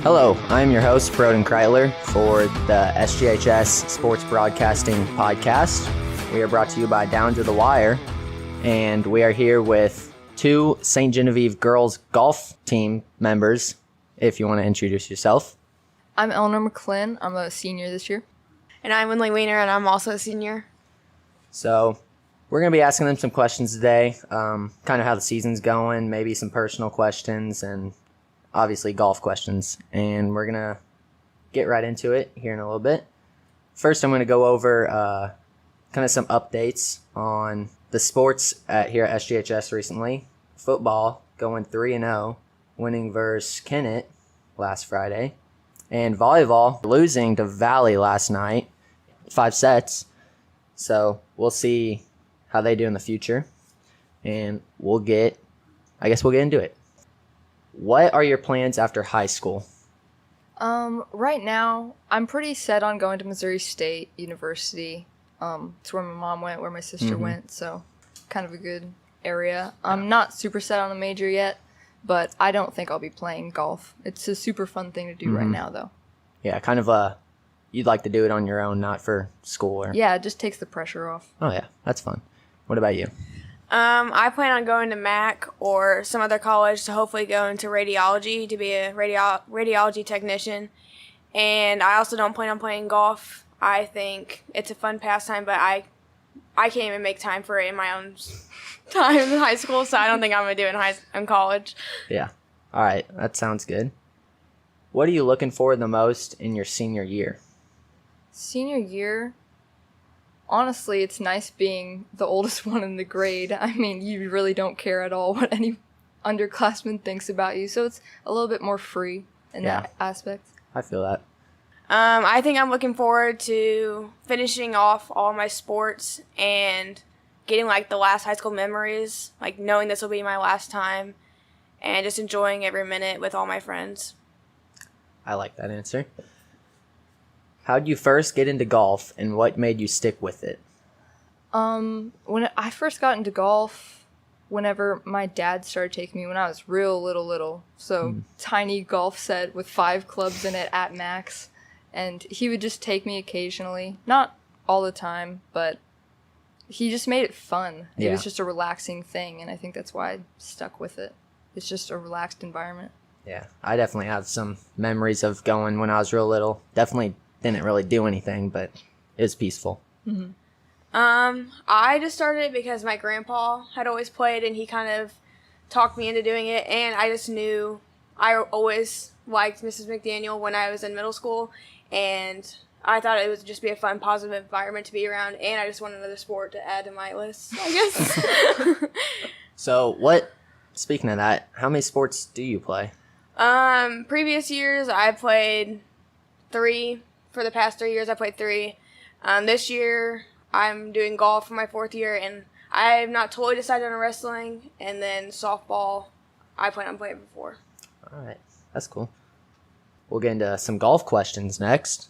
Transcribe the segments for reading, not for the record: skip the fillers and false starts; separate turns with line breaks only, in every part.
Hello, I'm your host, Broden Kreitler, for the SGHS Sports Broadcasting Podcast. We are brought to you by Down to the Wire, and we are here with two St. Genevieve girls golf team members, if you want to introduce yourself.
I'm Eleanor McClin. I'm a senior this year.
And I'm Winley Weiner, and I'm also a senior.
So we're going to be asking them some questions today, kind of how the season's going, maybe some personal questions, and obviously golf questions. And we're going to get right into it here in a little bit. First, I'm going to go over kind of some updates on the sports here at SGHS recently. Football going 3-0, winning versus Kennett last Friday. And volleyball losing to Valley last night, 5 sets. So we'll see how they do in the future. And I guess we'll get into it. What are your plans after high school?
Right now, I'm pretty set on going to Missouri State University. It's where my mom went, where my sister went, so kind of a good area. I'm not super set on a major yet, but I don't think I'll be playing golf. It's a super fun thing to do right now, though.
Yeah, kind of you'd like to do it on your own, not for school.
Yeah, it just takes the pressure off.
Oh, yeah, that's fun. What about you?
I plan on going to Mac or some other college to hopefully go into radiology to be a radiology technician. And I also don't plan on playing golf. I think it's a fun pastime, but I can't even make time for it in my own time in high school, so I don't think I'm going to do it in college.
Yeah. All right, that sounds good. What are you looking for the most in your senior year?
Senior year, honestly, it's nice being the oldest one in the grade. I mean, you really don't care at all what any underclassman thinks about you, so it's a little bit more free in that aspect.
I feel that.
I think I'm looking forward to finishing off all my sports and getting, the last high school memories, knowing this will be my last time, and just enjoying every minute with all my friends.
I like that answer. How did you first get into golf, and what made you stick with it?
When I first got into golf, whenever my dad started taking me when I was real little. So tiny golf set with 5 clubs in it at max. And he would just take me occasionally. Not all the time, but he just made it fun. It was just a relaxing thing, and I think that's why I stuck with it. It's just a relaxed environment.
Yeah, I definitely have some memories of going when I was real little. Definitely didn't really do anything, but it was peaceful.
Mm-hmm.
I just started it because my grandpa had always played, and he kind of talked me into doing it, and I just knew I always liked Mrs. McDaniel when I was in middle school, and I thought it would just be a fun, positive environment to be around, and I just want another sport to add to my list, I guess.
So speaking of that, how many sports do you play?
Previous years, I played 3. For the past 3 years, I played 3. This year, I'm doing golf for my 4th year, and I have not totally decided on wrestling. And then softball, I plan on playing before.
All right, that's cool. We'll get into some golf questions next.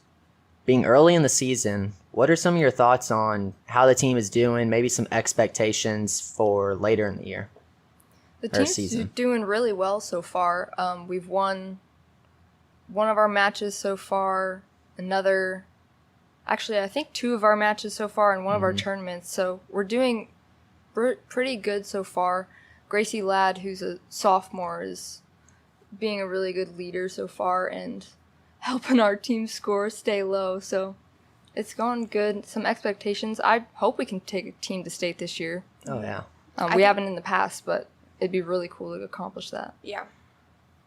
Being early in the season, what are some of your thoughts on how the team is doing, maybe some expectations for later in the year?
The team's doing really well so far. We've won one of our matches so far, I think 2 of our matches so far and one of our tournaments. So we're doing pretty good so far. Gracie Ladd, who's a sophomore, is being a really good leader so far and helping our team score stay low. So it's going good. Some expectations. I hope we can take a team to state this year.
Oh, yeah.
We haven't in the past, but it'd be really cool to accomplish that.
Yeah.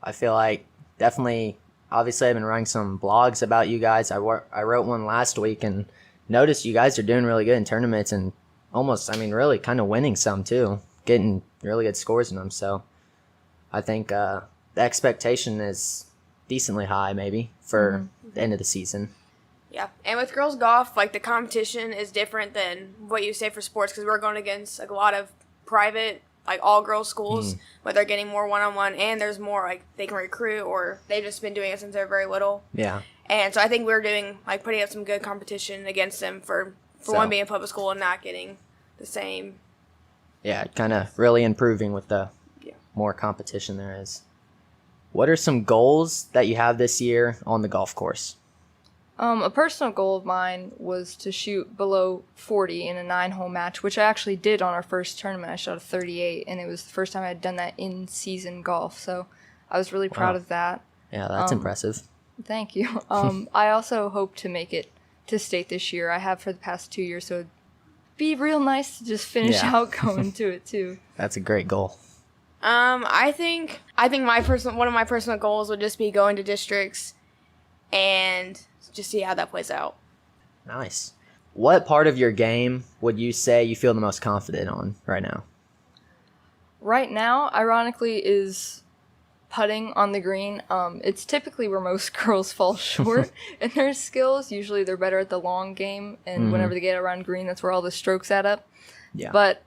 I feel like definitely, obviously I've been writing some blogs about you guys. I wrote one last week and noticed you guys are doing really good in tournaments and really kind of winning some too, getting really good scores in them. So I think the expectation is decently high maybe for the end of the season.
Yeah, and with girls golf, the competition is different than what you say for sports because we're going against a lot of private all-girls schools, but they're getting more one-on-one, and there's more, they can recruit, or they've just been doing it since they're very little.
Yeah.
And so I think we're doing, putting up some good competition against them for one being public school and not getting the same.
Yeah, kind of really improving with the more competition there is. What are some goals that you have this year on the golf course?
A personal goal of mine was to shoot below 40 in a 9-hole match, which I actually did on our first tournament. I shot a 38, and it was the first time I had done that in season golf. So I was really proud of that.
Yeah, that's impressive.
Thank you. I also hope to make it to state this year. I have for the past 2 years, so it'd be real nice to just finish out going to it too.
That's a great goal.
I think one of my personal goals would just be going to districts and just see how that plays out.
Nice. What part of your game would you say you feel the most confident on right now?
Right now, ironically, is putting on the green. It's typically where most girls fall short in their skills. Usually they're better at the long game, and whenever they get around green, that's where all the strokes add up. Yeah. But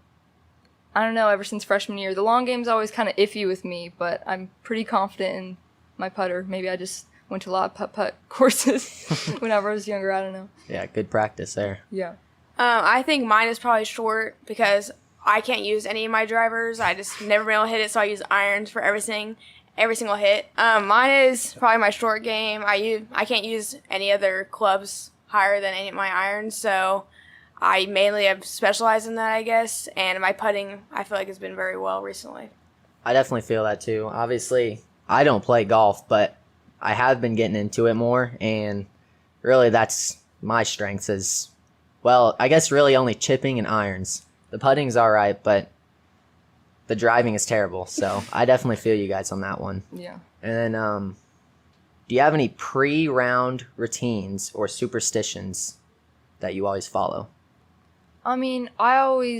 I don't know, ever since freshman year, the long game's always kind of iffy with me, but I'm pretty confident in my putter. Maybe I just went to a lot of putt-putt courses whenever I was younger. I don't know.
Yeah, good practice there.
Yeah.
I think mine is probably short because I can't use any of my drivers. I just never been able to hit it, so I use irons for every single hit. Mine is probably my short game. I can't use any other clubs higher than any of my irons, so I mainly have specialized in that, I guess. And my putting, I feel like, has been very well recently.
I definitely feel that too. Obviously, I don't play golf, but I have been getting into it more, and really that's my strengths is, well, I guess really only chipping and irons. The putting's all right, but the driving is terrible, so I definitely feel you guys on that one.
Yeah.
And then, do you have any pre-round routines or superstitions that you always follow?
I mean, I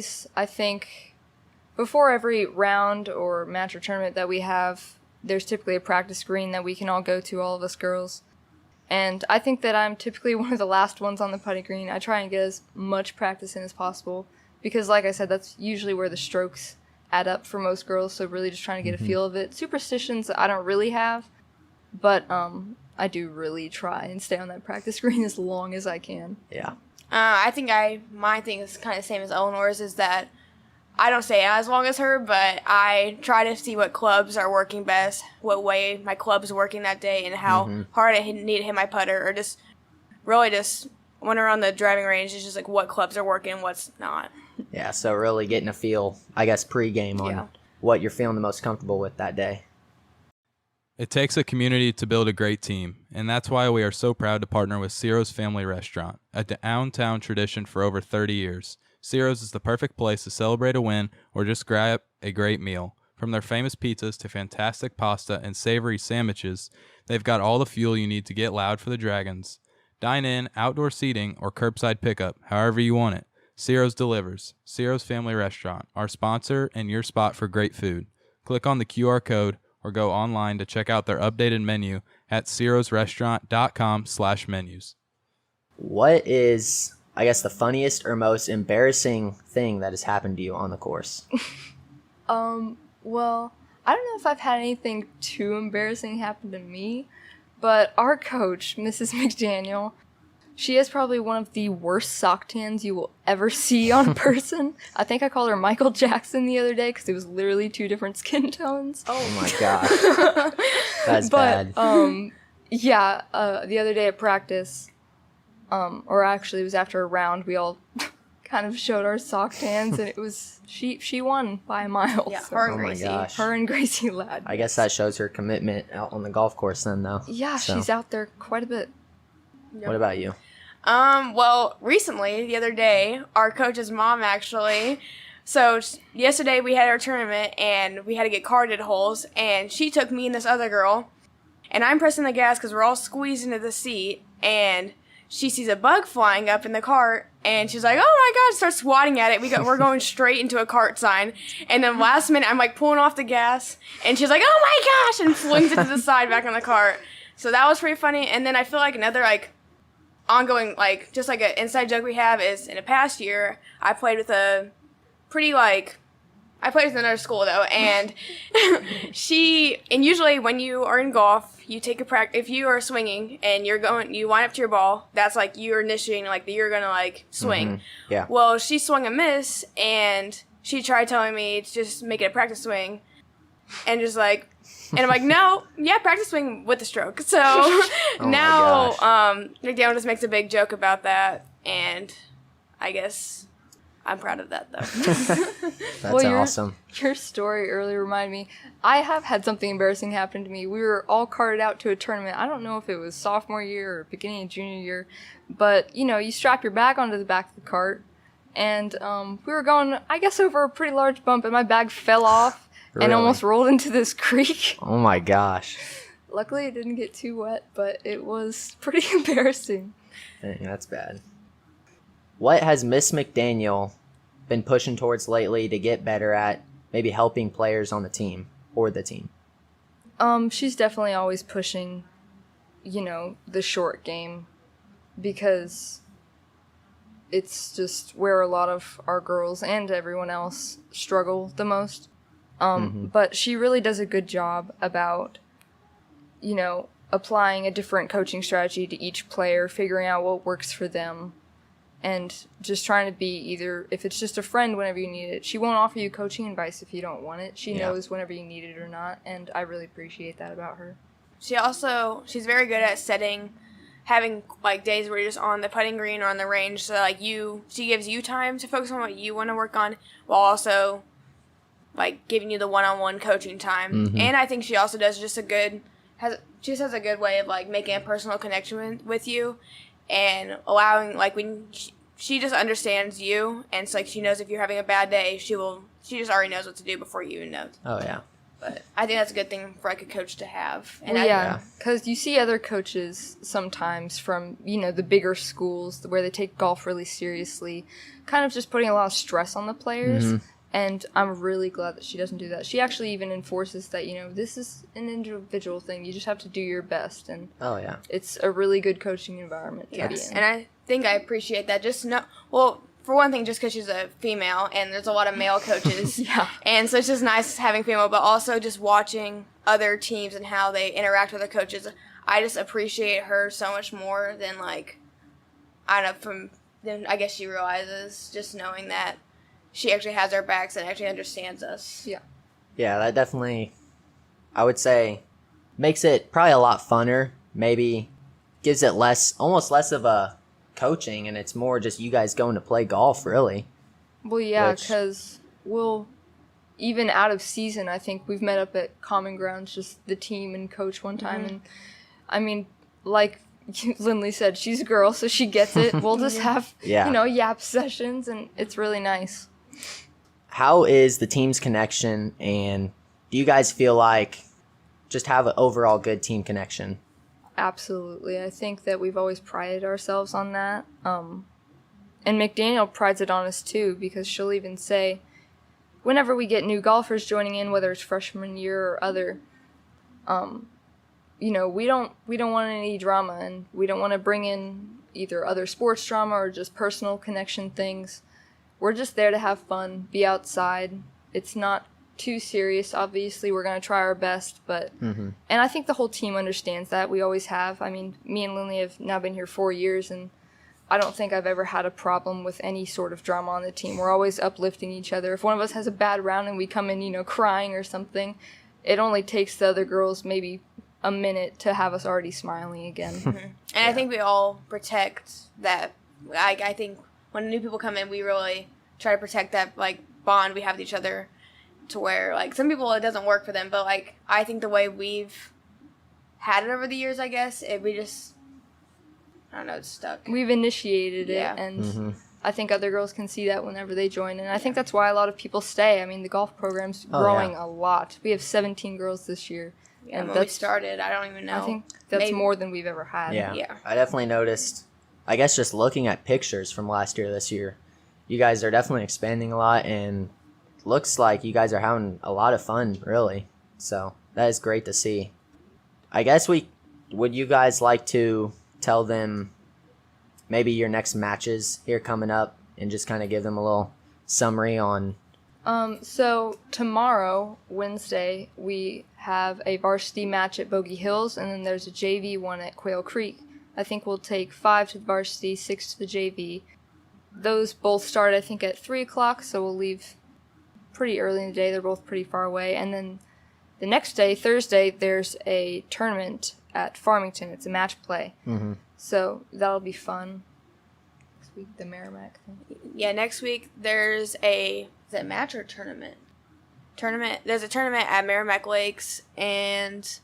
think before every round or match or tournament that we have, there's typically a practice green that we can all go to, all of us girls. And I think that I'm typically one of the last ones on the putting green. I try and get as much practice in as possible because, like I said, that's usually where the strokes add up for most girls, so really just trying to get a feel of it. Superstitions I don't really have, but I do really try and stay on that practice green as long as I can.
Yeah.
I think my thing is kind of the same as Eleanor's, is that I don't stay as long as her, but I try to see what clubs are working best, what way my club's working that day, and how hard I need to hit my putter, or just really just when we're on the driving range, it's just like what clubs are working and what's not.
Yeah, so really getting a feel, I guess, pre-game on what you're feeling the most comfortable with that day.
It takes a community to build a great team, and that's why we are so proud to partner with Ciro's Family Restaurant, a downtown tradition for over 30 years. Ciro's is the perfect place to celebrate a win or just grab a great meal. From their famous pizzas to fantastic pasta and savory sandwiches, they've got all the fuel you need to get loud for the Dragons. Dine in, outdoor seating, or curbside pickup, however you want it. Ciro's delivers. Ciro's Family Restaurant, our sponsor and your spot for great food. Click on the QR code or go online to check out their updated menu at cirosrestaurant.com/menus.
What is, I guess, the funniest or most embarrassing thing that has happened to you on the course?
Well, I don't know if I've had anything too embarrassing happen to me, but our coach, Mrs. McDaniel, she has probably one of the worst sock tans you will ever see on a person. I think I called her Michael Jackson the other day because it was literally 2 different skin tones.
Oh my gosh. That's bad.
Yeah, the other day at practice, or actually it was after a round, we all kind of showed our sock tans, and it was, she won by a mile.
Yeah,
so.
her and
Oh my
Gracie.
gosh.
Her and Gracie Ladd.
I guess that shows her commitment out on the golf course then, though.
Yeah,
So,
she's out there quite a bit.
What about you?
Well, recently, the other day, our coach's mom actually, so yesterday we had our tournament and we had to get carded holes, and she took me and this other girl, and I'm pressing the gas because we're all squeezed into the seat, and she sees a bug flying up in the cart, and she's like, oh my god, starts swatting at it. We're going straight into a cart sign, and then last minute I'm like pulling off the gas, and she's like, oh my gosh, and flings it to the side back on the cart. So that was pretty funny. And then I feel like another ongoing, just like an inside joke we have is, in a past year, I played with I played with another school though, and and usually when you are in golf, you take a practice, if you are swinging and you line up to your ball, that's you're initiating, that you're gonna swing.
Mm-hmm. Yeah.
Well, she swung a miss, and she tried telling me to just make it a practice swing, and just And I'm like, no, yeah, practice swing with the stroke. So
my
now
gosh.
McDaniel just makes a big joke about that, and I guess I'm proud of that, though.
That's awesome.
Your story earlier reminded me. I have had something embarrassing happen to me. We were all carted out to a tournament. I don't know if it was sophomore year or beginning of junior year, but you strap your bag onto the back of the cart, and we were going, I guess, over a pretty large bump, and my bag fell off and
Really?
almost rolled into this creek.
Oh my gosh.
Luckily, it didn't get too wet, but it was pretty embarrassing.
Dang, that's bad. What has Miss McDaniel been pushing towards lately to get better at maybe helping players on the team or the team?
She's definitely always pushing, the short game, because it's just where a lot of our girls and everyone else struggle the most. But she really does a good job about, applying a different coaching strategy to each player, figuring out what works for them, and just trying to be either, if it's just a friend whenever you need it. She won't offer you coaching advice if you don't want it. She knows whenever you need it or not, and I really appreciate that about her.
She's very good at having like days where you're just on the putting green or on the range, so like she gives you time to focus on what you want to work on, while also like giving you the one-on-one coaching time. And I think she also does just has a good way of like making a personal connection with you, and allowing, like, when she just understands you, and it's like she knows if you're having a bad day, she just already knows what to do before you even know.
Oh, yeah.
But I think that's a good thing for like a coach to have. And
because you see other coaches sometimes from, the bigger schools where they take golf really seriously, kind of just putting a lot of stress on the players. And I'm really glad that she doesn't do that. She actually even enforces that, this is an individual thing. You just have to do your best. And it's a really good coaching environment to be in.
And I think I appreciate that. For one thing, just because she's a female and there's a lot of male coaches. And so it's just nice having female, but also just watching other teams and how they interact with the coaches. I just appreciate her so much more than, like, I don't know, then I guess she realizes, just knowing that she actually has our backs and actually understands us.
Yeah, that definitely, I would say, makes it probably a lot funner. Maybe gives it almost less of a coaching, and it's more just you guys going to play golf, really.
Well, yeah, because even out of season, I think we've met up at Common Grounds, just the team and coach one time. And I mean, like Lindley said, she's a girl, so she gets it. We'll just have, yap sessions, and it's really nice.
How is the team's connection, and do you guys feel like just have an overall good team connection?
Absolutely. I think that we've always prided ourselves on that. And McDaniel prides it on us too, because she'll even say, whenever we get new golfers joining in, whether it's freshman year or other, we don't want any drama, and we don't want to bring in either other sports drama or just personal connection things. We're just there to have fun, be outside. It's not too serious. Obviously, we're going to try our best, but and I think the whole team understands that. We always have. I mean, me and Lindley have now been here 4 years, and I don't think I've ever had a problem with any sort of drama on the team. We're always uplifting each other. If one of us has a bad round and we come in, crying or something, it only takes the other girls maybe a minute to have us already smiling again.
And I think we all protect that. I think when new people come in, we really try to protect that, like, bond we have with each other, to where, like, some people it doesn't work for them, but, like, I think the way we've had it over the years, I guess, I don't know, it's stuck.
We've initiated it, and I think other girls can see that whenever they join, and I think that's why a lot of people stay. I mean, the golf program's growing a lot. We have 17 girls this year.
Yeah, and when we started, I don't even know.
I think that's more than we've ever had.
Yeah. I definitely noticed, I guess just looking at pictures from last year, this year, you guys are definitely expanding a lot, and looks like you guys are having a lot of fun, really. So that is great to see. I guess would you guys like to tell them maybe your next matches here coming up, and just kind of give them a little summary on?
So tomorrow, Wednesday, we have a varsity match at Bogey Hills, and then there's a JV one at Quail Creek. I think we'll take 5 to the varsity, 6 to the JV. Those both start, I think, at 3 o'clock, so we'll leave pretty early in the day. They're both pretty far away. And then the next day, Thursday, there's a tournament at Farmington. It's a match play.
Mm-hmm.
So that'll be fun. Next week, the Merrimack thing.
Yeah, next week there's is it match or tournament? There's a tournament at Merrimack Lakes, and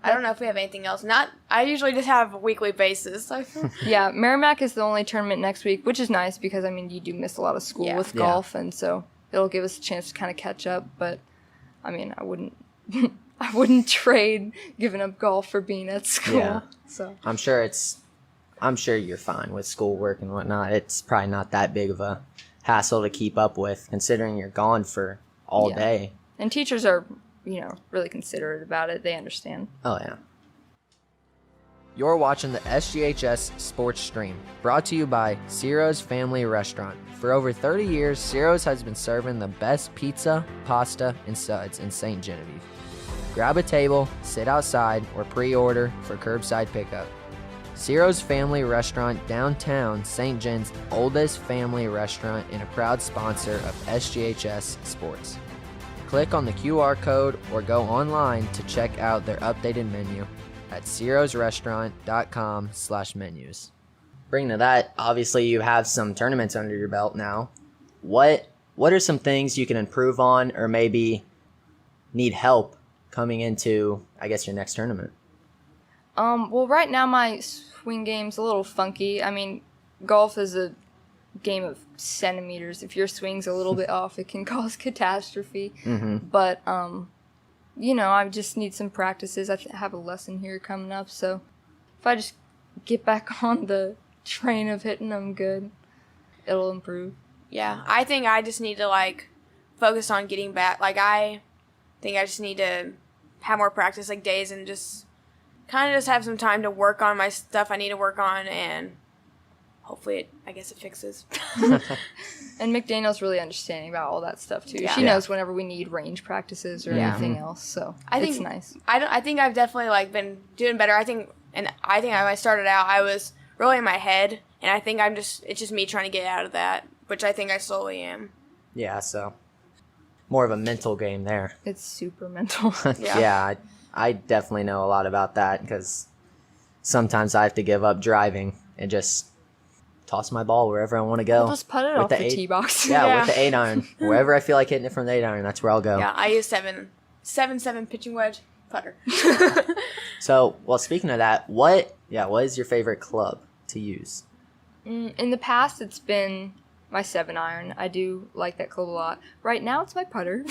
I don't know if we have anything else. I usually just have a weekly basis. So.
Yeah, Merrimack is the only tournament next week, which is nice because, I mean, you do miss a lot of school with golf, and so it'll give us a chance to kind of catch up. But, I mean, I wouldn't trade giving up golf for being at school.
Yeah.
So
I'm sure you're fine with schoolwork and whatnot. It's probably not that big of a hassle to keep up with, considering you're gone for all day.
And teachers are, really considerate about it. They understand.
Oh, yeah. You're watching the SGHS Sports Stream, brought to you by Ciro's Family Restaurant. For over 30 years, Ciro's has been serving the best pizza, pasta, and suds in Ste. Genevieve. Grab a table, sit outside, or pre-order for curbside pickup. Ciro's Family Restaurant, downtown St. Gen's oldest family restaurant and a proud sponsor of SGHS Sports. Click on the QR code or go online to check out their updated menu at cirosrestaurant.com/menus. Bringing to that, obviously you have some tournaments under your belt now. What are some things you can improve on or maybe need help coming into, I guess, your next tournament?
Well, right now my swing game's a little funky. I mean, golf is a game of centimeters. If your swing's a little bit off, it can cause catastrophe.
Mm-hmm.
But, I just need some practices. I have a lesson here coming up, so if I just get back on the train of hitting them good, it'll improve.
Yeah, I think I just need to, focus on getting back. I think I just need to have more practice, days, and just kind of just have some time to work on my stuff I need to work on, and hopefully it fixes.
And McDaniel's really understanding about all that stuff too.
Yeah.
She knows whenever we need range practices or anything else, so it's nice.
I think I've definitely been doing better. I think when I started out, I was really in my head, and I think it's just me trying to get out of that, which I think I slowly am.
Yeah, so more of a mental game there.
It's super mental.
Yeah, I definitely know a lot about that because sometimes I have to give up driving and just toss my ball wherever I want to go.
We'll just put it off the tee box.
Yeah, with the 8-iron. Wherever I feel like hitting it from the 8-iron, that's where I'll go.
Yeah, I use 7-7 pitching wedge putter.
So, well, speaking of that, what is your favorite club to use?
In the past, it's been my 7-iron. I do like that club a lot. Right now, it's my putter.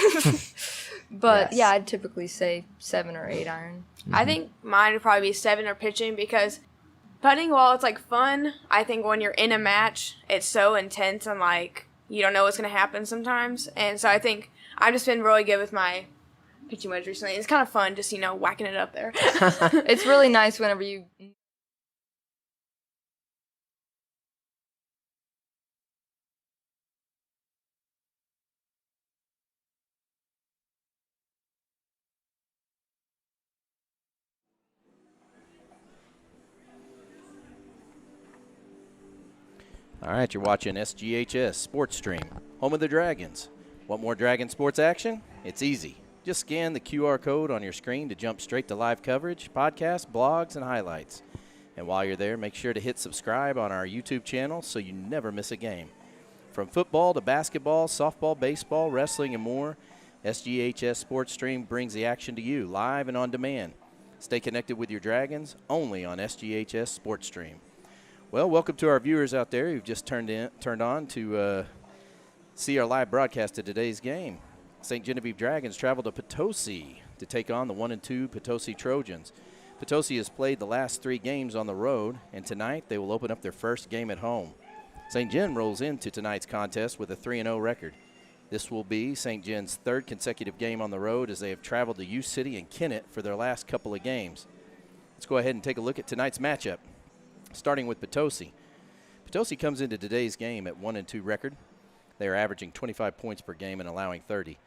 But
Yes.
yeah, I'd typically say 7 or 8-iron.
Mm-hmm.
I think mine would probably be 7 or pitching because putting, while it's fun, I think when you're in a match, it's so intense and you don't know what's going to happen sometimes. And so I think I've just been really good with my pitching wedge recently. It's kind of fun just, whacking it up there.
It's really nice whenever you...
All right, you're watching SGHS Sports Stream, home of the Dragons. Want more Dragon sports action? It's easy. Just scan the QR code on your screen to jump straight to live coverage, podcasts, blogs, and highlights. And while you're there, make sure to hit subscribe on our YouTube channel so you never miss a game. From football to basketball, softball, baseball, wrestling, and more, SGHS Sports Stream brings the action to you live and on demand. Stay connected with your Dragons only on SGHS Sports Stream. Well, welcome to our viewers out there who've just turned on to see our live broadcast of today's game. Ste. Genevieve Dragons travel to Potosi to take on the 1-2 Potosi Trojans. Potosi has played the last 3 games on the road, and tonight they will open up their first game at home. St. Gen rolls into tonight's contest with a 3-0 record. This will be St. Gen's 3rd consecutive game on the road as they have traveled to U City and Kennett for their last couple of games. Let's go ahead and take a look at tonight's matchup. Starting with Potosi. Potosi comes into today's game at 1-2 record. They are averaging 25 points per game and allowing 30.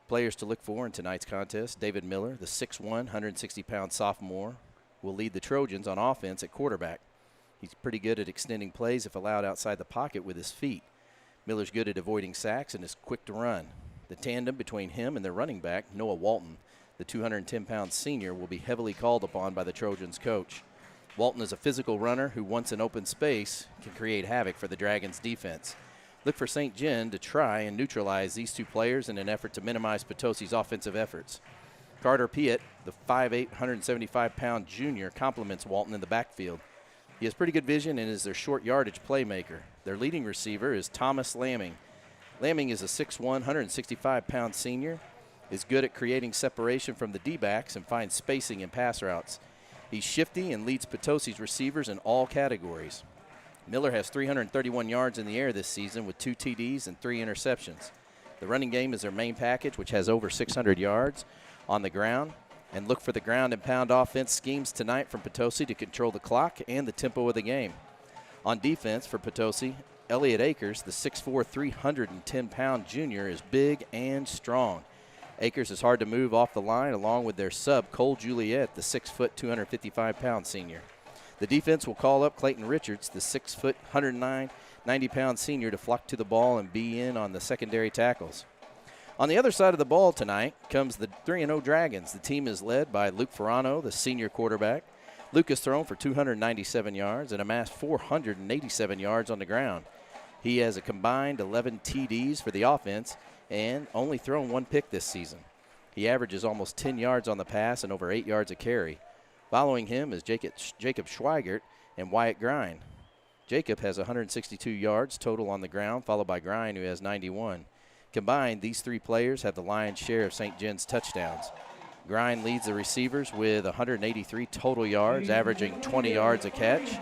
Players to look for in tonight's contest: David Miller, the 6'1", 160-pound sophomore, will lead the Trojans on offense at quarterback. He's pretty good at extending plays if allowed outside the pocket with his feet. Miller's good at avoiding sacks and is quick to run. The tandem between him and their running back, Noah Walton, The 210-pound senior will be heavily called upon by the Trojans coach. Walton is a physical runner who, once in open space, can create havoc for the Dragons defense. Look for Ste. Gen to try and neutralize these two players in an effort to minimize Potosi's offensive efforts. Carter Piet, the 5'8", 175-pound junior, complements Walton in the backfield. He has pretty good vision and is their short yardage playmaker. Their leading receiver is Thomas Lamming. Lamming is a 6'1", 165-pound senior, is good at creating separation from the D-backs and finds spacing in pass routes. He's shifty and leads Potosi's receivers in all categories. Miller has 331 yards in the air this season with 2 TDs and 3 interceptions. The running game is their main package, which has over 600 yards on the ground. And look for the ground and pound offense schemes tonight from Potosi to control the clock and the tempo of the game. On defense for Potosi, Elliott Akers, the 6'4", 310-pound junior, is big and strong. Akers is hard to move off the line, along with their sub, Cole Juliet, the 6', 255-pound senior. The defense will call up Clayton Richards, the 6', 190-pound senior, to flock to the ball and be in on the secondary tackles. On the other side of the ball tonight comes the 3-0 Dragons. The team is led by Luke Ferrano, the senior quarterback. Luke has thrown for 297 yards and amassed 487 yards on the ground. He has a combined 11 TDs for the offense and only thrown 1 pick this season. He averages almost 10 yards on the pass and over 8 yards a carry. Following him is Jacob Schweigert and Wyatt Grine. Jacob has 162 yards total on the ground, followed by Grine, who has 91. Combined, these 3 players have the lion's share of Ste. Gen's touchdowns. Grine leads the receivers with 183 total yards, averaging 20 yards a catch.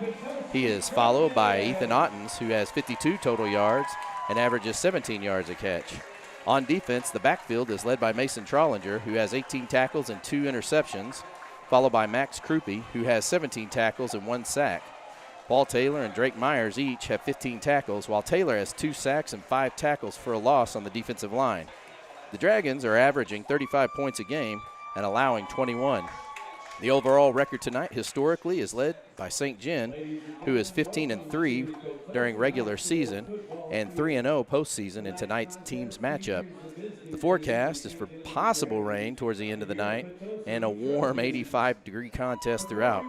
He is followed by Ethan Ottens, who has 52 total yards and averages 17 yards a catch. On defense, the backfield is led by Mason Trollinger, who has 18 tackles and 2 interceptions, followed by Max Krupe, who has 17 tackles and 1 sack. Paul Taylor and Drake Myers each have 15 tackles, while Taylor has 2 sacks and 5 tackles for a loss on the defensive line. The Dragons are averaging 35 points a game and allowing 21. The overall record tonight historically is led by Ste. Gen, who is 15-3 during regular season and 3-0 postseason in tonight's team's matchup. The forecast is for possible rain towards the end of the night and a warm 85-degree contest throughout.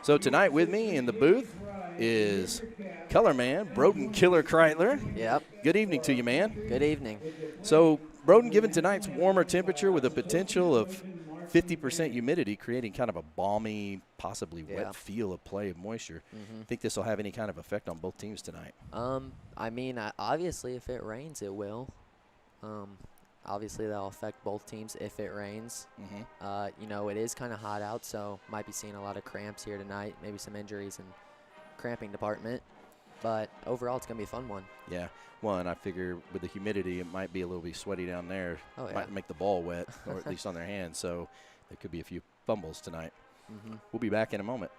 So tonight with me in the booth is color man Broden Killer Kreitler.
Yep.
Good evening to you, man.
Good evening.
So, Broden, given tonight's warmer temperature with a potential of 50% humidity, creating kind of a balmy, possibly wet feel of play of moisture, think this will have any kind of effect on both teams tonight?
I mean, obviously, if it rains, it will. Obviously, that'll affect both teams if it rains. You know, it is kind of hot out, so might be seeing a lot of cramps here tonight, maybe some injuries in cramping department. But overall, it's going to be a fun one.
Yeah. Well, and I figure with the humidity, it might be a little bit sweaty down there.
Oh, yeah.
Might make the ball wet, or at least on their hands. So there could be a few fumbles tonight. We'll be back in a moment.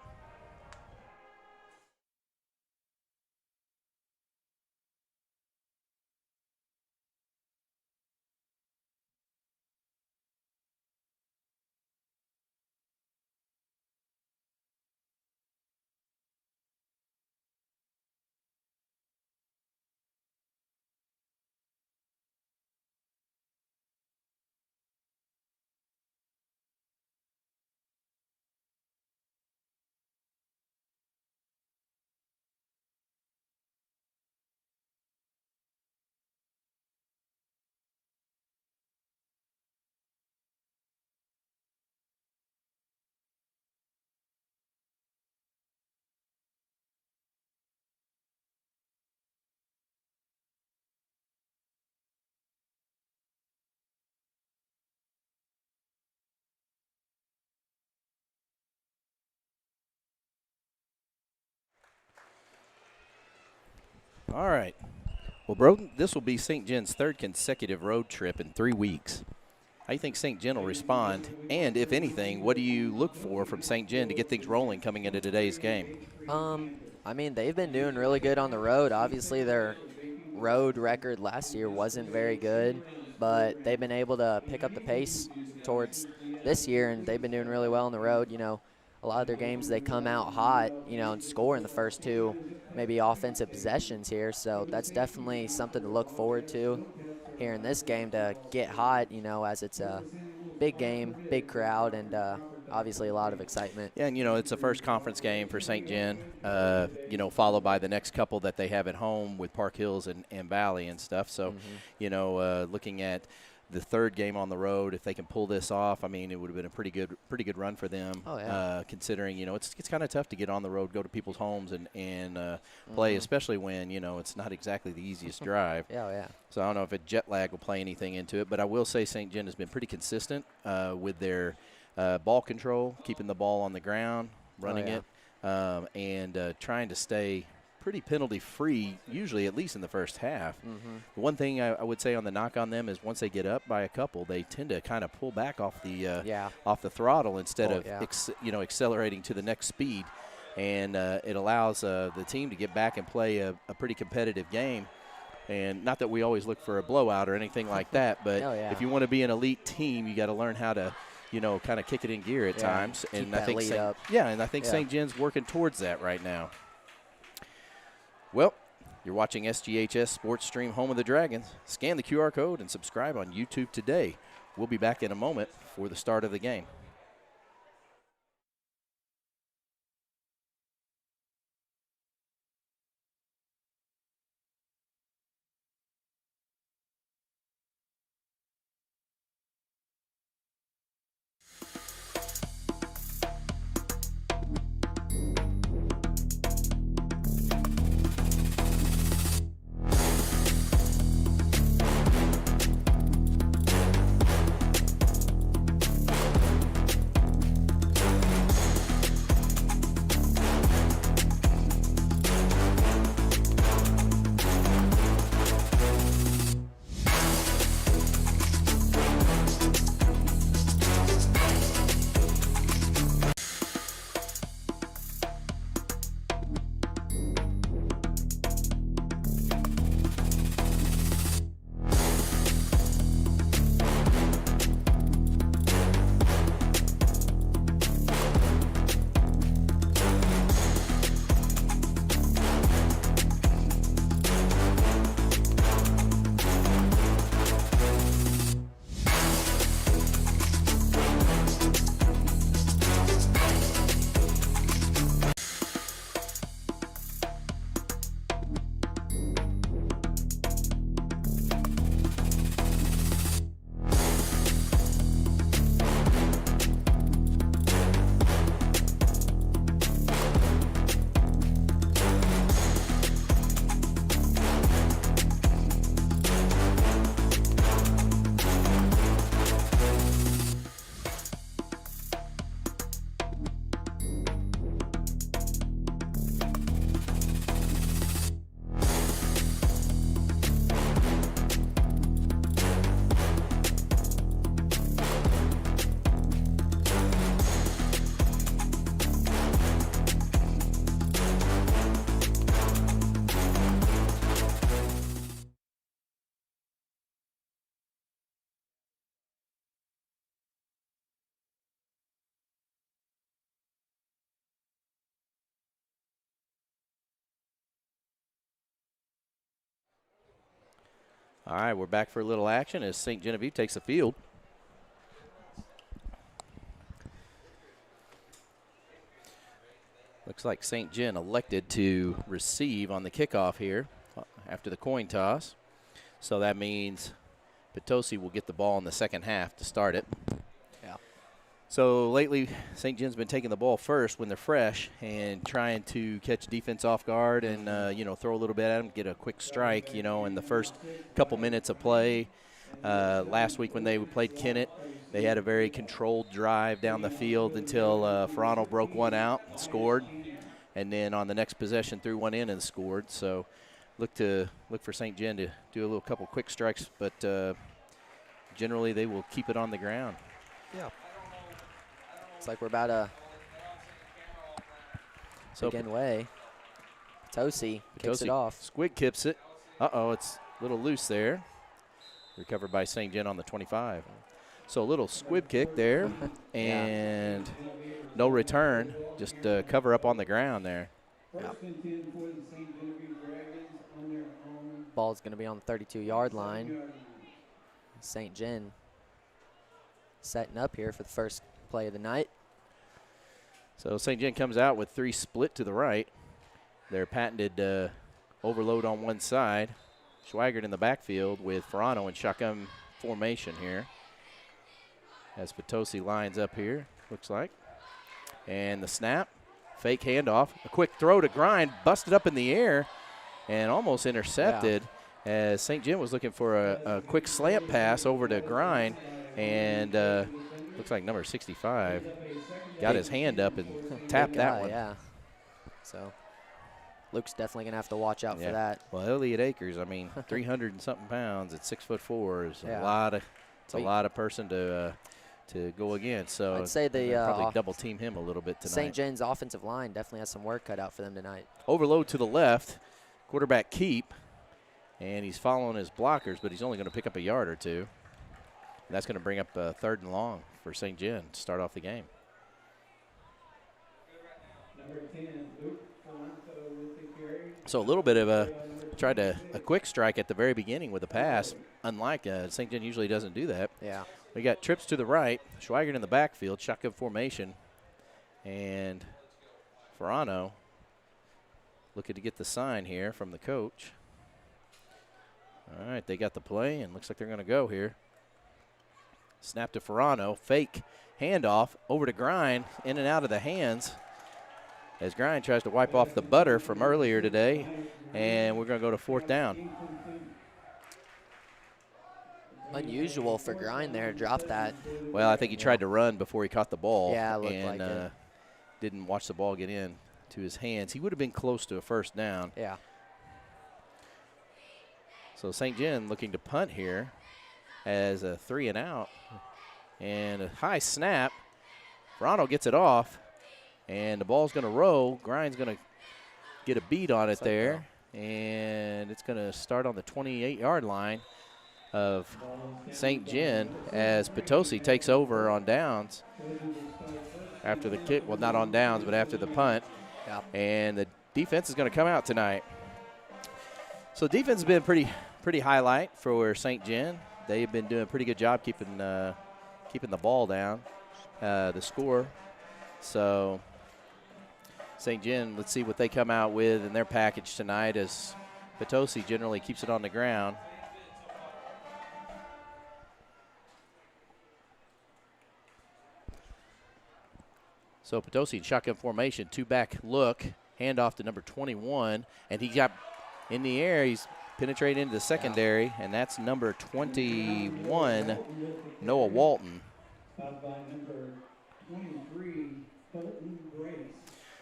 All right. Well, Broden, this will be Ste. Gen's 3rd consecutive road trip in 3 weeks. How do you think Ste. Gen will respond? And if anything, what do you look for from Ste. Gen to get things rolling coming into today's game?
I mean, they've been doing really good on the road. Obviously, their road record last year wasn't very good, but they've been able to pick up the pace towards this year, and they've been doing really well on the road. You know, a lot of their games, they come out hot, you know, and score in the first 2, maybe offensive possessions here. So that's definitely something to look forward to here in this game, to get hot, you know, as it's a big game, big crowd, and obviously a lot of excitement.
Yeah, and, it's a first conference game for St. Gen, followed by the next couple that they have at home with Park Hills and Valley and stuff. So, looking at the third game on the road, if they can pull this off, I mean, it would have been a pretty good run for them.
Oh, yeah.
Considering, it's kind of tough to get on the road, go to people's homes and play, especially when, it's not exactly the easiest drive.
Yeah.
So I don't know if jet lag will play anything into it, but I will say St. Gen has been pretty consistent with their ball control, keeping the ball on the ground, running it, and trying to stay pretty penalty-free, usually at least in the first half. The one thing I would say on the knock on them is once they get up by a couple, they tend to kind of pull back off the throttle instead of accelerating to the next speed, and it allows the team to get back and play a pretty competitive game. And not that we always look for a blowout or anything like that, but if you want to be an elite team, you got to learn how to kind of kick it in gear at times.
And I think
St. Gen's working towards that right now. Well, you're watching SGHS Sports Stream, home of the Dragons. Scan the QR code and subscribe on YouTube today. We'll be back in a moment for the start of the game. All right, we're back for a little action as Ste. Genevieve takes the field. Looks like St. Gen elected to receive on the kickoff here after the coin toss. So that means Potosi will get the ball in the second half to start it.
Yeah.
So lately, St. Gen's been taking the ball first when they're fresh and trying to catch defense off guard and, throw a little bit at them, get a quick strike, in the first couple minutes of play. Last week when they played Kennett, they had a very controlled drive down the field until Ferrano broke one out and scored. And then on the next possession threw one in and scored. So look for St. Gen to do a little couple quick strikes, but generally they will keep it on the ground.
Yeah. It's like we're about to begin way. Potosi kicks it off.
Squig kips it. Uh-oh, it's a little loose there. Recovered by St. Gen on the 25. So a little squib kick there and no return. Just cover up on the ground there.
Yeah. Ball's going to be on the 32-yard line. St. Gen setting up here for the first play of the night.
So St. Gen comes out with 3 split to the right. Their patented overload on one side. Schweigert in the backfield with Ferrano in shotgun formation here. As Potosi lines up here, looks like. And the snap, fake handoff, a quick throw to Grind, busted up in the air and almost intercepted as St. Gen was looking for a quick slant pass over to Grind, and looks like number 65 got his hand up and tapped that one.
Yeah. So Luke's definitely going to have to watch out for that.
Well, Elliott Akers, I mean, 300 and something pounds at 6'4" is
Yeah.
a lot of person to go against. So
I'd say the
probably double team him a little bit tonight.
St. Jen's offensive line definitely has some work cut out for them tonight.
Overload to the left, quarterback keep, and he's following his blockers, but he's only going to pick up a yard or two. And that's going to bring up 3rd and long for St. Gen to start off the game. So a little bit of a quick strike at the very beginning with a pass, unlike St. Gen usually doesn't do that.
Yeah.
We got trips to the right, Schweigert in the backfield, shotgun formation, and Ferrano looking to get the sign here from the coach. All right, they got the play, and looks like they're going to go here. Snap to Ferrano, fake handoff over to Grind, in and out of the hands as Grind tries to wipe off the butter from earlier today, and we're going to go to 4th down.
Unusual for Grind there to drop that.
Well, I think he tried to run before he caught the ball.
Yeah, it looked
and,
like it.
Didn't watch the ball get in to his hands. He would have been close to a 1st down.
Yeah.
So St. Gen looking to punt here as a 3 and out. And a high snap. Ferrano gets it off, and the ball's going to roll. Grind's going to get a beat on it there, and it's going to start on the 28-yard line of St. Gen as Potosi takes over on downs after the kick. Well, not on downs, but after the punt.
Yeah.
And the defense is going to come out tonight. So defense has been pretty highlight for St. Gen. They've been doing a pretty good job keeping the ball down, the score. So St. Gen, let's see what they come out with in their package tonight as Potosi generally keeps it on the ground. So Potosi in shotgun formation, 2-back look, handoff to number 21, and he got in the air. He's penetrated into the secondary, and that's number 21, Noah Walton.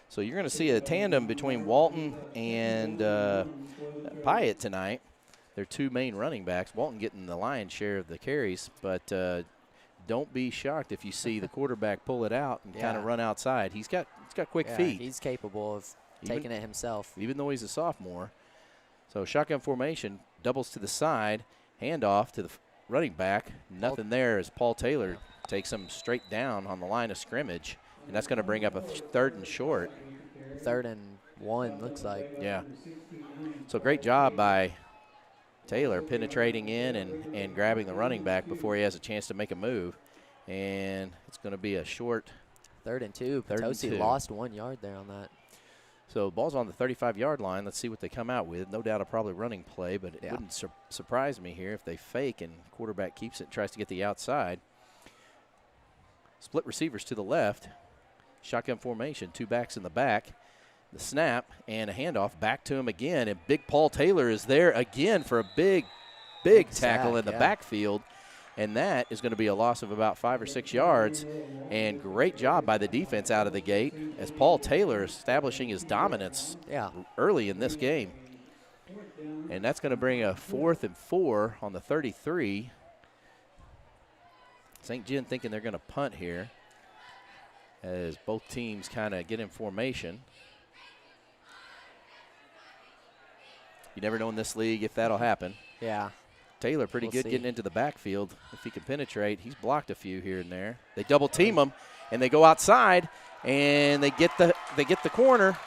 So you're going to see a tandem between Walton and Pyatt tonight. They're 2 main running backs. Walton getting the lion's share of the carries, but don't be shocked if you see the quarterback pull it out and kind of run outside. He's got quick feet.
He's capable of taking it himself.
Even though he's a sophomore. So shotgun formation, doubles to the side, handoff to the running back. Nothing there as Paul Taylor takes him straight down on the line of scrimmage, and that's going to bring up a 3rd and short.
3rd and 1 looks like.
Yeah. So great job by Taylor penetrating in and grabbing the running back before he has a chance to make a move. And it's going to be a short
3rd and 2. Potosi lost 1 yard there on that.
So ball's on the 35-yard line. Let's see what they come out with. No doubt a probably running play, but it wouldn't surprise me here if they fake and quarterback keeps it and tries to get the outside. Split receivers to the left. Shotgun formation, 2 backs in the back. The snap and a handoff back to him again, and big Paul Taylor is there again for a big tackle in the backfield, and that is going to be a loss of about 5 or 6 yards. And great job by the defense out of the gate as Paul Taylor establishing his dominance early in this game. And that's going to bring a 4th and 4 on the 33. St. Gen thinking they're going to punt here as both teams kind of get in formation. You never know in this league if that'll happen.
Yeah.
Taylor pretty good getting into the backfield. If he can penetrate, he's blocked a few here and there. They double team him, and they go outside, and they get the corner.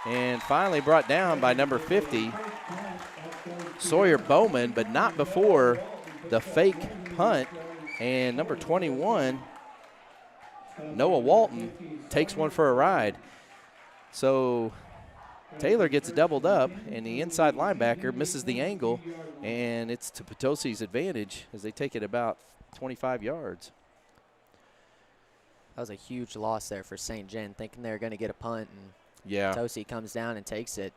And finally brought down by number 50, Sawyer Bowman, but not before the fake punt And number 21, Noah Walton, takes one for a ride. So Taylor gets doubled up, and the inside linebacker misses the angle, and it's to Potosi's advantage as they take it about 25 yards.
That was a huge loss there for St. Gen, thinking they were going to get a punt, and
Yeah.
Potosi comes down and takes it.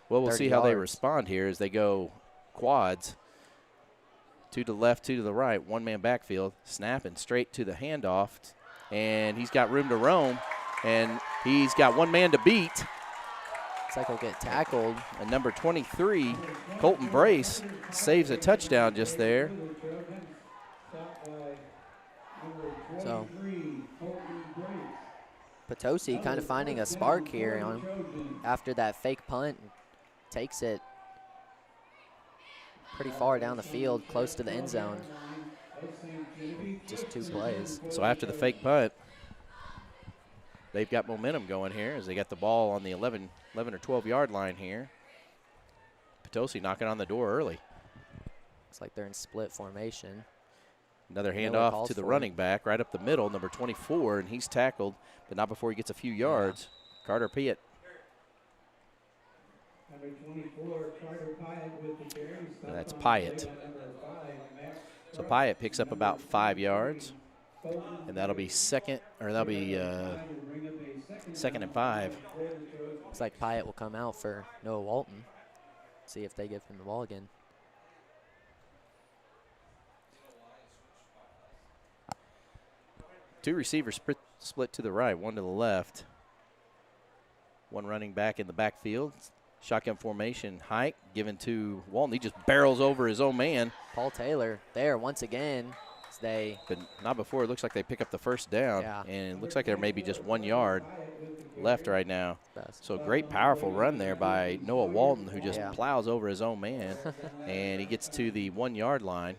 Well, we'll
30
see how they
yards.
respond here as they go quads. 2 to the left, 2 to the right, one-man backfield, snapping straight to the handoff, and he's got room to roam, and he's got one man to beat.
Looks like he'll get tackled.
And number 23, Colton Brace, saves a touchdown just there.
So Potosi kind of finding a spark here after that fake punt. Takes it pretty far down the field, close to the end zone. Just 2 plays.
So after the fake punt, they've got momentum going here as they got the ball on the 11 or 12-yard line here. Potosi knocking on the door early.
Looks like they're in split formation.
Another
Miller
handoff
calls
to the
for
running back right up the middle, number 24, and he's tackled, but not before he gets a few yards. Carter Piatt. And that's Piatt. So Piatt picks up about 5 yards, and that'll be second and 5.
Looks like Piatt will come out for Noah Walton. See if they give him the ball again.
Two receivers split to the right, one to the left. One running back in the backfield. Shotgun formation, hike given to Walton. He just barrels over his own man.
Paul Taylor there once again. As they
But not before. It looks like they pick up the first down.
Yeah.
And it looks like there may be just 1 yard left right now.
best.
So great, powerful run there by Noah Walton, who just
Yeah.
plows over his own man. And he gets to the 1 yard line.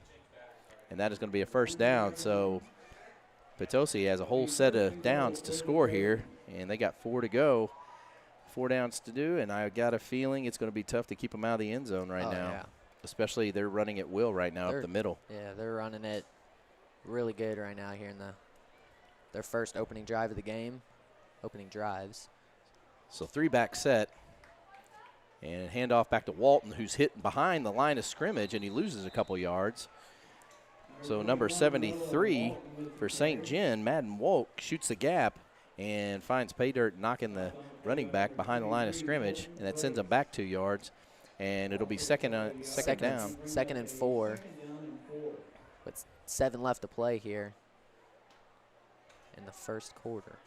And that is going to be a first down. So Potosi has a whole set of downs to score here. And they got 4 to go. 4 downs to do, and I got a feeling it's going to be tough to keep them out of the end zone right now.
Yeah.
Especially they're running at will right now up the middle.
Yeah, they're running it really good right now here in their first opening drive of the game. Opening drives.
So 3-back set. And handoff back to Walton, who's hit behind the line of scrimmage, and he loses a couple yards. So number 73 for St. Gen, Madden Wolk, shoots the gap and finds pay dirt knocking the running back behind the line of scrimmage, and that sends him back 2 yards. And it'll be second down.
Second and 4. With 7 left to play here in the first quarter.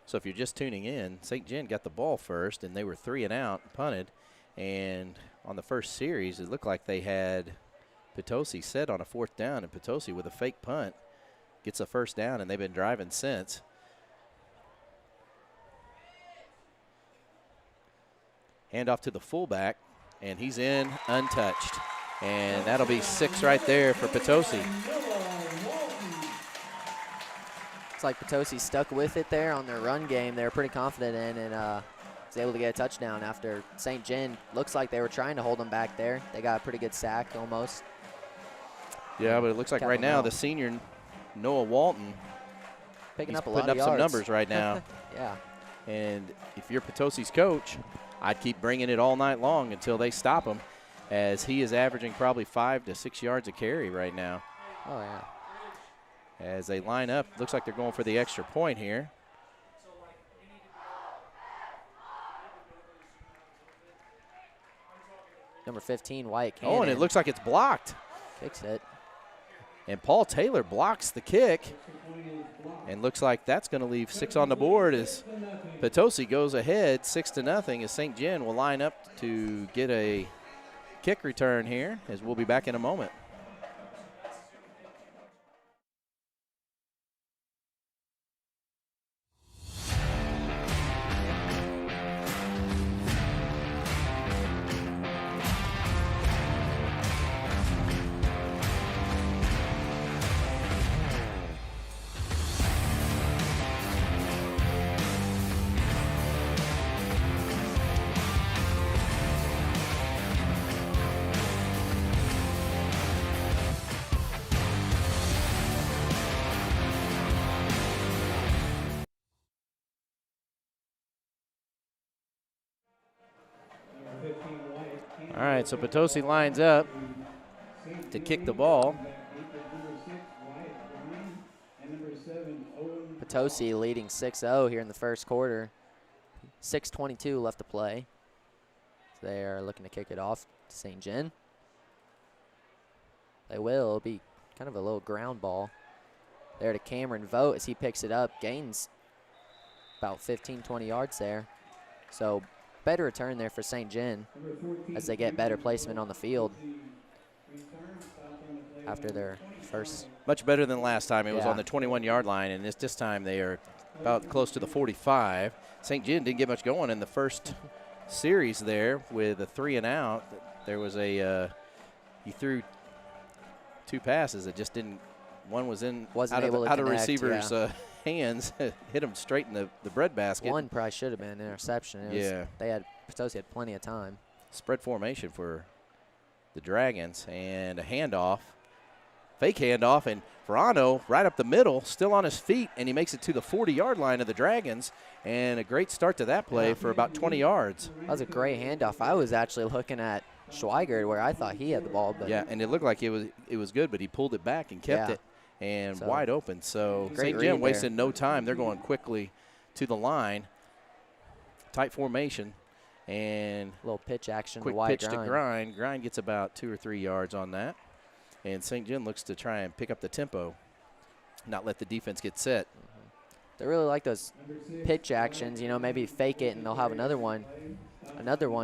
So if you're just tuning in, St. Gen got the ball first, and they were 3 and out, punted. And on the first series, it looked like they had Potosi set on a 4th down, and Potosi with a fake punt gets a first down, and they've been driving since. Handoff to the fullback, and he's in untouched. And that'll be 6 right there for Potosi.
It's like Potosi stuck with it there on their run game. They were pretty confident in, and was able to get a touchdown after St. Gen looks like they were trying to hold them back there. They got a pretty good sack almost.
Yeah, but it looks like right now the senior Noah Walton
putting
he's
up a
putting
lot
up
of
some
yards.
numbers right now.
Yeah.
And if you're Potosi's coach, I'd keep bringing it all night long until they stop him, as he is averaging probably 5 to 6 yards a carry right now.
Oh, yeah.
As they line up, looks like they're going for the extra point here.
Number 15, Wyatt
Oh, and
Cannon.
it looks like it's blocked.
Kicks it.
And Paul Taylor blocks the kick. And looks like that's going to leave 6 on the board as Potosi goes ahead 6-0, as St. Gen will line up to get a kick return here, as we'll be back in a moment. All right, so Potosi lines up to kick the ball.
Potosi leading 6-0 here in the first quarter. 6:22 left to play. So they are looking to kick it off to St. Gen. They will. It'll be kind of a little ground ball. There to Cameron Vogt as he picks it up. Gains about 15, 20 yards there. So better return there for St. Gen as they get better placement on the field after their first.
Much better than last time. It was
Yeah.
on the 21-yard line, and this time they are about close to the 45. St. Gen didn't get much going in the first series there with a 3-and-out. There was he threw 2 passes that just didn't. One was
Wasn't
out
able to
of
connect,
receiver's hands, hit him straight in the breadbasket.
One probably should have been an interception. Potosi had plenty of time.
Spread formation for the Dragons, and a handoff. Fake handoff, and Verano right up the middle, still on his feet, and he makes it to the 40-yard line of the Dragons, and a great start to that play for about 20 yards.
That was a great handoff. I was actually looking at Schweigert where I thought he had the ball. But
Yeah, and it looked like it was good, but he pulled it back and kept it, and
So,
wide open. So
great
St. Gen
read
wasting
there.
no time. They're going quickly to the line. Tight formation, and
little pitch action.
quick
wide
pitch to Grind. Grind gets about 2 or 3 yards on that. And St. Gen looks to try and pick up the tempo, not let the defense get set.
They really like those pitch actions. Maybe fake it and they'll have another one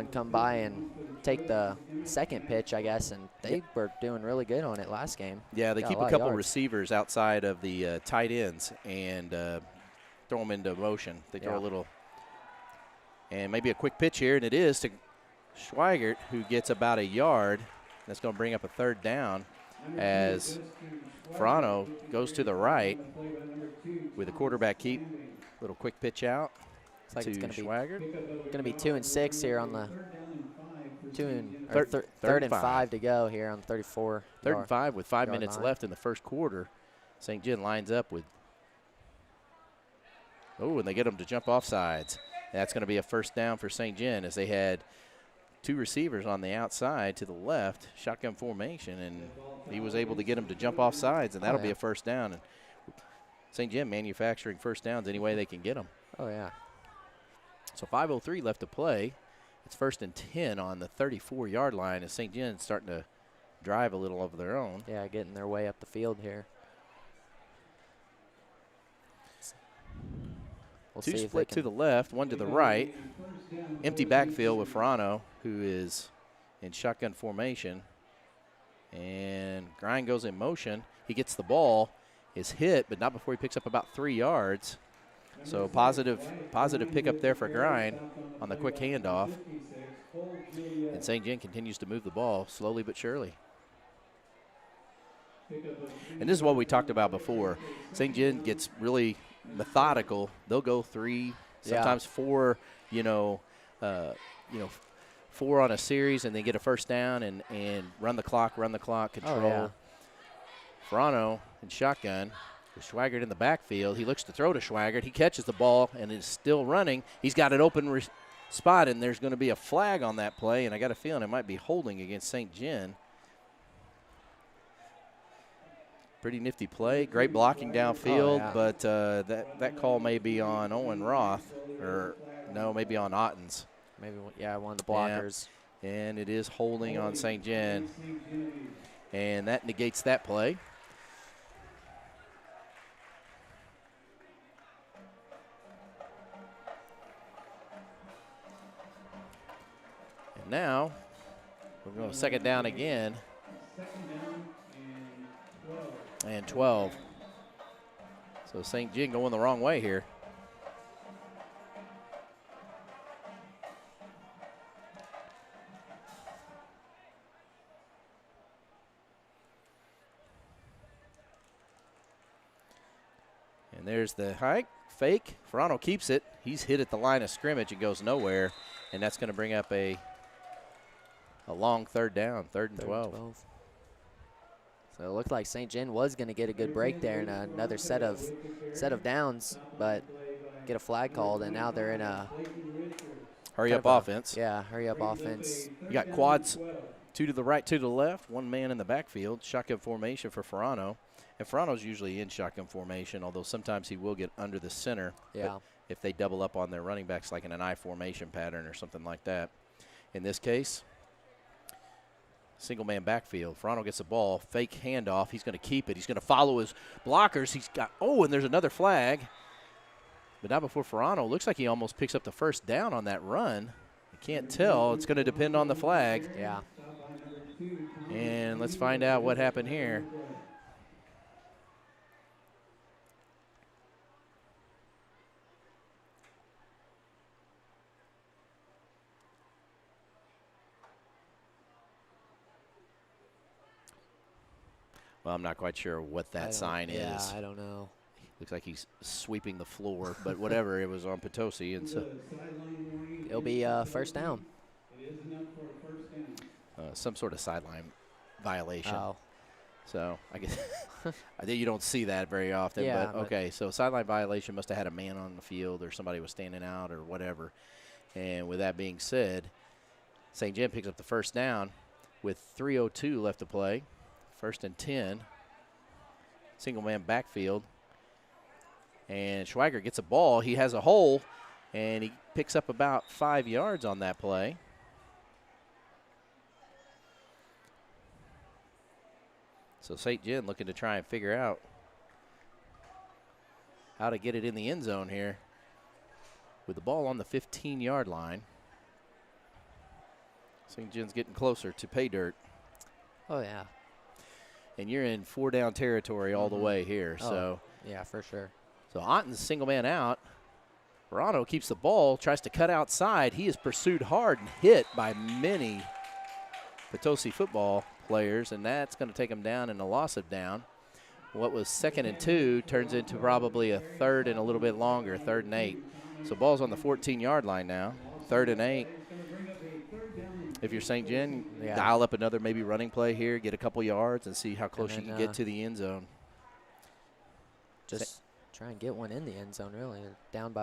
come by and take the second pitch, I guess. And they were doing really good on it last game.
Yeah, they
Got
keep
lot
a
of
couple
yards.
receivers outside of the tight ends and throw them into motion. They throw a little, and maybe a quick pitch here, and it is to Schweigert, who gets about a yard. That's going to bring up a 3rd down as Frano goes to the right with a quarterback keep. Little quick pitch out
Like
to
it's gonna be
Schweigert.
Going to be 2 and 6 here on the
Third
and
and
5 to go here on the 34.
3rd and 5 with 5
yard
minutes
line.
left in the first quarter. St. Gen lines up with. Oh, and they get them to jump off sides. That's going to be a 1st down for St. Gen as they had 2 receivers on the outside to the left, shotgun formation, and he was able to get them to jump off sides, and that'll be a 1st down. And St. Gen manufacturing 1st downs any way they can get them.
Oh, yeah.
So 5:03 left to play. It's 1st and 10 on the 34-yard line as St. Gen's starting to drive a little of their own.
Yeah, getting their way up the field here. We'll
2
see if they
split
can-
to the left, 1 to the right. Empty backfield with Frano, who is in shotgun formation. And Grind goes in motion. He gets the ball, is hit, but not before he picks up about 3 yards. So positive pickup there for Grind on the quick handoff. And St. Gen continues to move the ball slowly but surely. And this is what we talked about before. St. Gen gets really methodical. They'll go 3, sometimes 4, 4 on a series, and then get a 1st down and run the clock, control.
Oh, yeah.
Frano in shotgun with Schweigert in the backfield. He looks to throw to Schweigert. He catches the ball and is still running. He's got an open spot, and there's going to be a flag on that play, and I got a feeling it might be holding against St. Gen. Pretty nifty play. Great blocking downfield, but that call may be on Owen Roth, or no, maybe on Ottens.
Maybe, one of the blockers.
Yeah. And it is holding on St. Gen, and that negates that play. And now we're going to 2nd down again. And 12. So St. Gen going the wrong way here. And there's the hike, fake. Frano keeps it. He's hit at the line of scrimmage and goes nowhere. And that's going to bring up a long 3rd down, 3rd and 12.
So it looked like St. Gen was going to get a good break there and another set of downs, but get a flag called, and now they're in a
Hurry
kind
up
of a-
offense.
Yeah, hurry up offense.
You got quads, 2 to the right, 2 to the left, 1 man in the backfield. Shotgun formation for Ferrano. And Ferrano's usually in shotgun formation, although sometimes he will get under the center.
Yeah.
If they double up on their running backs, like in an I formation pattern or something like that. In this case, single man backfield. Ferrano gets the ball, fake handoff. He's going to keep it. He's going to follow his blockers. He's got, and there's another flag. But not before Ferrano. Looks like he almost picks up the first down on that run. You can't tell. It's going to depend on the flag.
Yeah.
And let's find out what happened here. Well, I'm not quite sure what that sign is.
Yeah, I don't know.
Looks like he's sweeping the floor, but whatever, it was on Potosi, and so
It'll be first down.
some sort of sideline violation.
Oh.
So I guess I think you don't see that very often.
Yeah,
but okay, so sideline violation must have had a man on the field or somebody was standing out or whatever. And with that being said, St. Gen picks up the first down with 3:02 left to play. 1st and 10. Single man backfield. And Schweiger gets a ball. He has a hole, and he picks up about 5 yards on that play. So St. Gen looking to try and figure out how to get it in the end zone here with the ball on the 15-yard line. St. Gen's getting closer to pay dirt.
Oh, yeah.
And you're in 4-down territory all the way here. So
yeah, for sure.
So Otten's single man out. Verano keeps the ball, tries to cut outside. He is pursued hard and hit by many Potosi football players, and that's going to take him down in a loss of down. What was 2nd and 2 turns into probably a 3rd and a little bit longer, 3rd and 8. So ball's on the 14-yard line now, 3rd and 8. If you're St. Gen, dial up another maybe running play here, get a couple yards, and see how close you can get to the end zone.
Just try and get one in the end zone, really. They're down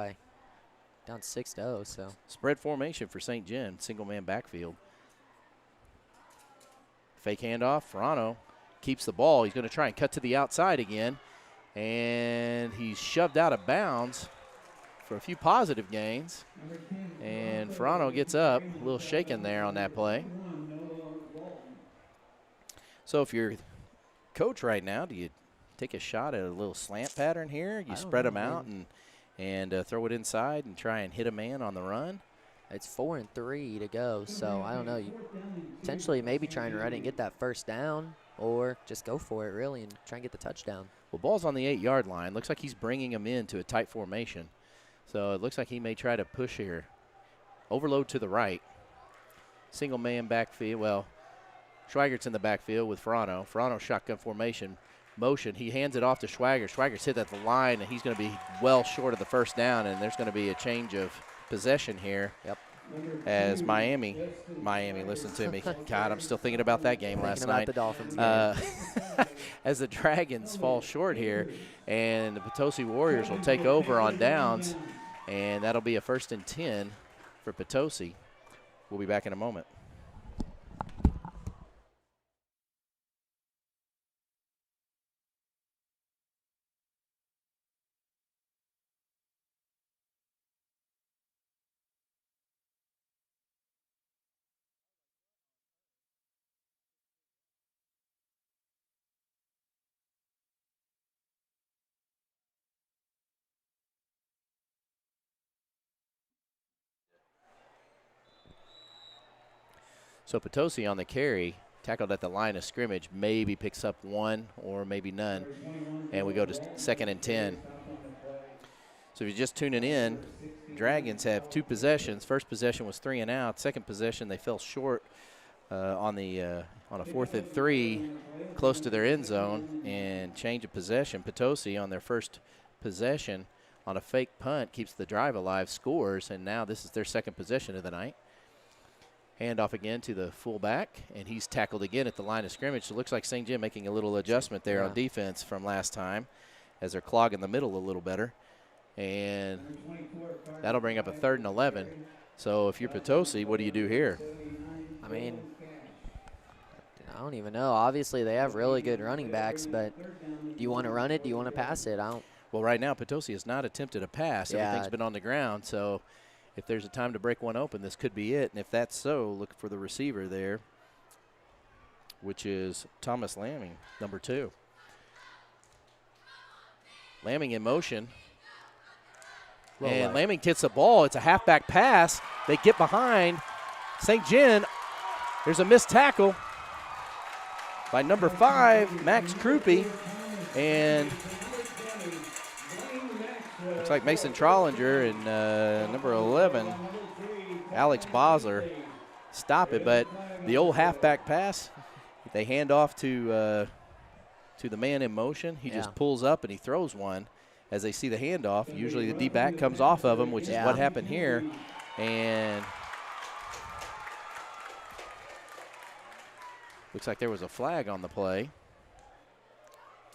6-0, so.
Spread formation for St. Gen, single man backfield. Fake handoff, Ferrano keeps the ball. He's going to try and cut to the outside again, and he's shoved out of bounds for a few positive gains. And Ferrano gets up, a little shaken there on that play. So if you're coach right now, do you take a shot at a little slant pattern here? You spread them out and throw it inside and try and hit a man on the run?
It's 4 and 3 to go, so I don't know. You potentially maybe try and run it and get that first down, or just go for it, really, and try and get the touchdown.
Well, ball's on the 8-yard line. Looks like he's bringing him into a tight formation. So it looks like he may try to push here. Overload to the right. Single man backfield. Well, Schweigert's in the backfield with Ferrano. Ferrano shotgun formation. Motion. He hands it off to Schweiger. Schweiger's hit at the line, and he's going to be well short of the first down, and there's going to be a change of possession here.
Yep.
As Miami, listen to me. God, I'm still thinking about that game last night.
The Dolphins game.
As the Dragons fall short here, and the Potosi Warriors will take over on downs, and that'll be a 1st and 10 for Potosi. We'll be back in a moment. So Potosi on the carry, tackled at the line of scrimmage, maybe picks up one or maybe none, and we go to 2nd and 10. So if you're just tuning in, Dragons have 2 possessions. First possession was 3 and out. Second possession, they fell short on a 4th and 3, close to their end zone, and change of possession. Potosi on their first possession on a fake punt keeps the drive alive, scores, and now this is their second possession of the night. Handoff again to the fullback, and he's tackled again at the line of scrimmage. So it looks like St. Gen making a little adjustment there on defense from last time as they're clogging the middle a little better. And that'll bring up a 3rd and 11. So if you're Potosi, what do you do here?
I mean, I don't even know. Obviously, they have really good running backs, but do you want to run it? Do you want to pass it? I don't.
Well, right now, Potosi has not attempted a pass.
Yeah.
Everything's been on the ground. So if there's a time to break one open, this could be it. And if that's so, look for the receiver there, which is Thomas Lamming, number 2. Lamming in motion. And Lamming gets the ball. It's a halfback pass. They get behind. St. Gen, there's a missed tackle by number 5, Max Krupe. And looks like Mason Trollinger and number 11, Alex Bosler, stop it. But the old halfback pass, they hand off to the man in motion. He just pulls up and he throws one. As they see the handoff, usually the D-back comes off of him, which is what happened here. And looks like there was a flag on the play.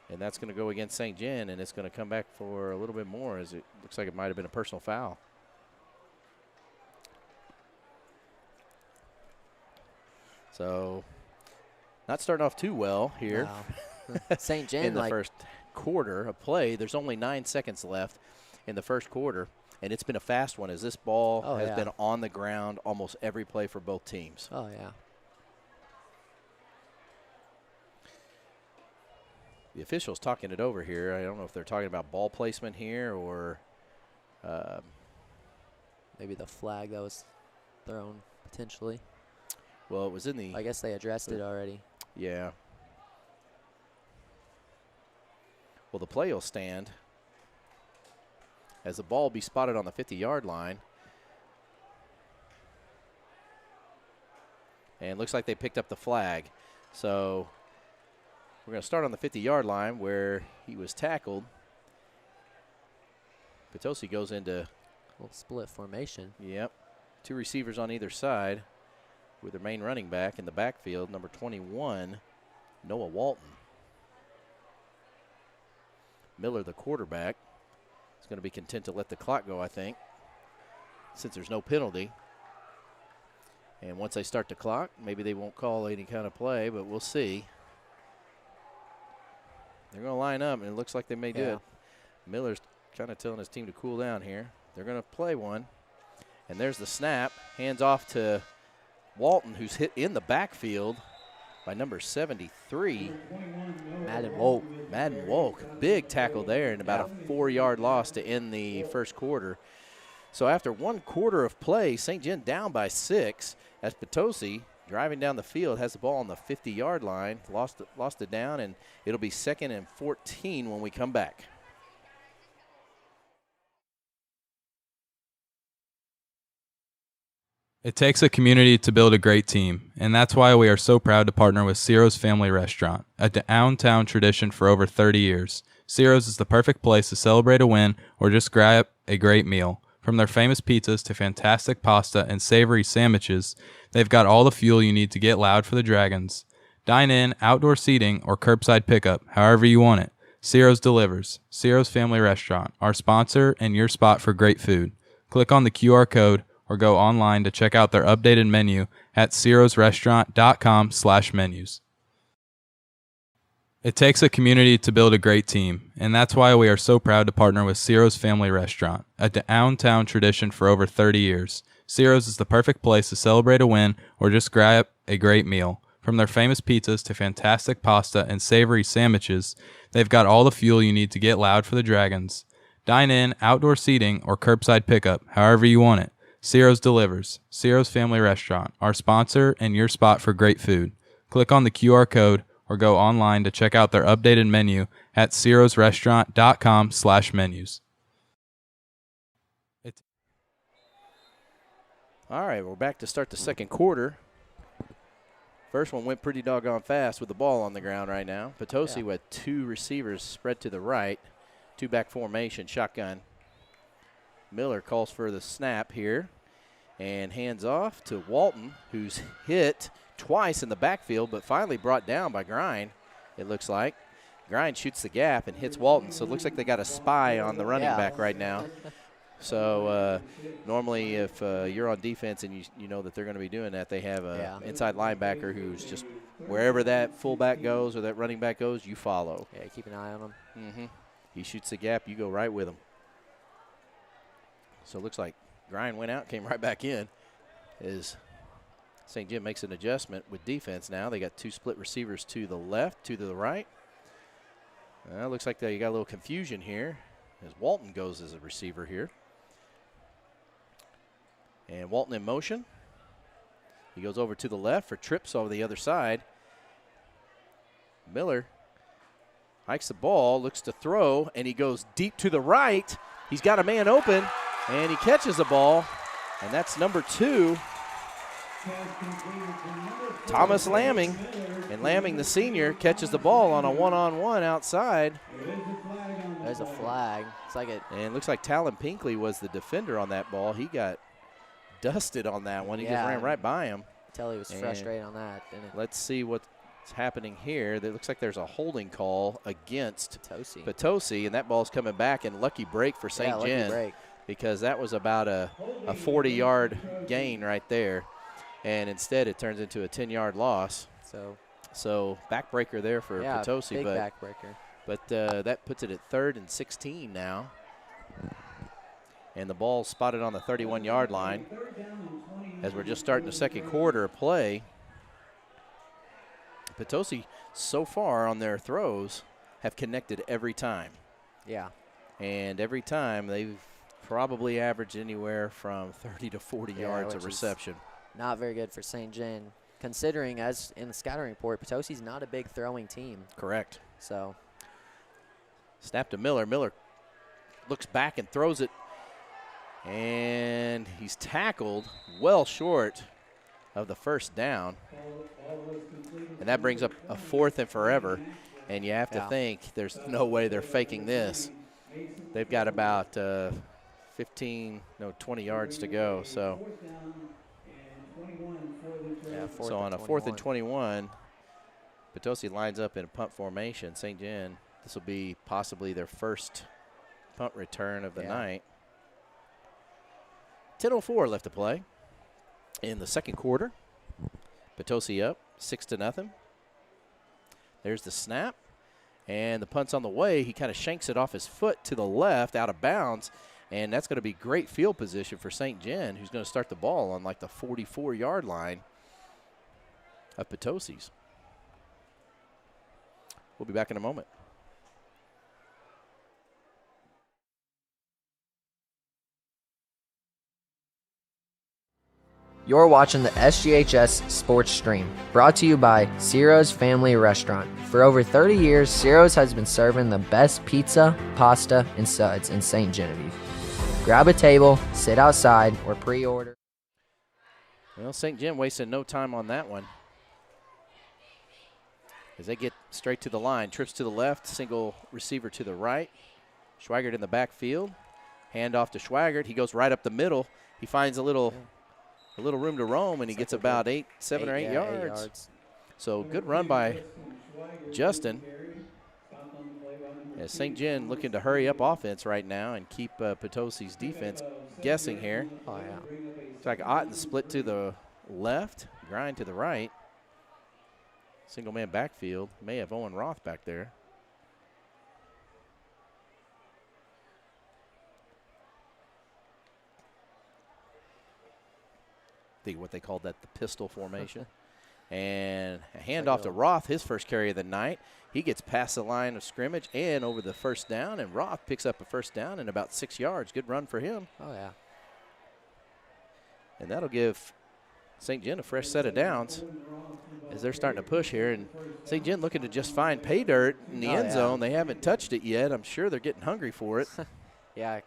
And that's going to go against St. Gen, and it's going to come back for a little bit more, as it looks like it might have been a personal foul. So not starting off too well here.
No. St. Gen
in the first quarter of play. There's only 9 seconds left in the first quarter, and it's been a fast one as this ball has been on the ground almost every play for both teams.
Oh, yeah.
The officials talking it over here. I don't know if they're talking about ball placement here or
maybe the flag that was thrown potentially.
Well, it was in the.
I guess they addressed it already.
Yeah. Well, the play will stand as the ball will be spotted on the 50-yard line. And it looks like they picked up the flag. So we're going to start on the 50-yard line where he was tackled. Potosi goes into
a little split formation.
Yep. 2 receivers on either side with their main running back in the backfield, number 21, Noah Walton. Miller, the quarterback, is going to be content to let the clock go, I think, since there's no penalty. And once they start the clock, maybe they won't call any kind of play, but we'll see. They're going to line up, and it looks like they may do it. Miller's kind of telling his team to cool down here. They're going to play one. And there's the snap. Hands off to Walton, who's hit in the backfield by number 73.
Madden Wolk.
Madden Wolk. Big tackle there and about a 4-yard loss to end the first quarter. So after 1 quarter of play, St. Gen down by 6 as Potosi driving down the field has the ball on the 50-yard line, lost it down, and it'll be 2nd and 14 when we come back.
It takes a community to build a great team, and that's why we are so proud to partner with Ciro's Family Restaurant, a downtown tradition for over 30 years. Ciro's is the perfect place to celebrate a win or just grab a great meal. From their famous pizzas to fantastic pasta and savory sandwiches, they've got all the fuel you need to get loud for the Dragons. Dine in, outdoor seating, or curbside pickup, however you want it. Ciro's delivers. Ciro's Family Restaurant, our sponsor and your spot for great food. Click on the QR code or go online to check out their updated menu at cirosrestaurant.com/menus. It takes a community to build a great team, and that's why we are so proud to partner with Ciro's Family Restaurant, a downtown tradition for over 30 years. Ciro's is the perfect place to celebrate a win or just grab a great meal. From their famous pizzas to fantastic pasta and savory sandwiches, they've got all the fuel you need to get loud for the Dragons. Dine in, outdoor seating, or curbside pickup, however you want it. Ciro's delivers. Ciro's Family Restaurant, our sponsor and your spot for great food. Click on the QR code or go online to check out their updated menu at cirosrestaurant.com/menus.
All right, we're back to start the second quarter. First one went pretty doggone fast with the ball on the ground right now. Potosi with 2 receivers spread to the right, 2-back formation, shotgun. Miller calls for the snap here and hands off to Walton, who's hit twice in the backfield, but finally brought down by Grind, it looks like. Grind shoots the gap and hits Walton, so it looks like they got a spy on the running back right now. So normally if you're on defense and you know that they're going to be doing that, they have a inside linebacker who's just wherever that fullback goes or that running back goes, you follow.
Yeah, keep an eye on him.
Mm-hmm. He shoots the gap, you go right with him. So it looks like Grind went out, came right back in. As St. Gen makes an adjustment with defense now. They got two split receivers to the left, two to the right. Looks like you got a little confusion here as Walton goes as a receiver here. And Walton in motion. He goes over to the left for trips over the other side. Miller hikes the ball, looks to throw, and he goes deep to the right. He's got a man open, and he catches the ball, and that's number 2, Thomas Lamming. And Lamming, the senior, catches the ball on a one-on-one outside.
There's a flag. It's like it.
And it looks like Talon Pinkley was the defender on that ball. He got dusted on that one. He just ran right by him.
Tell he was frustrated on that, didn't it?
Let's see what's happening here. It looks like there's a holding call against
Potosi,
and that ball's coming back, and lucky break for St. Gen.
Break.
Because that was about a 40-yard gain right there, and instead it turns into a 10-yard loss. So backbreaker there for Potosi.
Big backbreaker.
But that puts it at 3rd and 16 now. And the ball spotted on the 31-yard line as we're just starting the second quarter of play. Potosi, so far on their throws, have connected every time.
Yeah.
And every time they've probably averaged anywhere from 30 to 40 yards of reception.
Not very good for St. Gen, considering, as in the scouting report, Potosi's not a big throwing team.
Correct.
So.
Snap to Miller. Miller looks back and throws it. And he's tackled well short of the first down. And that brings up a 4th and forever. And you have to think there's no way they're faking this. They've got about 20 yards to go. So, on a 4th and 21, Potosi lines up in a punt formation. St. Gen, this will be possibly their first punt return of the night. 10:04 left to play in the second quarter. Potosi up 6-0. There's the snap, and the punt's on the way. He kind of shanks it off his foot to the left, out of bounds, and that's going to be great field position for St. Gen, who's going to start the ball on like the 44-yard line of Potosi's. We'll be back in a moment.
You're watching the SGHS Sports Stream, brought to you by Ciro's Family Restaurant. For over 30 years, Ciro's has been serving the best pizza, pasta, and suds in Ste. Genevieve. Grab a table, sit outside, or pre-order.
Well, St. Gen wasting no time on that one. As they get straight to the line, trips to the left, single receiver to the right. Schweigert in the backfield. Hand off to Schweigert. He goes right up the middle. He finds a little room to roam, and he gets about 7 or 8 yards. So good run by Justin. As St. Gen looking to hurry up offense right now and keep Potosi's defense guessing here.
Oh, yeah.
Looks like Otten split to the left, Grind to the right. Single man backfield. May have Owen Roth back there. What they called that, the pistol formation. And a handoff to Roth, his first carry of the night. He gets past the line of scrimmage and over the first down, and Roth picks up a first down and about 6 yards. Good run for him.
Oh, yeah.
And that'll give St. Gen a fresh set of downs as they're starting to push here. And St. Gen looking to just find pay dirt in the end zone. They haven't touched it yet. I'm sure they're getting hungry for it.
Yeah.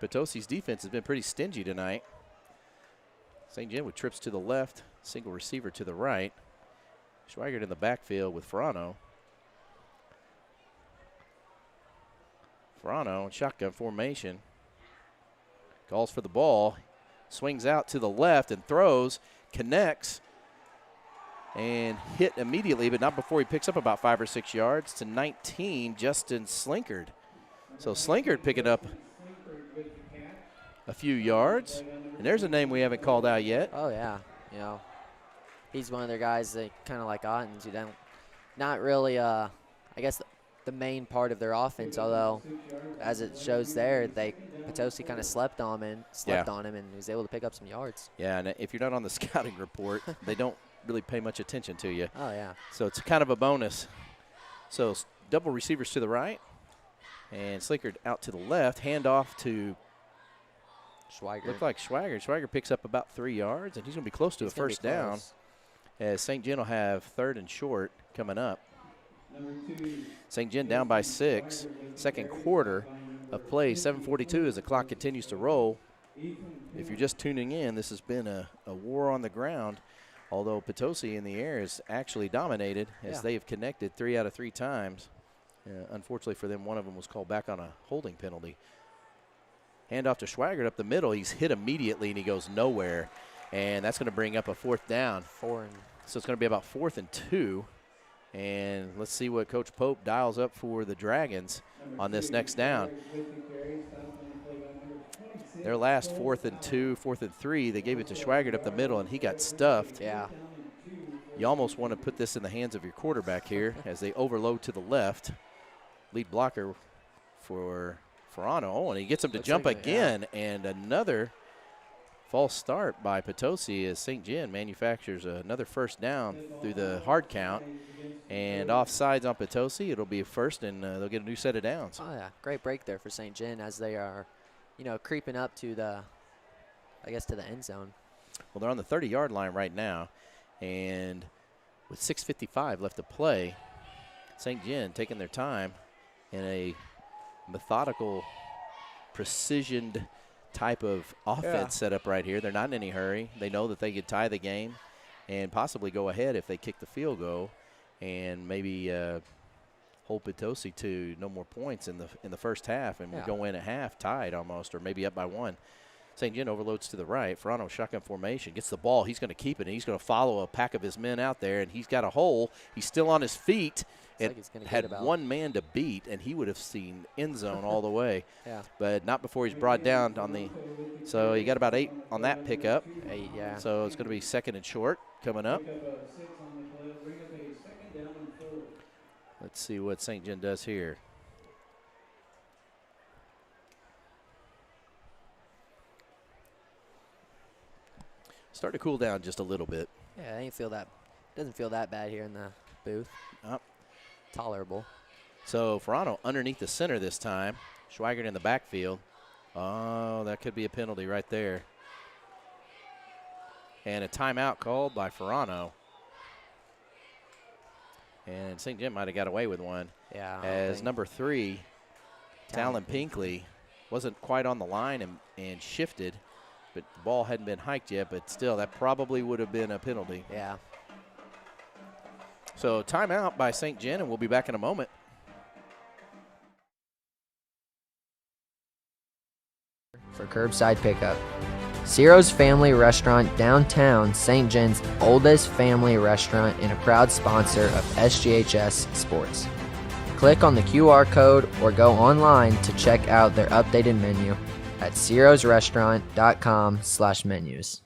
Potosi's defense has been pretty stingy tonight. St. Gen with trips to the left, single receiver to the right. Schweigert in the backfield with Ferrano. Ferrano in shotgun formation. Calls for the ball. Swings out to the left and throws. Connects. And hit immediately, but not before he picks up about 5 or 6 yards to 19, Justin Slinkard. So Slinkard picking up a few yards. And there's a name we haven't called out yet.
Oh, yeah. You know, he's one of their guys that kind of like Ottens, who don't, not really, I guess, the main part of their offense, although as it shows there, Potosi kind of slept on him and he was able to pick up some yards.
Yeah, and if you're not on the scouting report, they don't really pay much attention to you.
Oh, yeah.
So it's kind of a bonus. So double receivers to the right, and Slinkard out to the left. Handoff to
Schweiger.
look like Schweiger. Schweiger picks up about 3 yards, and he's going to be close to a first down. As St. Gen will have 3rd and short coming up. St. Gen down by 6. Second quarter of play, 7:42 as the clock continues to roll. If you're just tuning in, this has been a war on the ground, although Potosi in the air is actually dominated as they have connected 3 out of 3 times. Unfortunately for them, one of them was called back on a holding penalty. Handoff to Schweiger up the middle. He's hit immediately, and he goes nowhere. And that's going to bring up a 4th down. So it's going to be about 4th and 2. And let's see what Coach Pope dials up for the Dragons on this next down. Their last 4th and 2, 4th and 3, they gave it to Schweiger up the middle, and he got stuffed.
Yeah.
You almost want to put this in the hands of your quarterback here as they overload to the left. Lead blocker for Ferrano. Oh, and he gets him to jump again, and another false start by Potosi as St. Gen manufactures another first down through the hard count. And offsides on Potosi, it'll be a first, and they'll get a new set of downs.
Oh, yeah. Great break there for St. Gen as they are, creeping up to the end zone.
Well, they're on the 30-yard line right now, and with 6:55 left to play, St. Gen taking their time in a methodical, precisioned type of offense setup right here. They're not in any hurry. They know that they could tie the game and possibly go ahead if they kick the field goal and maybe hold Potosi to no more points in the first half, and we go in at half tied almost, or maybe up by 1. St. Gen overloads to the right. Ferrano shotgun formation, gets the ball. He's going to keep it, and he's going to follow a pack of his men out there, and he's got a hole. He's still on his feet. And had one man to beat, and he would have seen end zone all the way.
Yeah.
But not before he's brought down on the – so he got about 8 on that pickup.
8, yeah.
So it's going to be 2nd and short coming up. Let's see what St. Gen does here. Start to cool down just a little bit.
Yeah, doesn't feel that bad here in the booth. Tolerable.
So Ferrano underneath the center this time. Schweigert in the backfield. Oh, that could be a penalty right there. And a timeout called by Ferrano. And St. Gen might have got away with one.
Yeah.
As number 3, Talon Pinkley, wasn't quite on the line and shifted, but the ball hadn't been hiked yet, but still, that probably would have been a penalty.
Yeah.
So timeout by St. Gen, and we'll be back in a moment.
For curbside pickup. Ciro's Family Restaurant downtown, St. Gen's oldest family restaurant and a proud sponsor of SGHS Sports. Click on the QR code or go online to check out their updated menu at cirosrestaurant.com/menus.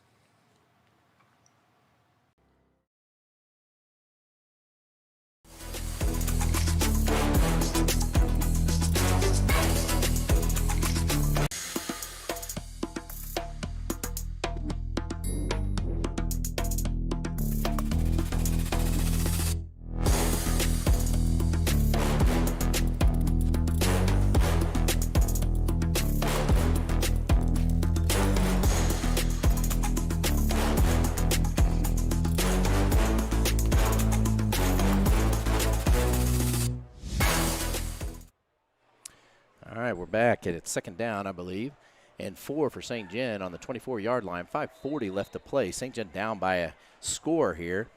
We're back, and it's 2nd down, I believe, and 4 for St. Gen on the 24-yard line. 5:40 left to play. St. Gen down by a score here.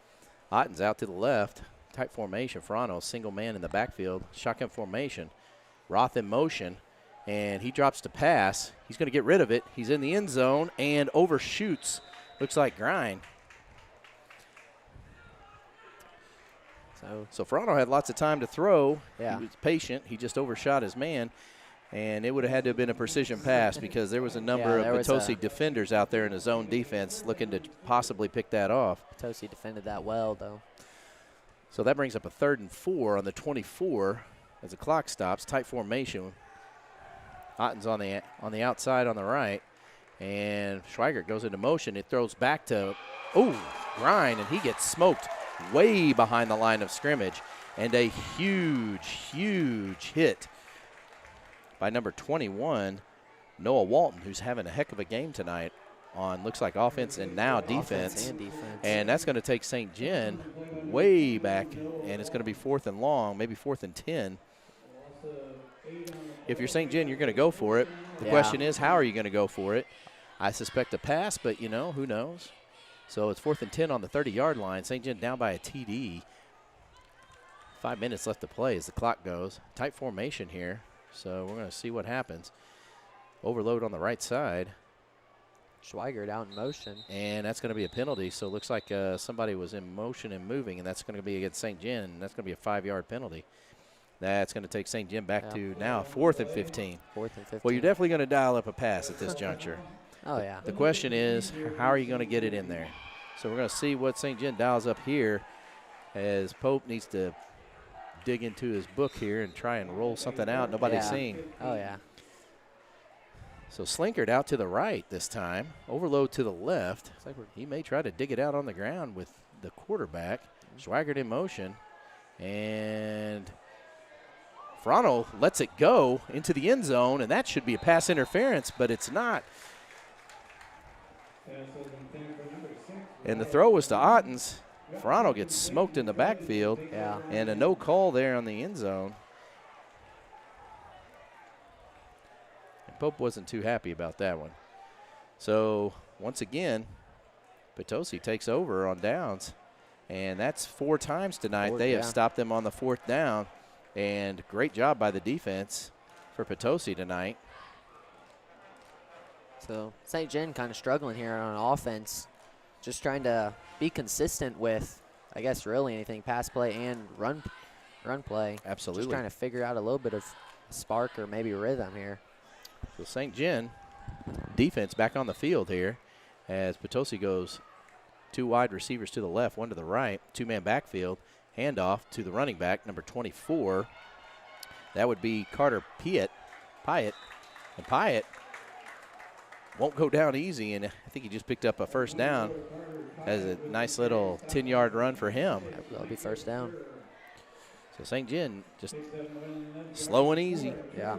Otten's out to the left. Tight formation. Ferrano, single man in the backfield. Shotgun formation. Roth in motion, and he drops to pass. He's going to get rid of it. He's in the end zone and overshoots. Looks like Grind. So Ferrano had lots of time to throw.
Yeah.
He was patient. He just overshot his man. And it would have had to have been a precision pass because there was a number of Potosi defenders out there in the zone defense looking to possibly pick that off.
Potosi defended that well, though.
So that brings up a 3rd and 4 on the 24 as the clock stops. Tight formation. Otten's on the outside on the right. And Schweigert goes into motion. It throws back to, Grind, and he gets smoked way behind the line of scrimmage. And a huge, huge hit by number 21, Noah Walton, who's having a heck of a game tonight on looks like offense and now defense. And that's going to take St. Gen way back, and it's going to be 4th and long, maybe 4th and 10. If you're St. Gen, you're going to go for it. The question is, how are you going to go for it? I suspect a pass, but, you know, who knows? So it's 4th and 10 on the 30-yard line. St. Gen down by a TD. 5 minutes left to play as the clock goes. Tight formation here. So we're going to see what happens. Overload on the right side.
Schweigert out in motion.
And that's going to be a penalty. So it looks like somebody was in motion and moving, and that's going to be against St. Gen, and that's going to be a 5-yard penalty. That's going to take St. Gen back to now 4th and 15.
4th and 15.
Well, you're definitely going to dial up a pass at this juncture.
Oh, yeah.
The question is, how are you going to get it in there? So we're going to see what St. Gen dials up here as Pope needs to dig into his book here and try and roll something out nobody's seen.
Oh, yeah.
So Slinkard out to the right this time. Overload to the left. He may try to dig it out on the ground with the quarterback. Schweigert in motion. And Frano lets it go into the end zone, and that should be a pass interference, but it's not. And the throw was to Ottens. Frano gets smoked in the backfield.
Yeah.
And a no call there on the end zone. And Pope wasn't too happy about that one. So, once again, Potosi takes over on downs. And that's 4 times tonight. They have stopped them on the 4th down. And great job by the defense for Potosi tonight.
So, St. Gen kind of struggling here on offense. Just trying to be consistent with, I guess, really anything, pass play and run play.
Absolutely.
Just trying to figure out a little bit of spark or maybe rhythm here.
So St. Gen defense back on the field here as Potosi goes 2 wide receivers to the left, 1 to the right, 2-man backfield, handoff to the running back, number 24. That would be Carter Pyatt. And Pyatt won't go down easy, and I think he just picked up a first down as a nice little 10-yard run for him.
That'll be first down.
So St. Gen just slow and easy.
Yeah.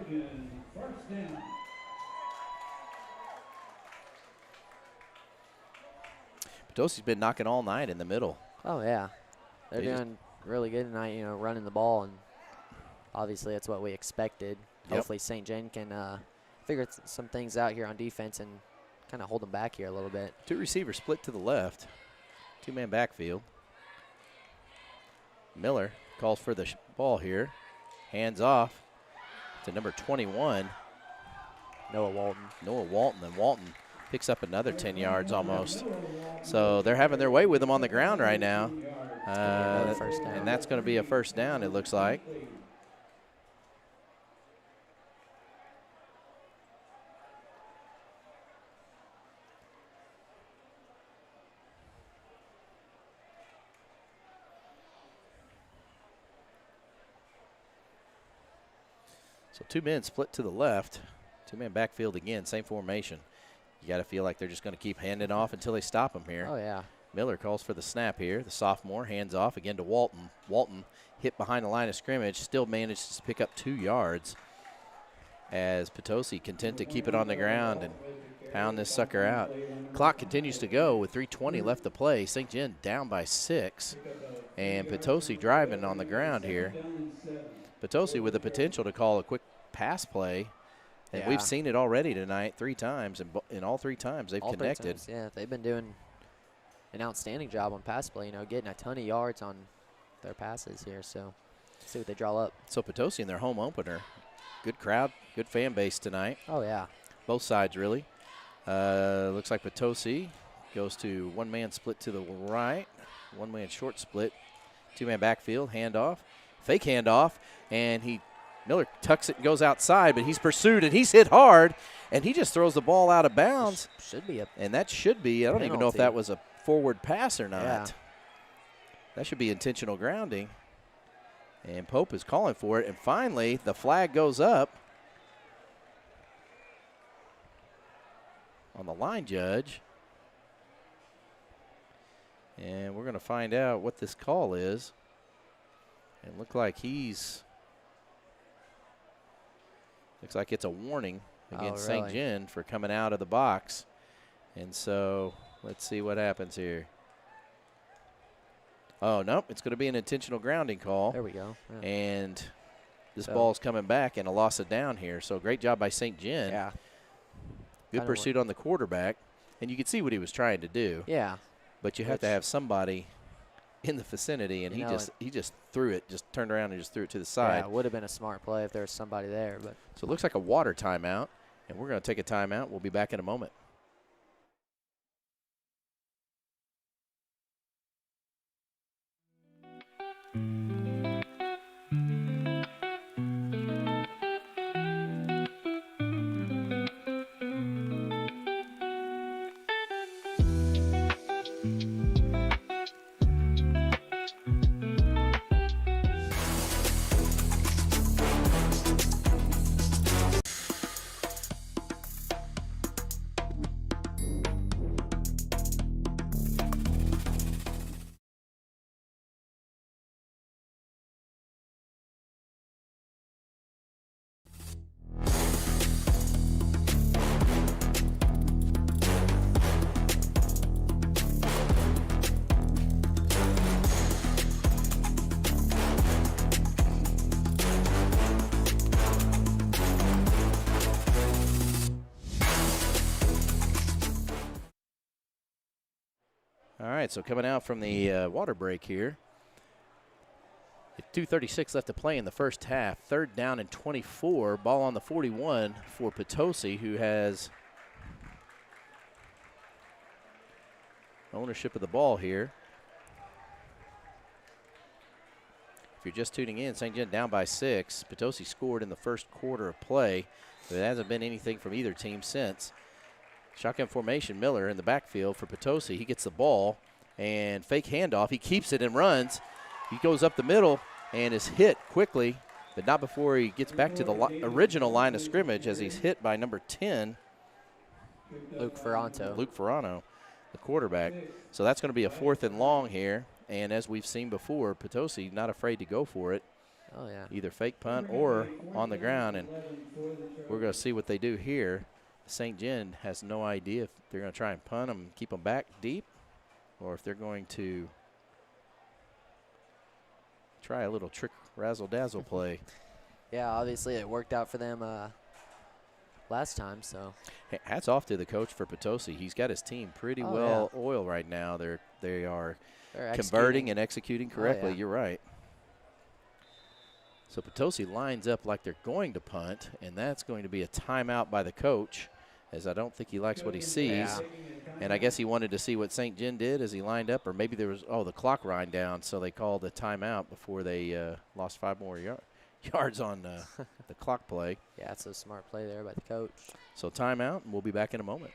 Potosi's been knocking all night in the middle.
Oh, yeah. They're doing really good tonight, you know, running the ball, and obviously that's what we expected.
Yep.
Hopefully St. Gen can figure some things out here on defense and kind of hold them back here a little bit.
2 receivers split to the left, 2-man backfield. Miller calls for the ball here. Hands off to number 21.
Noah Walton.
And Walton picks up another 10 yards almost. So they're having their way with him on the ground right now.
First down.
And that's going to be a first down, it looks like. So 2 men split to the left, 2-man backfield again, same formation. You got to feel like they're just going to keep handing off until they stop them here.
Oh, yeah.
Miller calls for the snap here. The sophomore hands off again to Walton. Walton hit behind the line of scrimmage, still manages to pick up 2 yards as Potosi content to keep it on the ground and pound this sucker out. Clock continues to go with 3:20 left to play. St. Gen down by 6, and Potosi driving on the ground here. Potosi with the potential to call a quick pass play, and we've seen it already tonight 3 times, and in all 3 times they've connected.
Yeah, they've been doing an outstanding job on pass play, you know, getting a ton of yards on their passes here. So see what they draw up.
So Potosi in their home opener. Good crowd, good fan base tonight.
Oh, yeah.
Both sides, really. Looks like Potosi goes to 1-man split to the right, 1-man short split, 2-man backfield, handoff, fake handoff, and he Miller tucks it and goes outside, but he's pursued and he's hit hard, and he just throws the ball out of bounds.
Should be a
And that should be, I don't even know if
penalty.
that was a forward pass or not.
Yeah.
That should be intentional grounding. And Pope is calling for it. And finally, the flag goes up on the line judge. And we're going to find out what this call is. And looks like it's a warning against
really?
St. Gen for coming out of the box. And so let's see what happens here. Oh, nope, it's going to be an intentional grounding call.
There we go. Yeah.
And this ball's coming back and a loss of down here. So great job by St. Gen.
Yeah.
Good
Kinda
pursuit on the quarterback. And you could see what he was trying to do.
Yeah.
But you have to have somebody in the vicinity, and
You
he
know,
just threw it, just turned around and just threw it to the
Yeah,
side.
it would have been a smart play if there was somebody there. But
So it looks like a water timeout, and we're going to take a timeout. We'll be back in a moment. All right, so coming out from the water break here. 2:36 left to play in the first half. 3rd down and 24. Ball on the 41 for Potosi, who has ownership of the ball here. If you're just tuning in, St. Gen down by 6. Potosi scored in the first quarter of play, but it hasn't been anything from either team since. Shotgun formation, Miller in the backfield for Potosi. He gets the ball and fake handoff. He keeps it and runs. He goes up the middle and is hit quickly, but not before he gets back to the original line of scrimmage as he's hit by number 10,
Luke
Ferrano, the quarterback. So that's going to be a 4th and long here. And as we've seen before, Potosi not afraid to go for it.
Oh, yeah.
Either fake punt or on the ground. And we're going to see what they do here. St. Gen has no idea if they're going to try and punt them, keep them back deep, or if they're going to try a little trick razzle-dazzle play.
Yeah, obviously it worked out for them last time. So
Hey, hats off to the coach for Potosi. He's got his team pretty oiled right now. They are converting and executing correctly.
yeah.
You're right. So Potosi lines up like they're going to punt, and that's going to be a timeout by the coach, as I don't think he likes what he sees.
Yeah.
And I guess he wanted to see what St. Gen did as he lined up, or maybe there was, the clock ran down, so they called a timeout before they lost 5 more yards on the clock play.
yeah, it's a smart play there by the coach.
So timeout, and we'll be back in a moment.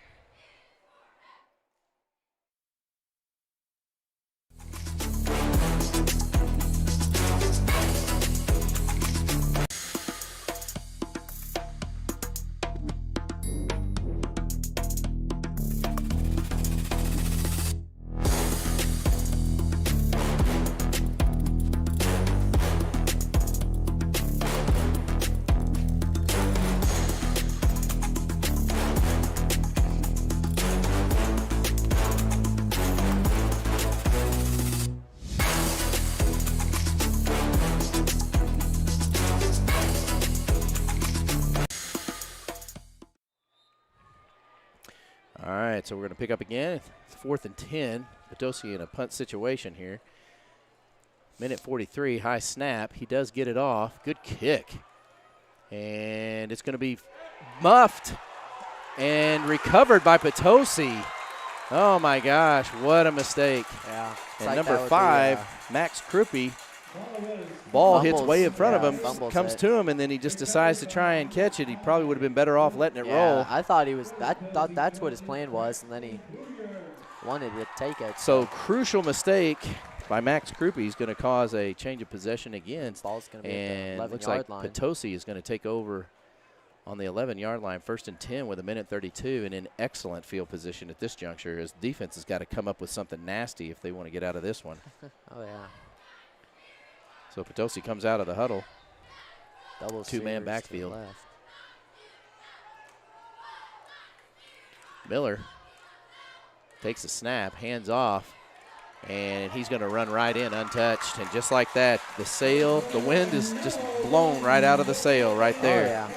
All right, so we're going to pick up again. It's 4th and 10. Potosi in a punt situation here. Minute 43, high snap. He does get it off. Good kick. And it's going to be muffed and recovered by Potosi. Oh, my gosh, what a mistake.
Yeah.
And number 5, Max Kruppe, Ball hits
Fumbles.
way in front
Yeah,
of him,
fumbles
comes
it.
to him, and then he just decides to try and catch it. He probably would have been better off letting it roll.
I thought he was. I thought that's what his plan was, and then he wanted to take it.
So crucial mistake by Max Krupe is going to cause a change of possession again.
Ball's going to be
And
at the
looks
11-yard
like
line.
Potosi is going to take over on the 11-yard line, 1st and 10 with 1:32, and in excellent field position at this juncture, as defense has got to come up with something nasty if they want to get out of this one.
Oh, yeah.
So Potosi comes out of the huddle.
Double
Two-man
Sears to the
backfield.
left.
Miller takes the snap, hands off, and he's going to run right in untouched. And just like that, the wind is just blown right out of the sail right there.
Oh, yeah.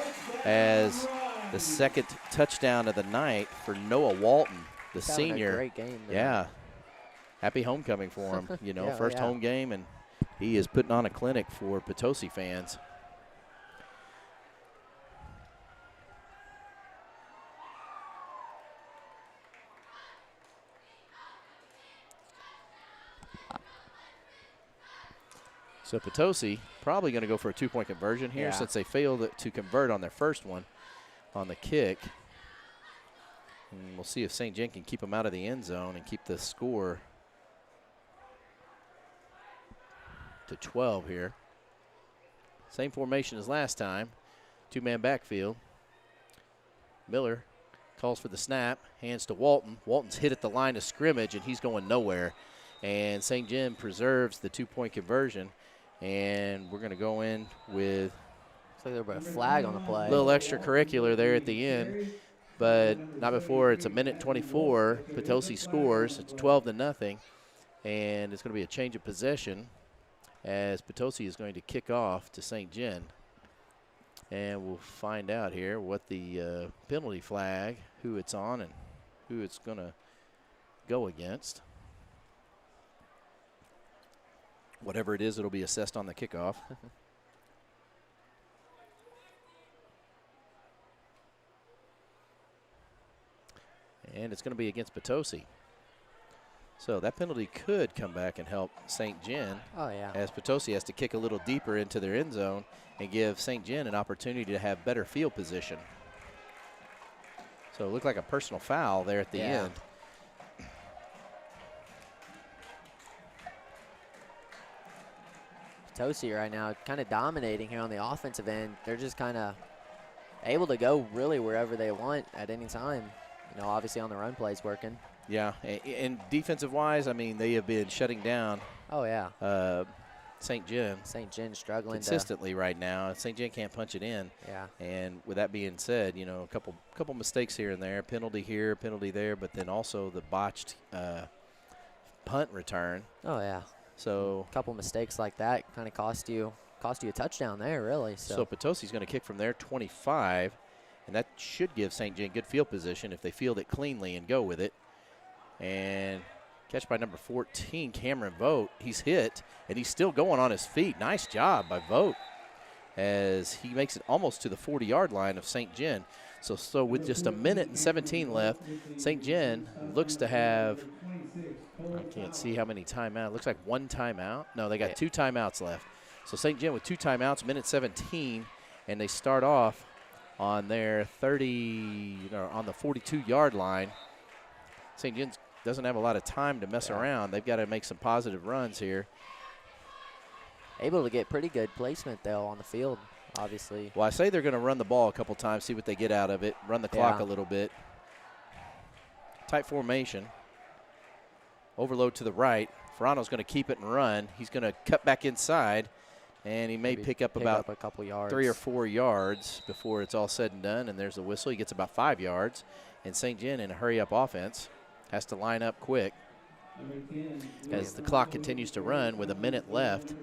As the second touchdown of the night for Noah Walton, the
He's having
senior.
a great game there.
Yeah. Happy homecoming for him.
Yeah,
First home game, and he is putting on a clinic for Potosi fans. So Potosi probably going to go for a 2-point conversion here since they failed to convert on their first one on the kick. And we'll see if St. Gen can keep them out of the end zone and keep the score to 12 here. Same formation as last time. Two-man backfield. Miller calls for the snap, hands to Walton. Walton's hit at the line of scrimmage, and he's going nowhere. And St. Gen preserves the 2-point conversion. And we're going to go in with
Looks like there was a flag on the play.
a little extracurricular there at the end, but not before it's 1:24. Potosi scores. It's 12-0, and it's going to be a change of possession as Potosi is going to kick off to St. Gen. And we'll find out here what the penalty flag, who it's on, and who it's going to go against. Whatever it is, it'll be assessed on the kickoff. And it's going to be against Potosi. So that penalty could come back and help St. Gen.
Oh, yeah.
As Potosi has to kick a little deeper into their end zone and give St. Gen an opportunity to have better field position. So it looked like a personal foul there at the end.
Potosi right now kind of dominating here on the offensive end. They're just kind of able to go really wherever they want at any time. Obviously on the run plays working.
Yeah, and defensive-wise, I mean, they have been shutting down
Oh, yeah.
St. Gen
St. Gen struggling
consistently right now. St. Gen can't punch it in.
Yeah.
And with that being said, a couple mistakes here and there, penalty here, penalty there, but then also the botched punt return.
Oh, yeah.
So
A couple mistakes like that kind of cost you a touchdown there, really.
So Potosi's going to kick from there 25, and that should give St. Gen good field position if they field it cleanly and go with it. And catch by number 14, Cameron Vogt. He's hit, and he's still going on his feet. Nice job by Vogt as he makes it almost to the 40-yard line of St. Gen. So with just 1:17 left, St. Gen looks to have, I can't see how many timeouts. Looks like one timeout. No, they got 2 timeouts left. So St. Gen with 2 timeouts, 1:17, and they start off on their on the 42-yard line. St. Gen doesn't have a lot of time to mess around. They've got to make some positive runs here.
Able to get pretty good placement, though, on the field, obviously.
Well, I say they're going to run the ball a couple times, see what they get out of it, run the clock a little bit. Tight formation. Overload to the right. Ferrano's going to keep it and run. He's going to cut back inside, and he may pick up about
a couple yards.
3 or 4 yards before it's all said and done, and there's a whistle. He gets about 5 yards, and St. Gen in a hurry-up offense has to line up quick as the clock continues to run with 1 minute left.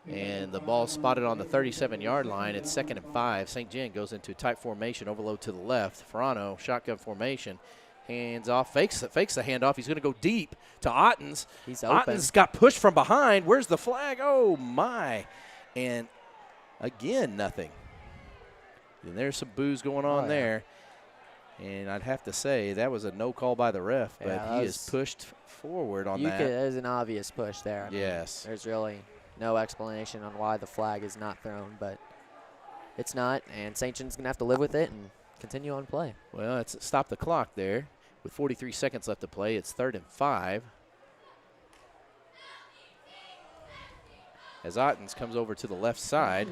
And the ball spotted on the 37-yard line. It's 2nd and 5. St. Gen goes into tight formation, overload to the left. Ferrano, shotgun formation. Hands off, fakes the handoff. He's going to go deep to Ottens.
He's open.
Ottens got pushed from behind. Where's the flag? Oh, my. And again, nothing. And there's some boos going on there. And I'd have to say that was a no call by the ref, but
Yeah,
he is pushed forward on that.
There's an obvious push there. I mean,
Yes.
there's really no explanation on why the flag is not thrown, but it's not, and St. John's going to have to live with it and continue on play.
Well, it's stop the clock there. With 43 seconds left to play, it's 3rd and 5. As Ottens comes over to the left side,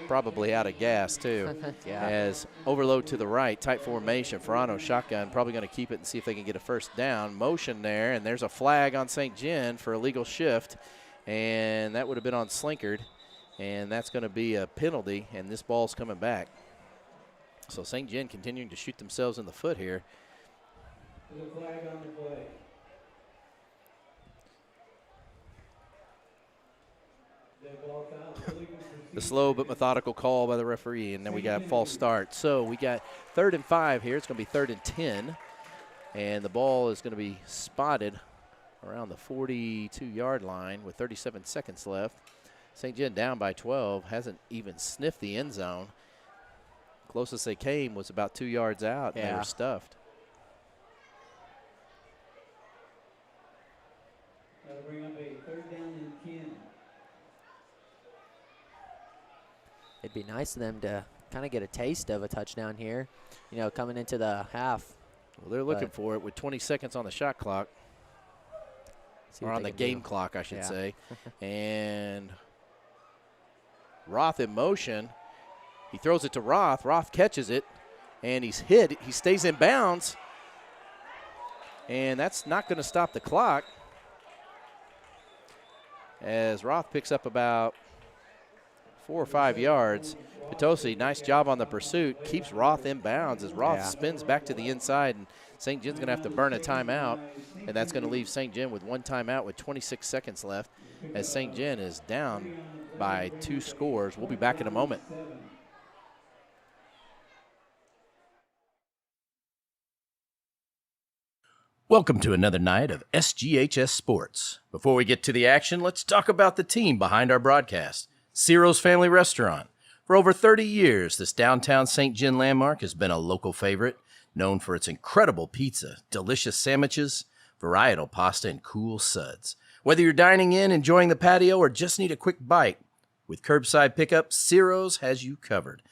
probably out of gas too.
Yeah.
As overload to the right, tight formation. Ferrano shotgun, probably going to keep it and see if they can get a first down. Motion there, and there's a flag on St. Gen for illegal shift, and that would have been on Slinkard, and that's going to be a penalty, and this ball's coming back. So St. Gen continuing to shoot themselves in the foot here.
There's a flag on the play.
The slow but methodical call by the referee, and then we got a false start. So we got 3rd and 5 here. It's going to be 3rd and 10, and the ball is going to be spotted around the 42-yard line with 37 seconds left. St. Gen down by 12, hasn't even sniffed the end zone. Closest they came was about 2 yards out, and they were stuffed.
That'll bring up a 3rd down and 10.
It'd be nice of them to kind of get a taste of a touchdown here, you know, coming into the half.
Well, they're looking for it with 20 seconds on the shot clock, or on the game clock, I should say. And Roth in motion. He throws it to Roth. Roth catches it, and he's hit. He stays in bounds, and that's not going to stop the clock as Roth picks up about 4 or 5 yards. Potosi, nice job on the pursuit, keeps Roth in bounds as Roth spins back to the inside, and St. Gen's going to have to burn a timeout, and that's going to leave St. Gen with 1 timeout with 26 seconds left as St. Gen is down by 2 scores. We'll be back in a moment. Welcome to another night of SGHS Sports. Before we get to the action, let's talk about the team behind our broadcast, Ciro's Family Restaurant. For over 30 years, this downtown St. Gen landmark has been a local favorite, known for its incredible pizza, delicious sandwiches, varietal pasta, and cool suds. Whether you're dining in, enjoying the patio, or just need a quick bite, with curbside pickup, Ciro's has you covered.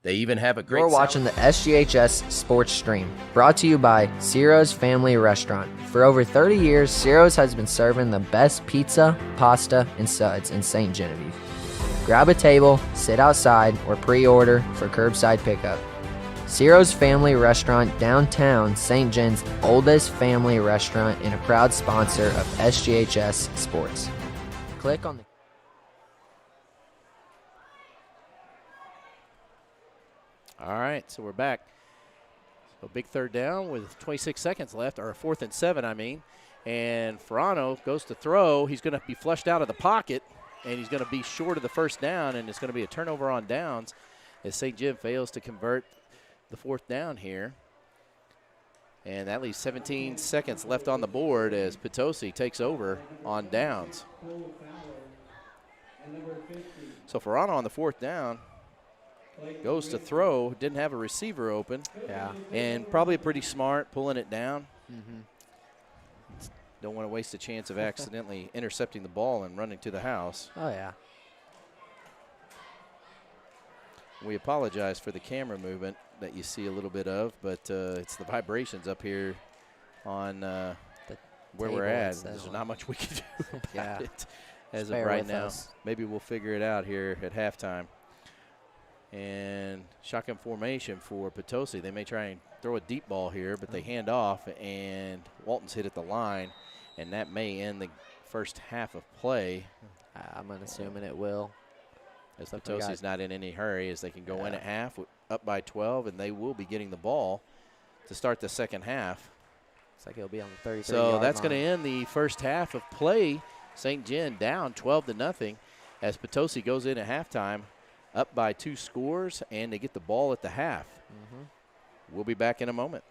They even have a great...
You're watching the SGHS Sports Stream, brought to you by Ciro's Family Restaurant. For over 30 years, Ciro's has been serving the best pizza, pasta, and suds in Ste. Genevieve. Grab a table, sit outside, or pre-order for curbside pickup. Ciro's Family Restaurant, downtown St. Gen's oldest family restaurant and a proud sponsor of SGHS Sports. Click on the...
All right, so we're back. So big 3rd down with 26 seconds left, or a 4th and 7, I mean. And Ferrano goes to throw. He's going to be flushed out of the pocket, and he's going to be short of the first down, and it's going to be a turnover on downs as St. Gen fails to convert the 4th down here. And that leaves 17 seconds left on the board as Potosi takes over on downs. So Ferrano on the 4th down goes to throw, didn't have a receiver open.
Yeah.
And probably pretty smart, pulling it down. Don't want to waste a chance of accidentally intercepting the ball and running to the house.
Oh, yeah.
We apologize for the camera movement that you see a little bit of, but it's the vibrations up here on where we're at. There's not much we can do about it as of right now. Maybe we'll figure it out here at halftime. And shotgun formation for Potosi. They may try and throw a deep ball here, but they hand off, and Walton's hit at the line, and that may end the first half of play.
I'm assuming it will.
As Potosi's not in any hurry, as they can go in at half, up by 12, and they will be getting the ball to start the second half.
Looks like it'll be on the 33-yard
So that's
line.
going to end the first half of play. St. Gen down 12-0 as Potosi goes in at halftime, up by 2 scores, and they get the ball at the half. We'll be back in a moment.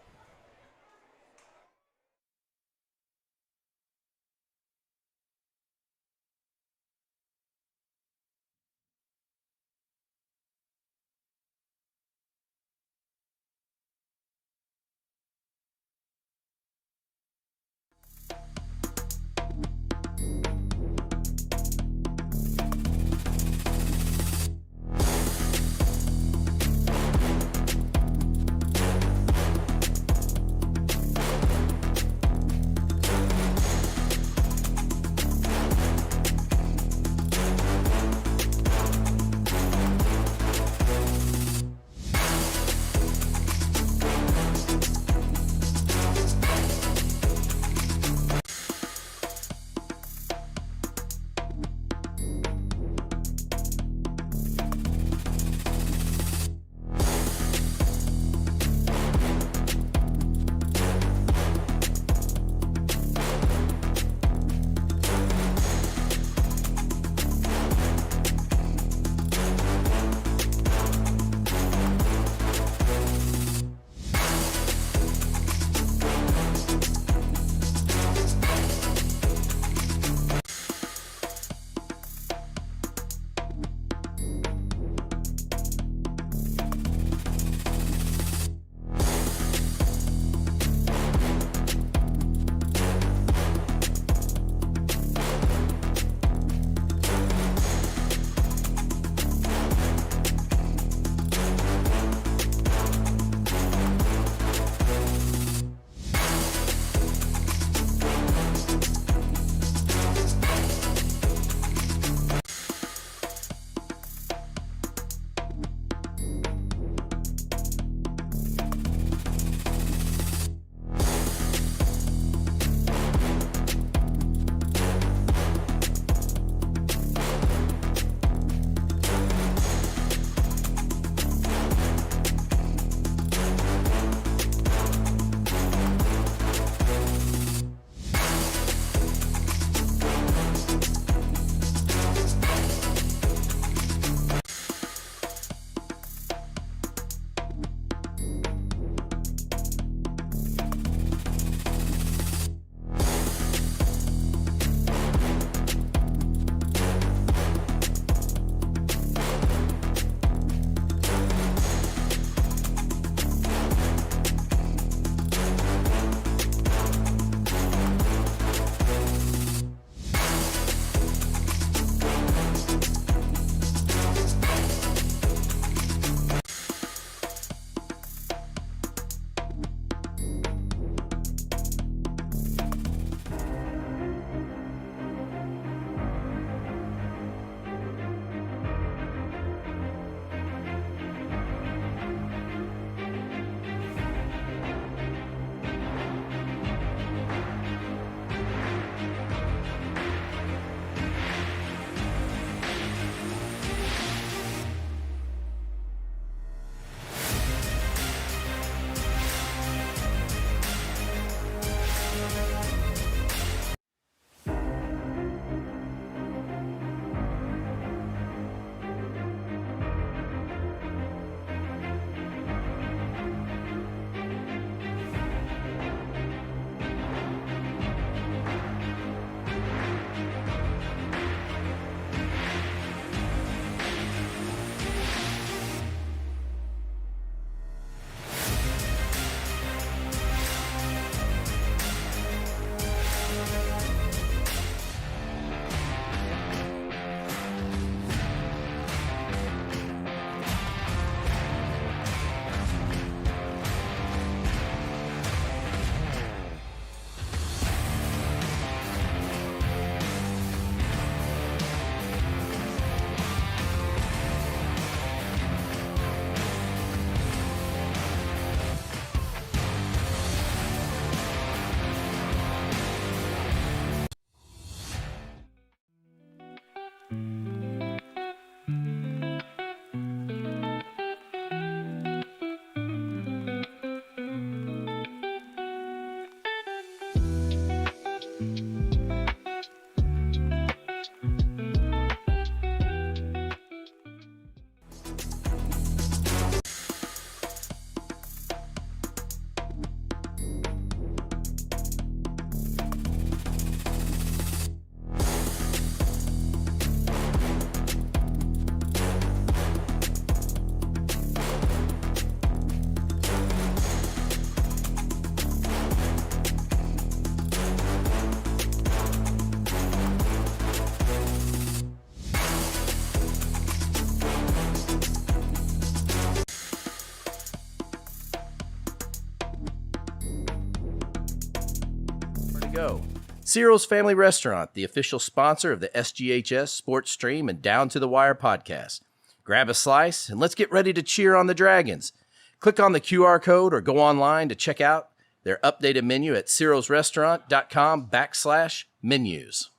Ciro's Family Restaurant, the official sponsor of the SGHS Sports Stream and Down to the Wire podcast. Grab a slice and let's get ready to cheer on the Dragons. Click on the QR code or go online to check out their updated menu at cirosrestaurant.com/menus.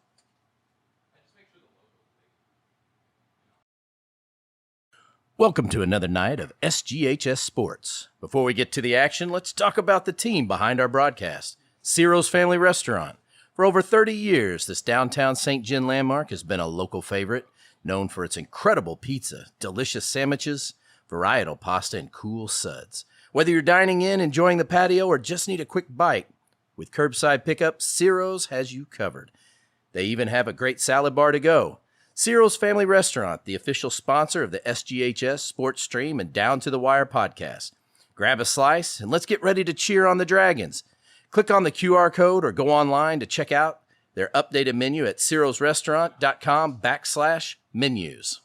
Welcome to another night of SGHS Sports. Before we get to the action, let's talk about the team behind our broadcast, Ciro's Family Restaurant. For over 30 years, this downtown St. Gen landmark has been a local favorite, known for its incredible pizza, delicious sandwiches, varietal pasta, and cool suds. Whether you're dining in, enjoying the patio, or just need a quick bite, with curbside pickup, Ciro's has you covered. They even have a great salad bar to go. Ciro's Family Restaurant, the official sponsor of the SGHS Sports Stream and Down to the Wire podcast. Grab a slice and let's get ready to cheer on the Dragons. Click on the QR code or go online to check out their updated menu at cirosrestaurant.com/menus.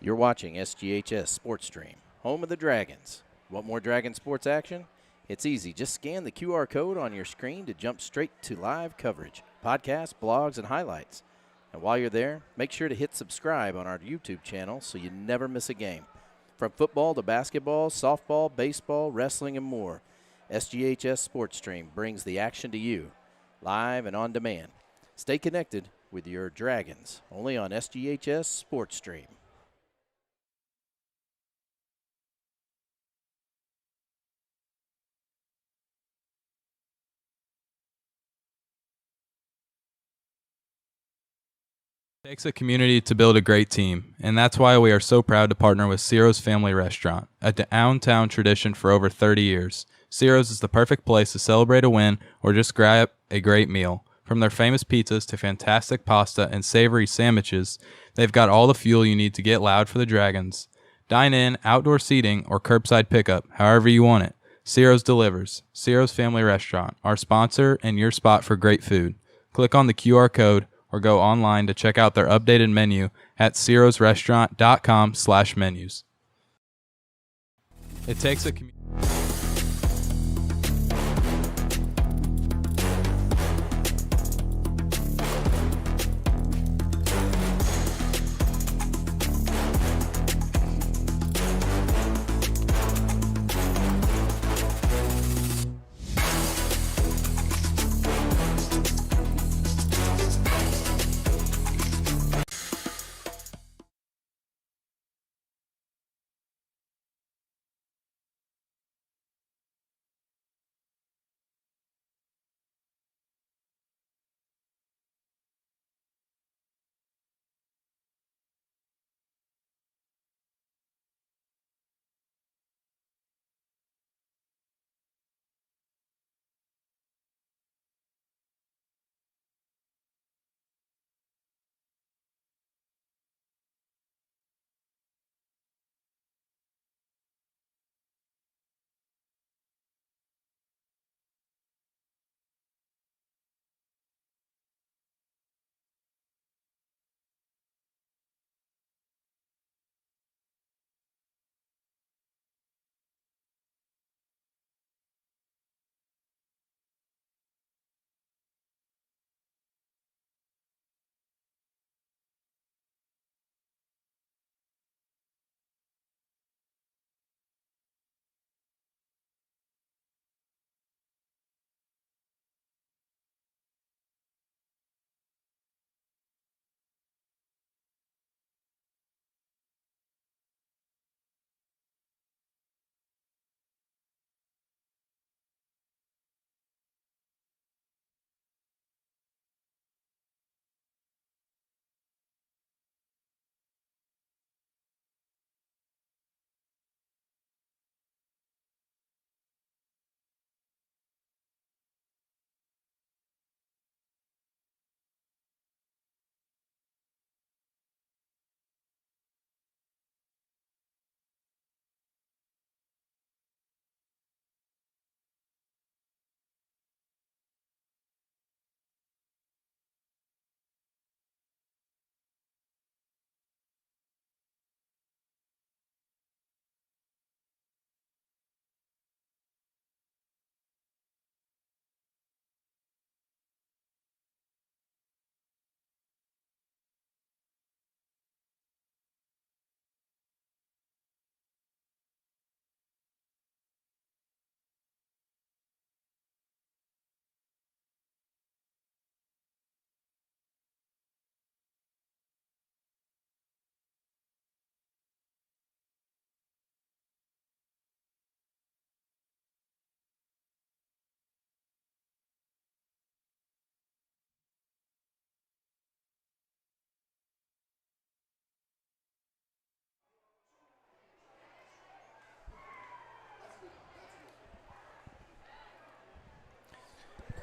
You're watching SGHS Sports Stream, home of the Dragons. Want more Dragon sports action? It's easy. Just scan the QR code on your screen to jump straight to live coverage, podcasts, blogs, and highlights. And while you're there, make sure to hit subscribe on our YouTube channel so you never miss a game. From football to basketball, softball, baseball, wrestling, and more, SGHS Sports Stream brings the action to you, live and on demand. Stay connected with your Dragons, only on SGHS Sports Stream.
It takes a community to build a great team, and that's why we are so proud to partner with Ciro's Family Restaurant, a downtown tradition for over 30 years. Ciro's is the perfect place to celebrate a win or just grab a great meal. From their famous pizzas to fantastic pasta and savory sandwiches, they've got all the fuel you need to get loud for the Dragons. Dine in, outdoor seating, or curbside pickup, however you want it. Ciro's delivers. Ciro's Family Restaurant, our sponsor and your spot for great food. Click on the QR code or go online to check out their updated menu at cirosrestaurant.com/menus. It takes a community.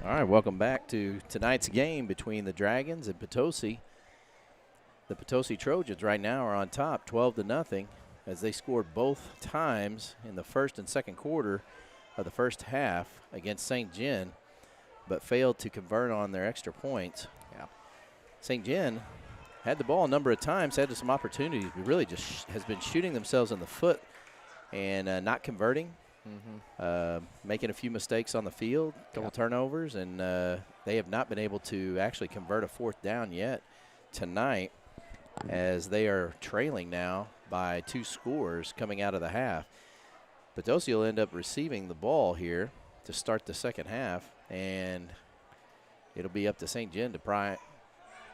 All right, welcome back to tonight's game between the Dragons and Potosi. The Potosi Trojans right now are on top 12-0 as they scored both times in the first and second quarter of the first half against St. Gen, but failed to convert on their extra points. Yeah. St. Gen had the ball a number of times, had some opportunities, but really just has been shooting themselves in the foot and not converting, making a few mistakes on the field, a couple turnovers, and they have not been able to actually convert a fourth down yet tonight, as they are trailing now by 2 scores coming out of the half. Potosi will end up receiving the ball here to start the second half, and it'll be up to Ste. Gen to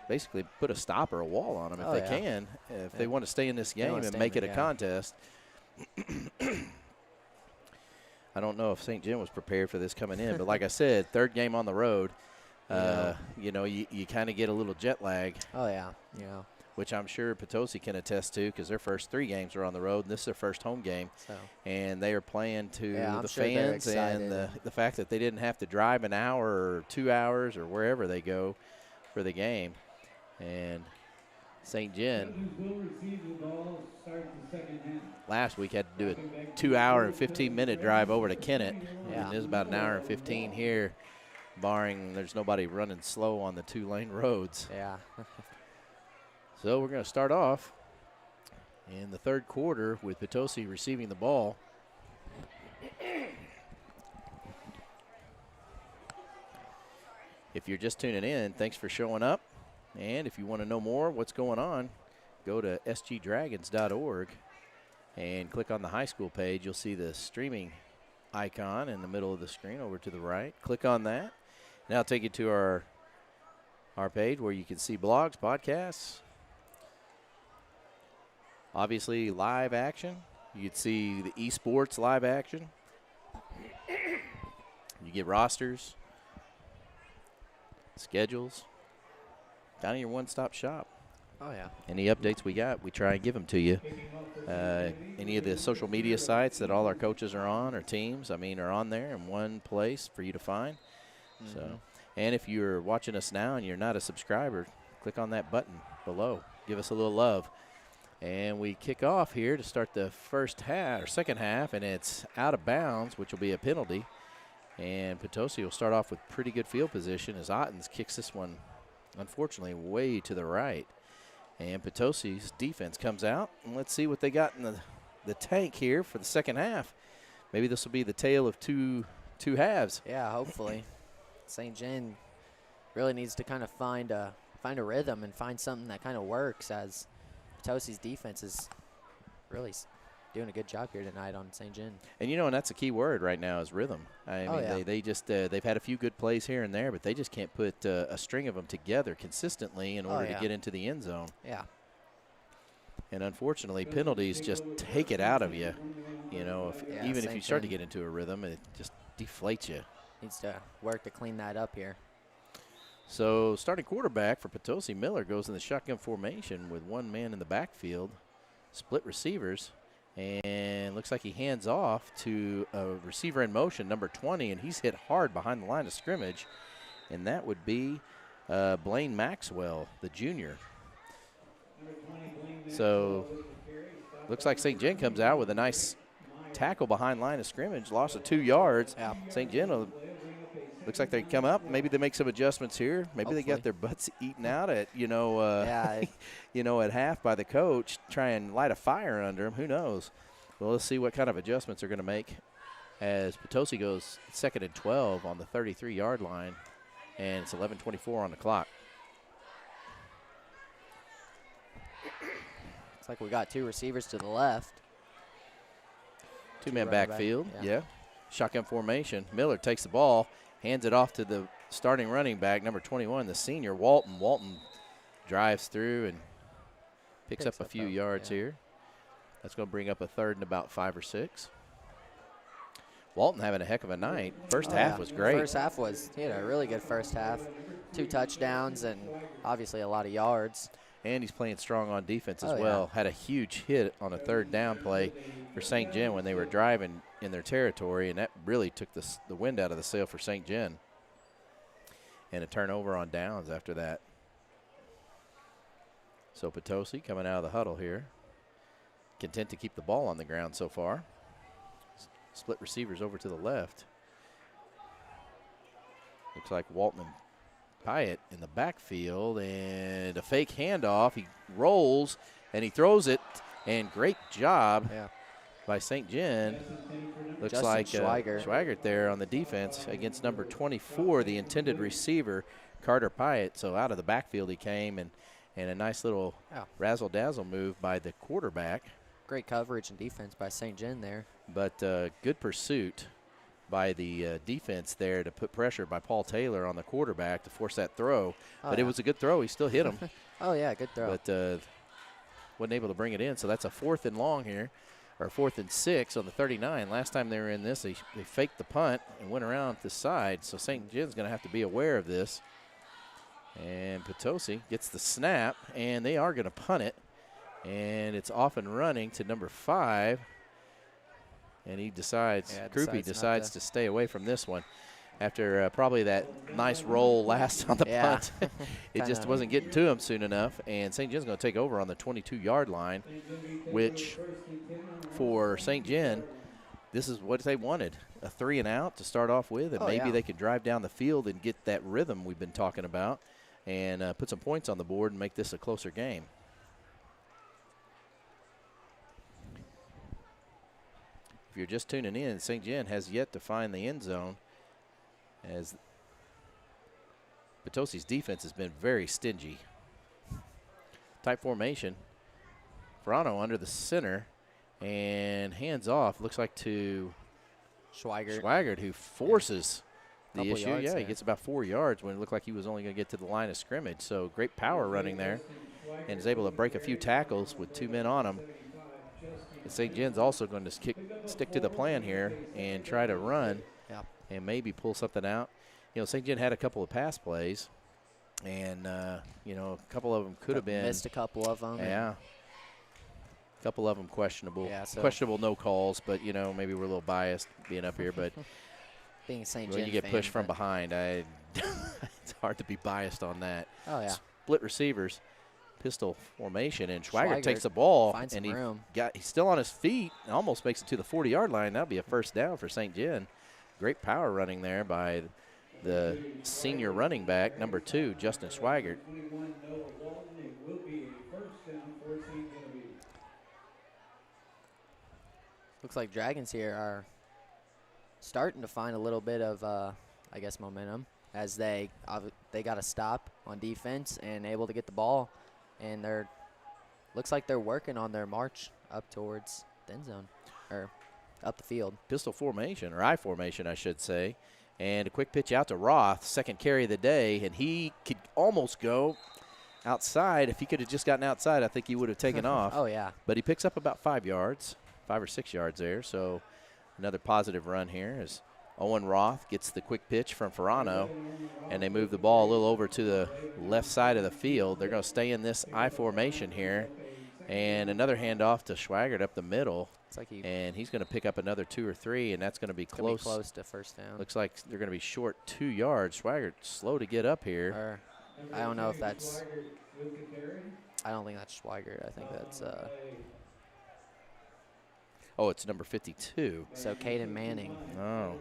basically put a stop or a wall on them if they can, if they want to stay in this game and make it a contest. I don't know if Ste. Gen was prepared for this coming in, but like I said, third game on the road, you know, you kind of get a little jet lag.
Oh, yeah.
Which I'm sure Potosi can attest to, because their first 3 games were on the road, and this is their first home game. So. And they are playing to the fans and the fact that they didn't have to drive an hour or 2 hours or wherever they go for the game. And Ste. Gen last week had to do a 2-hour and 15-minute drive over to Kennett. And it was about an hour and 15 here, barring there's nobody running slow on the 2-lane roads.
Yeah.
So we're going to start off in the third quarter with Potosi receiving the ball. If you're just tuning in, thanks for showing up. And if you want to know more what's going on, go to SGDragons.org and click on the high school page. You'll see the streaming icon in the middle of the screen over to the right. Click on that. Now I'll take you to our page where you can see blogs, podcasts, obviously live action. You can see the esports live action. You get rosters, schedules, kind of your one-stop shop.
Oh, yeah.
Any updates we got, we try and give them to you. Any of the social media sites that all our coaches are on, or teams, are on there in one place for you to find. So, and if you're watching us now and you're not a subscriber, click on that button below. Give us a little love. And we kick off here to start the first half or second half, and it's out of bounds, which will be a penalty. And Potosi will start off with pretty good field position as Ottens kicks this one, unfortunately, way to the right. And Potosi's defense comes out, and let's see what they got in the tank here for the second half. Maybe this will be the tale of two halves.
Yeah, hopefully. Ste. Gen really needs to kind of find a rhythm and find something that kind of works, as Potosi's defense is really doing a good job here tonight on Ste. Gen.
And and that's a key word right now is rhythm. They just they've had a few good plays here and there, but they just can't put a string of them together consistently in order to get into the end zone.
Yeah.
And unfortunately, penalties just take it out of you. Even if you start to get into a rhythm, it just deflates you.
Needs to work to clean that up here.
So starting quarterback for Potosi, Miller, goes in the shotgun formation with one man in the backfield, split receivers, and looks like he hands off to a receiver in motion, number 20, and he's hit hard behind the line of scrimmage, and that would be Blaine Maxwell, the junior. So looks like Ste. Gen comes out with a nice tackle behind line of scrimmage, loss of 2 yards. Yeah. Ste. Gen looks like they come up. Maybe they make some adjustments here. Maybe Hopefully. They got their butts eaten out at, at half by the coach, try and light a fire under them. Who knows? Well, let's see what kind of adjustments they're going to make as Potosi goes 2nd and 12 on the 33-yard line, and it's 11:24 on the clock.
Looks like we got 2 receivers to the left.
Two-man backfield, yeah. Shotgun formation. Miller takes the ball, hands it off to the starting running back, number 21, the senior, Walton. Walton drives through and picks up a few yards here. That's going to bring up a 3rd and about 5 or 6. Walton having a heck of a night. First half was great.
First half he had a really good first half. 2 touchdowns and obviously a lot of yards.
And he's playing strong on defense as well. Had a huge hit on a 3rd down play for Ste. Gen when they were driving in their territory, and that really took the wind out of the sail for Ste. Gen. And a turnover on downs after that. So Potosi coming out of the huddle here, content to keep the ball on the ground so far. Split receivers over to the left. Looks like Walton Pyatt in the backfield, and a fake handoff. He rolls, and he throws it, and great job by St. Gen. Looks
Justin
like
Schweigert.
there on the defense against number 24, the intended receiver, Carter Pyatt. So out of the backfield he came, and a nice little razzle-dazzle move by the quarterback.
Great coverage and defense by St. Gen there.
But good pursuit by the defense there to put pressure by Paul Taylor on the quarterback to force that throw. But it was a good throw. He still hit him.
Good throw.
But wasn't able to bring it in. So that's a 4th and long here, or 4th and 6 on the 39. Last time they were in this, they faked the punt and went around the side. So St. Gen's going to have to be aware of this. And Potosi gets the snap, and they are going to punt it. And it's off and running to number 5. And he decides, Krupe decides to stay away from this one. After probably that nice roll last on the punt, it just wasn't getting to him soon enough. And St. Gen's going to take over on the 22-yard line, which for St. Gen, this is what they wanted, a 3-and-out to start off with. And maybe they can drive down the field and get that rhythm we've been talking about and put some points on the board and make this a closer game. If you're just tuning in, St. Gen has yet to find the end zone, as Potosi's defense has been very stingy. Tight formation. Verano under the center, and hands off. Looks like to Schweigert, who forces the issue. He gets about 4 yards when it looked like he was only going to get to the line of scrimmage. So great power running there, and is able to break a few tackles with 2 men on him. St. Gen's also going to stick to the plan here and try to run and maybe pull something out. You know, St. Gen had a couple of pass plays, and, a couple of them could have been.
Missed a couple of them.
Yeah. A couple of them questionable.
So
questionable no calls, but, maybe we're a little biased being up here. But
being a St. Gen
when you get
fan,
pushed from behind, it's hard to be biased on that.
Oh, yeah.
Split receivers. Pistol formation, and Schweigert takes the ball, and he's still on his feet, and almost makes it to the 40-yard line. That'll be a first down for St. Gen. Great power running there by the senior running back, number 2, Justin Schweigert.
Looks like Dragons here are starting to find a little bit of, momentum, as they got a stop on defense and able to get the ball. And looks like they're working on their march up towards the end zone, or up the field.
Pistol formation, or I formation, I should say. And a quick pitch out to Roth, second carry of the day, and he could almost go outside. If he could have just gotten outside, I think he would have taken off.
Oh, yeah.
But he picks up about 5 yards, 5 or 6 yards there. So another positive run here as Owen Roth gets the quick pitch from Verano, and they move the ball a little over to the left side of the field. They're going to stay in this I formation here, and another handoff to Schweigert up the middle. And he's going to pick up another 2 or 3, and that's going to be close.
Close to first down.
Looks like they're going to be short 2 yards. Schweigert slow to get up here.
I don't know if that's – I don't think that's Schweigert. I think that's
oh, it's number 52.
So Caden Manning.
Oh.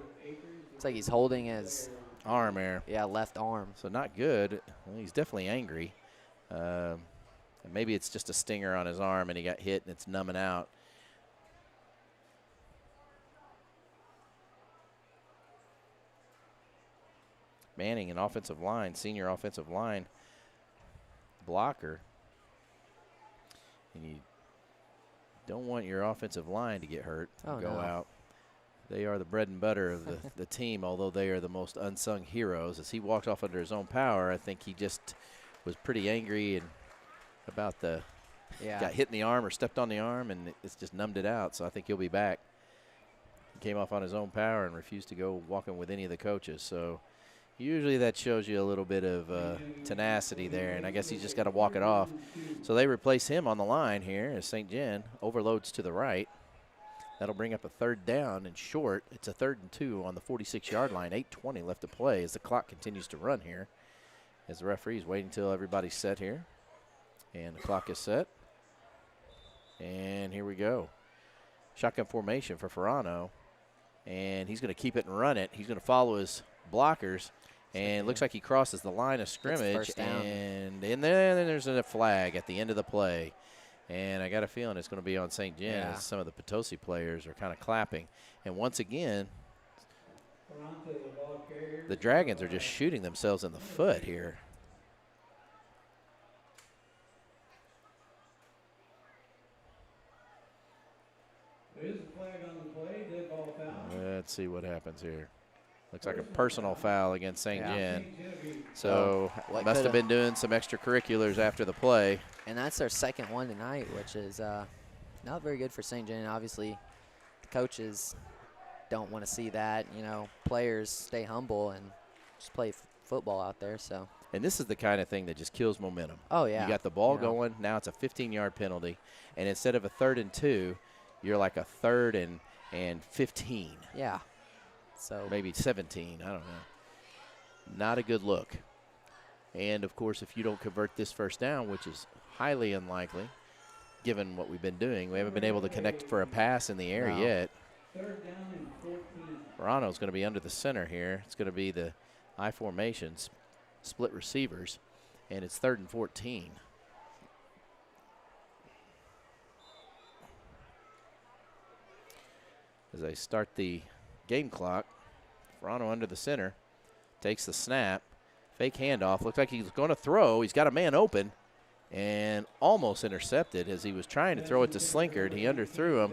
Looks like he's holding his
arm there.
Yeah, left arm.
So not good. Well, he's definitely angry. Maybe it's just a stinger on his arm and he got hit and it's numbing out. Manning, an offensive line, senior offensive line blocker. And you don't want your offensive line to get hurt and go out. They are the bread and butter of the team, although they are the most unsung heroes. As he walked off under his own power, I think he just was pretty angry and about got hit in the arm or stepped on the arm, and it's just numbed it out. So I think he'll be back. He came off on his own power and refused to go walking with any of the coaches. So usually that shows you a little bit of tenacity there, and I guess he's just got to walk it off. So they replace him on the line here as Ste. Gen overloads to the right. That'll bring up a third down and short. It's a 3rd and 2 on the 46-yard line. 8:20 left to play as the clock continues to run here. As the referee's waiting until everybody's set here. And the clock is set. And here we go. Shotgun formation for Verano. And he's going to keep it and run it. He's going to follow his blockers. And it looks like he crosses the line of scrimmage,
first down.
and then there's a flag at the end of the play. And I got a feeling it's going to be on St. Gen
Yeah.
as some of the Potosi players are kind of clapping. And once again, the Dragons are just shooting themselves in the foot here.
There is a flag on the play, dead ball foul.
Let's see what happens here. Looks like a personal foul against St.
Yeah.
Gen.
St. Genevieve.
So
What
must have
coulda-
been doing some extracurriculars after the play.
And that's their second one tonight, which is not very good for St. John. Obviously, the coaches don't want to see that. You know, players stay humble and just play football out there. So,
And this is the kind of thing that just kills momentum.
oh yeah,
You got the ball
You know.
going. Now it's a 15-yard penalty. And instead of a 3rd and 2, you're like a 3rd and 15.
Yeah. So
Maybe 17. I don't know. Not a good look. And, of course, if you don't convert this first down, which is highly unlikely, given what we've been doing, we haven't been able to connect for a pass in the air
No.
yet.
3rd down and 14.
Verano's going to be under the center here. It's going to be the I formations, split receivers, and it's 3rd and 14. As they start the game clock, Verano under the center, takes the snap, fake handoff. Looks like he's going to throw. He's got a man open and almost intercepted as he was trying to throw it to Slinkard. He underthrew him,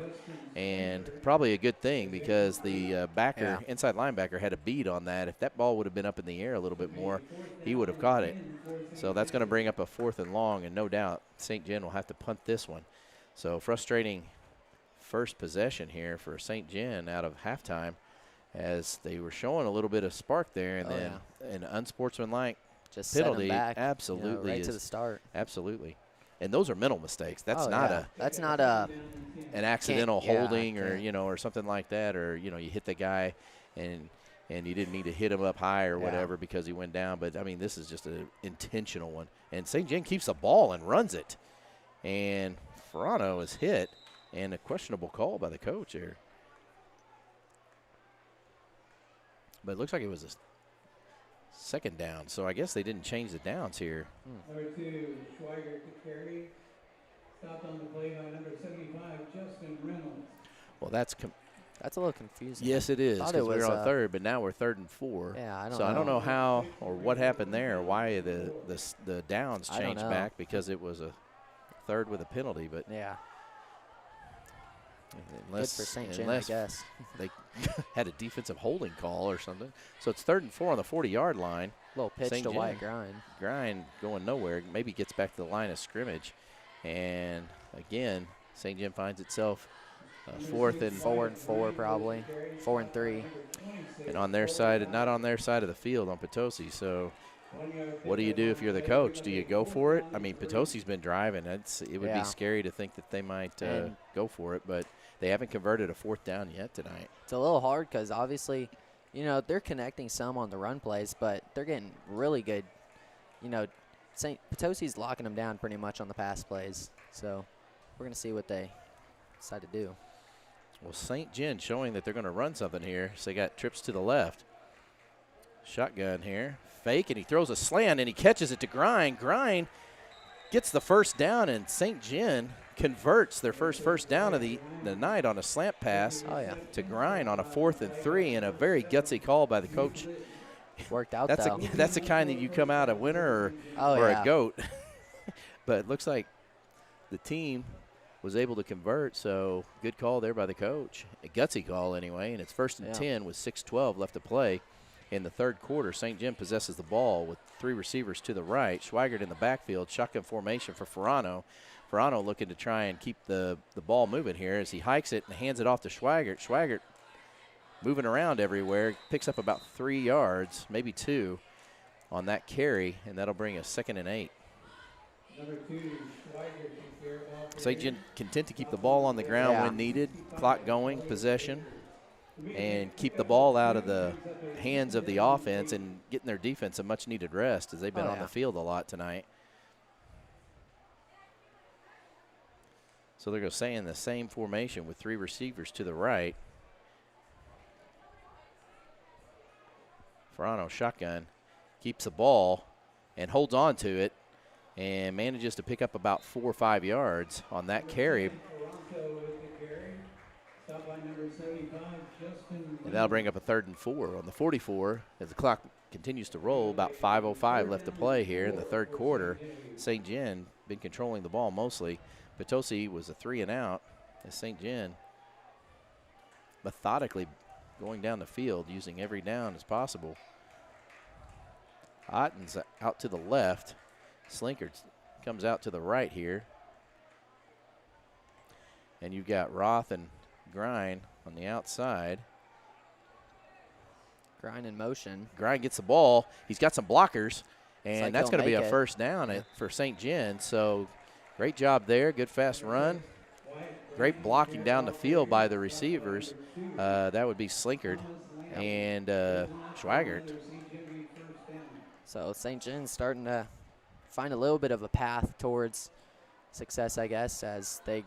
and probably a good thing because the inside linebacker, had a bead on that. If that ball would have been up in the air a little bit more, he would have caught it. So that's going to bring up a 4th and long, and no doubt St. Gen will have to punt this one. So frustrating first possession here for St. Gen out of halftime, as they were showing a little bit of spark there, and then an unsportsmanlike
just set 'em
penalty.
back,
Absolutely,
right to
is-
the start.
Absolutely, and those are mental mistakes. That's
Oh,
not
yeah. That's not a
an accidental
yeah,
holding or
can't.
or something like that, or you hit the guy and you didn't need to hit him up high or
Yeah.
whatever because he went down. But I mean, this is just an intentional one, and St. Gen keeps the ball and runs it, and Verano is hit, and a questionable call by the coach here. But it looks like it was a 2nd down, so I guess they didn't change the downs here.
Number 2, Schweiger to carry. Stopped on the play by number 75, Justin Reynolds.
Well, that's
That's a little confusing.
yes, it is,
Thought
because
it
we're
was,
on 3rd, but now we're 3rd and 4.
Yeah, I don't
so I don't
know.
know how or what happened there, why the downs
I don't
changed
know.
back, because it was a 3rd with a penalty. But
Yeah.
unless,
Good for St. John, I
unless
guess.
they had a defensive holding call or something. So it's 3rd and 4 on the 40-yard line.
Little pitch
St.
to
John.
Wyatt Grind.
Grind going nowhere, maybe gets back to the line of scrimmage. And again, St. John finds itself 4th and
4 and 4 probably. 4 and 3.
and on their side, not on their side of the field on Potosi. So what do you do if you're the coach? Do you go for it? I mean, Potosi's been driving. It would
Yeah.
be scary to think that they might
And-
go for it, but they haven't converted a 4th down yet tonight.
It's a little hard because obviously, they're connecting some on the run plays, but they're getting really good. St. Potosi's locking them down pretty much on the pass plays. So we're going to see what they decide to do.
Well, St. Gen showing that they're going to run something here. So they got trips to the left. Shotgun here. Fake, and he throws a slant, and he catches it to Grind. Grind gets the 1st down, and St. Gen converts their first down of the night on a slant pass to Grind on a 4th and 3, and a very gutsy call by the coach.
Worked out,
That's
though.
that's the kind that you come out a winner or
yeah.
a goat. But it looks like the team was able to convert, so good call there by the coach. A gutsy call anyway, and it's 1st and 10 with 6:12 left to play in the 3rd quarter. St. Gen possesses the ball with 3 receivers to the right. Schweigert in the backfield, shotgun formation for Verano. Verano looking to try and keep the ball moving here as he hikes it and hands it off to Schweigert. Schweigert moving around everywhere, picks up about 3 yards, maybe 2 on that carry, and that'll bring a 2nd and 8.
Number 2, Schweiger to carry.
St. Gen content to keep the ball on the ground
Yeah.
when needed, clock going, possession, and keep the ball out of the hands of the offense and getting their defense a much-needed rest as they've been on the field a lot tonight. So they're going to stay in the same formation with 3 receivers to the right. Verano shotgun, keeps the ball and holds on to it and manages to pick up about 4 or 5 yards on that carry.
Toronto with the carry. Stop by number 75, Justin.
And that'll bring up a 3rd and 4 on the 44 as the clock continues to roll. About 5:05 left to play here in the third quarter. St. Gen been controlling the ball mostly. Potosi was a 3 and out as St. Gen methodically going down the field using every down as possible. Otten's out to the left. Slinkard comes out to the right here. And you've got Roth and Grind on the outside.
Grind in motion.
Grind gets the ball. He's got some blockers, and
like
that's
he'll
going to be a
make it.
first down for St. Gen. So great job there. Good fast run. Great blocking down the field by the receivers. That would be Slinkard and Schweigert.
So St. John's starting to find a little bit of a path towards success, I guess, as they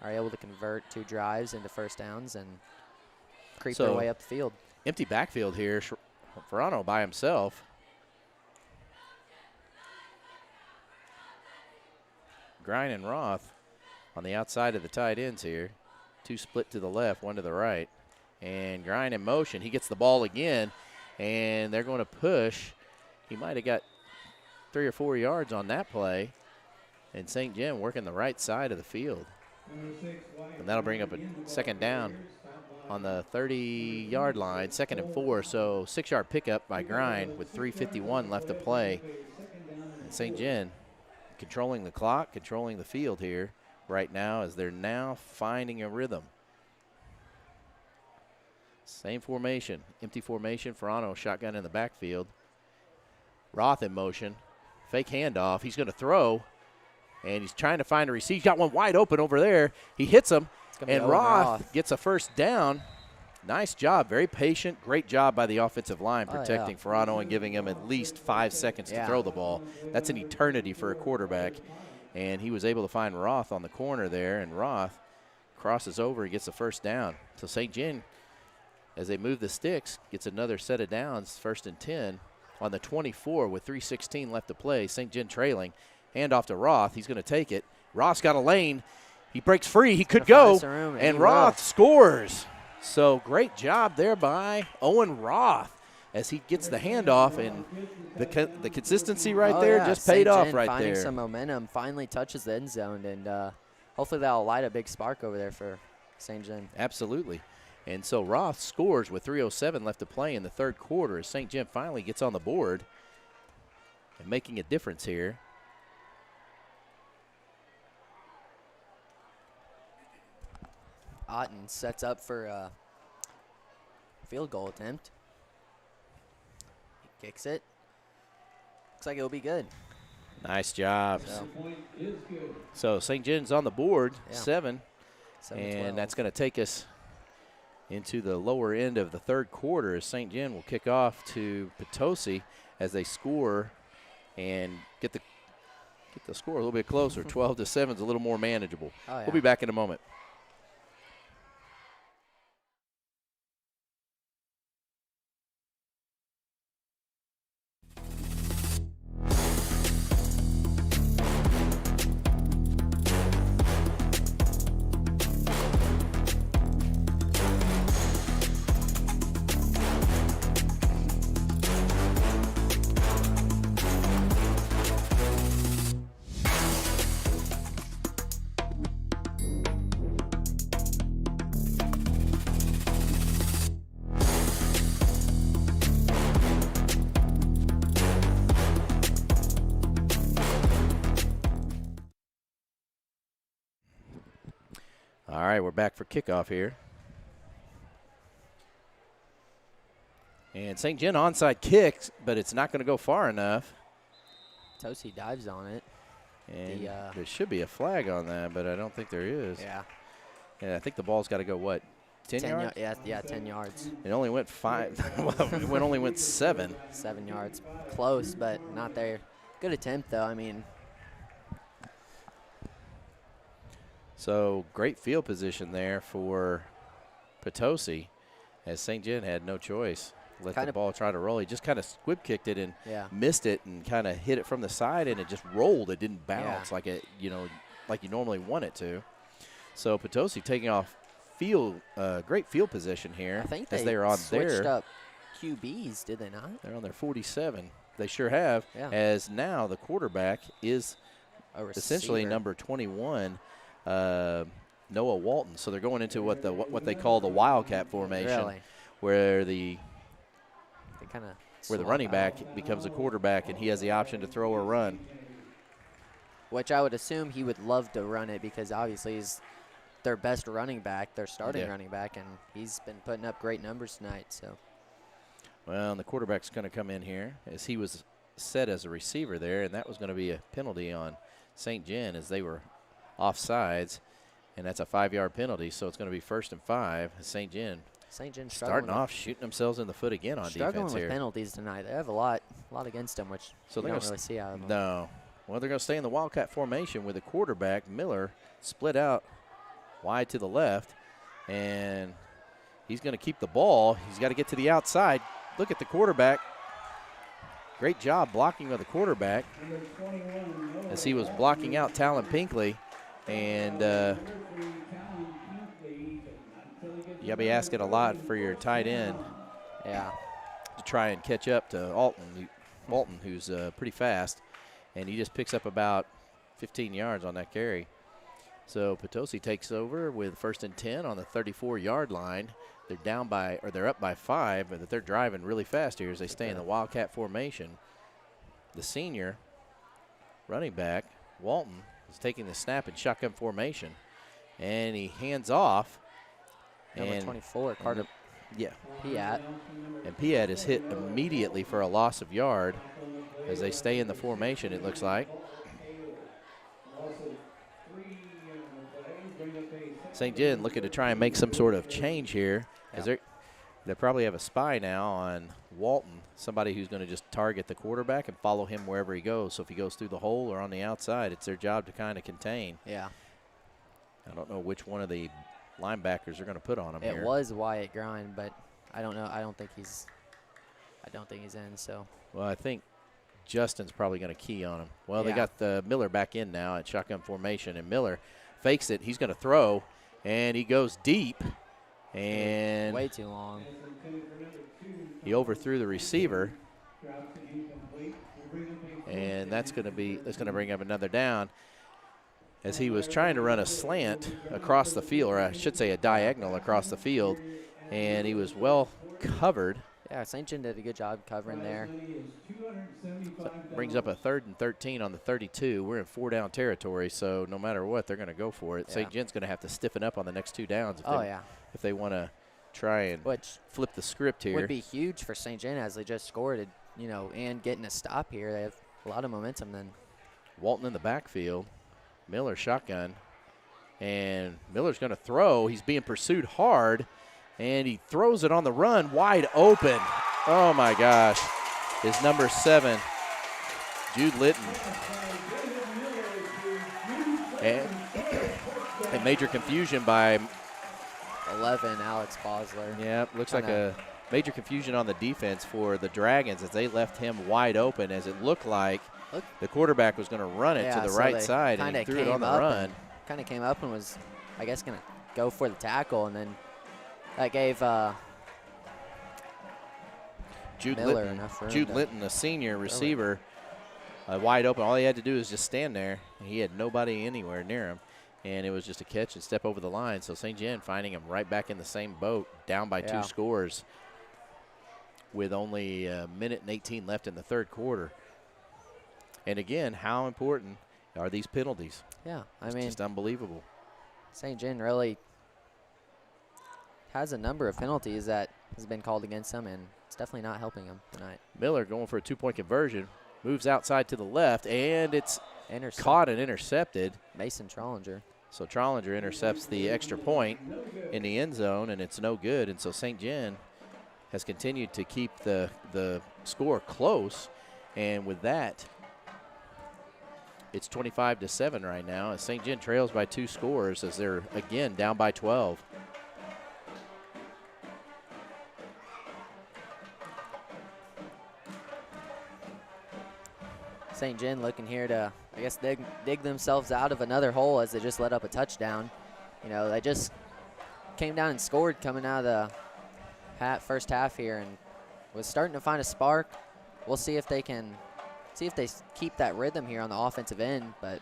are able to convert 2 drives into first downs and creep their way up the field.
Empty backfield here. Ferrano by himself. Grind and Roth on the outside of the tight ends here. 2 split to the left, 1 to the right. And Grind in motion. He gets the ball again, and they're going to push. He might have got 3 or 4 yards on that play. And St. Gen working the right side of the field. And that'll bring up a second down on the 30-yard line, 2nd and 4. So 6-yard pickup by Grind with 3:51 left to play. And St. Gen controlling the clock, controlling the field here right now as they're now finding a rhythm. Same formation, empty formation. Ferrano shotgun in the backfield. Roth in motion. Fake handoff. He's going to throw, and he's trying to find a receiver. He's got one wide open over there. He hits him, and Roth gets a first down. Nice job. Very patient. Great job by the offensive line protecting Ferrano and giving him at least 5 seconds to throw the ball. That's an eternity for a quarterback. And he was able to find Roth on the corner there, and Roth crosses over and gets a first down. So St. Gen, as they move the sticks, gets another set of downs, 1st and 10 on the 24 with 3:16 left to play. St. Gen trailing. Hand off to Roth. He's going to take it. Roth's got a lane. He breaks free. He could go, and Roth scores. So great job there by Owen Roth as he gets the handoff, and the consistency right there just paid off right
finding
there.
Some momentum, finally touches the end zone, and hopefully that'll light a big spark over there for St. Gen.
Absolutely. And so Roth scores with 3:07 left to play in the third quarter as St. Gen finally gets on the board and making a difference here.
Otten sets up for a field goal attempt. He kicks it. Looks like it'll be good.
Nice job. So St. Gen's on the board, 7.
7-12.
And that's going to take us into the lower end of the third quarter as St. Gen will kick off to Potosi as they score and get the score a little bit closer. 12-7 is a little more manageable. We'll be back in a moment. All right, we're back for kickoff here. And St. Gen onside kicks, but it's not going to go far enough.
Potosi dives on it.
And there should be a flag on that, but I don't think there is.
Yeah.
Yeah, I think the ball's got to go, what, 10 yards?
Yeah, 10 yards.
It only went 5. Well, it only went 7.
7 yards. Close, but not there. Good attempt, though. I mean,
so great field position there for Potosi as St. Gen had no choice. let the ball try to roll. He just kind of squib kicked it and missed it and kind of hit it from the side, and it just rolled. It didn't bounce like it, like you normally want it to. So Potosi taking off great field position here.
I think
as they are on
switched up QBs, did they not?
They're on their 47. They sure have.
Yeah.
As now the quarterback is essentially number 21, Noah Walton. So they're going into what they call the Wildcat formation,
Really?
where the running back becomes a quarterback and he has the option to throw or run.
Which I would assume he would love to run it because obviously he's their best running back, their starting running back, and he's been putting up great numbers tonight. So,
well, and the quarterback's going to come in here as he was set as a receiver there, and that was going to be a penalty on Ste. Gen as they were offsides, and that's a 5-yard penalty. So it's going to be 1st and 5. Ste. Gen starting off shooting themselves in the foot again on defense here.
Struggling with penalties tonight. They have a lot against them, which you don't really see out of them.
No. Well, they're going to stay in the Wildcat formation with the quarterback, Miller, split out wide to the left, and he's going to keep the ball. He's got to get to the outside. Look at the quarterback. Great job blocking of the quarterback as he was blocking out Talon Pinkley. And you got to be asking a lot for your tight end.
Yeah.
To try and catch up to Walton, who's pretty fast. And he just picks up about 15 yards on that carry. So Potosi takes over with 1st and 10 on the 34-yard line. They're up by 5, but they're driving really fast here as they stay in the Wildcat formation. The senior running back, Walton, is taking the snap in shotgun formation, and he hands off.
Number 24, Carter.
Yeah.
Piat.
And Piat is hit immediately for a loss of yard as they stay in the formation, it looks like. Ste. Gen looking to try and make some sort of change here, as they probably have a spy now on Walton, somebody who's going to just target the quarterback and follow him wherever he goes. So if he goes through the hole or on the outside, it's their job to kind of contain.
Yeah.
I don't know which one of the linebackers are going to put on him here.
It was Wyatt Grind, but I don't know. I don't think he's in. So.
Well, I think Justin's probably going to key on him. Well, they got the Miller back in now at shotgun formation, and Miller fakes it. He's going to throw, and he goes deep, and
way too long.
He overthrew the receiver, and that's going to bring up another down, as he was trying to run a slant across the field, or I should say a diagonal across the field, and he was well covered.
Yeah, Ste. Gen did a good job covering there.
So brings up a 3rd and 13 on the 32. We're in 4-down territory, so no matter what, they're going to go for it.
Yeah.
Ste. Gen's going to have to stiffen up on the next 2 downs if they want to try and flip the script here.
Would be huge for Ste. Gen as they just scored, and getting a stop here. They have a lot of momentum then.
Walton in the backfield. Miller shotgun. And Miller's going to throw. He's being pursued hard. And he throws it on the run, wide open. Oh, my gosh. Is number 7, Jude Litton. And a major confusion by
11, Alex Bosler.
Yeah, looks like a major confusion on the defense for the Dragons as they left him wide open, as it looked like the quarterback was going to run it to the right side, and he threw it on the run.
Kind of came up and was, I guess, going to go for the tackle, and then that gave
Jude
Miller
Litton,
enough room.
Jude Litton, a senior receiver, wide open. All he had to do was just stand there. He had nobody anywhere near him, and it was just a catch and step over the line. So Ste. Gen finding him right back in the same boat, down by 2 scores with only a minute and 18 left in the 3rd quarter. And again, how important are these penalties?
Yeah,
it's just unbelievable.
Ste. Gen really has a number of penalties that has been called against them, and it's definitely not helping them tonight.
Miller going for a 2-point conversion, moves outside to the left, and it's caught and intercepted.
Mason Trollinger.
So Trollinger intercepts the extra point in the end zone, and it's no good. And so Ste. Gen has continued to keep the score close, and with that, it's 25-7 right now, as Ste. Gen trails by 2 scores as they're, again, down by 12.
St. Gen looking here to, I guess, dig themselves out of another hole as they just let up a touchdown. You know, they just came down and scored coming out of the first half here and was starting to find a spark. We'll see if they keep that rhythm here on the offensive end. But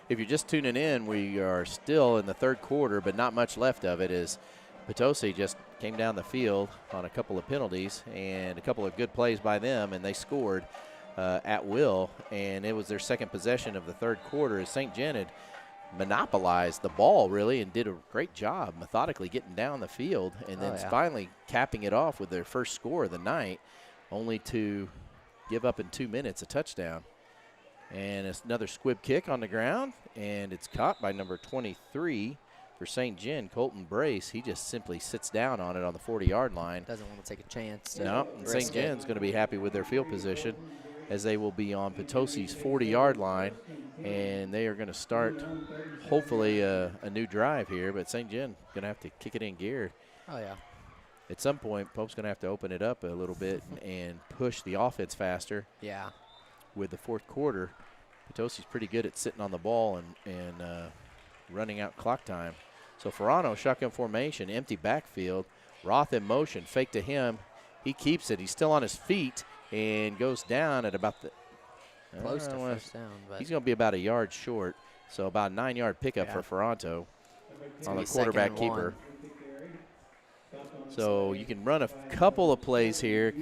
if you're just tuning in, we are still in the third quarter, but not much left of it as Potosi just came down the field on a couple of penalties and a couple of good plays by them, and they scored at will, and it was their second possession of the third quarter as St. Gen had monopolized the ball really and did a great job methodically getting down the field and then finally capping it off with their first score of the night, only to give up in 2 minutes a touchdown. And it's another squib kick on the ground, and it's caught by number 23 for St. Gen, Colton Brace. He just simply sits down on it on the 40-yard line.
Doesn't want to take a chance.
No, St. Gen's going to be happy with their field position as they will be on Potosi's 40-yard line, and they are going to start hopefully a new drive here, but St. Gen going to have to kick it in gear.
Oh, yeah.
At some point, Pope's going to have to open it up a little bit and push the offense faster.
Yeah.
With the fourth quarter, Potosi's pretty good at sitting on the ball and running out clock time. So Ferrano, shotgun formation, empty backfield. Roth in motion, fake to him. He keeps it. He's still on his feet and goes down at about the
close to first down. But
he's going to be about a yard short, so about a 9-yard pickup for Ferranto on the quarterback keeper. So you can run a couple of plays here.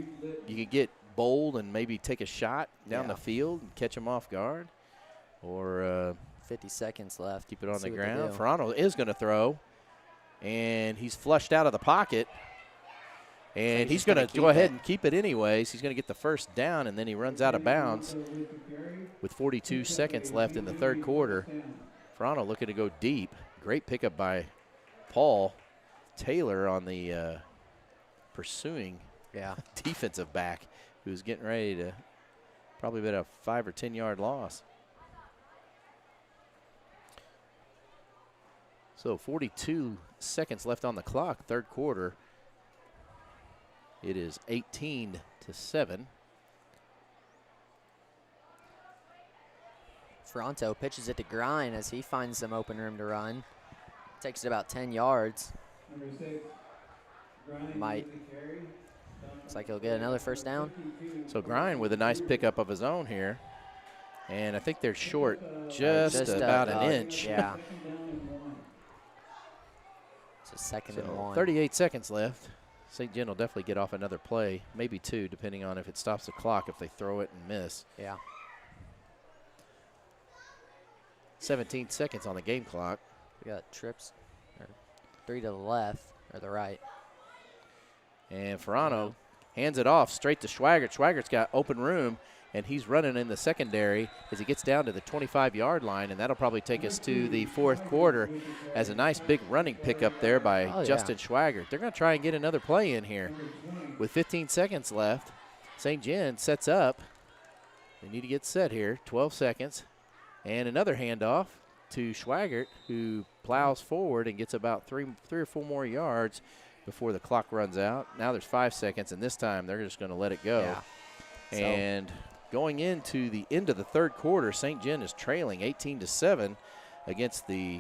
You could get bold and maybe take a shot down the field and catch them off guard, or
50 seconds left.
Keep it on the ground. Ferrano is going to throw, and he's flushed out of the pocket. And he's going to go ahead and keep it anyways. He's going to get the first down, and then he runs out of bounds with 42 seconds left in the third quarter. Ferrano looking to go deep. Great pickup by Paul Taylor on the pursuing defensive back, who's getting ready to probably bet a 5 or 10 yard loss. So 42 seconds left on the clock, third quarter. It is 18-7.
Ferranto pitches it to Grind as he finds some open room to run. Takes it about 10 yards. Looks like he'll get another first down.
So Grind with a nice pickup of his own here. And I think they're short just about an inch.
Yeah. It's a second and 1.
38 seconds left. St. Gen will definitely get off another play, maybe 2, depending on if it stops the clock, if they throw it and miss.
Yeah.
17 seconds on the game clock.
We got trips, 3 to the left, or the right.
And Ferrano hands it off straight to Schwaggart. Schwaggart's got open room, and he's running in the secondary as he gets down to the 25-yard line, and that'll probably take us to the fourth quarter as a nice big running pickup there by Justin Schwaggart. They're going to try and get another play in here. With 15 seconds left, St. Gen sets up. They need to get set here, 12 seconds. And another handoff to Schwaggart, who plows forward and gets about three or four more yards before the clock runs out. Now there's 5 seconds, and this time they're just going to let it go.
Yeah.
And going into the end of the third quarter, St. Gen is trailing 18-7 against the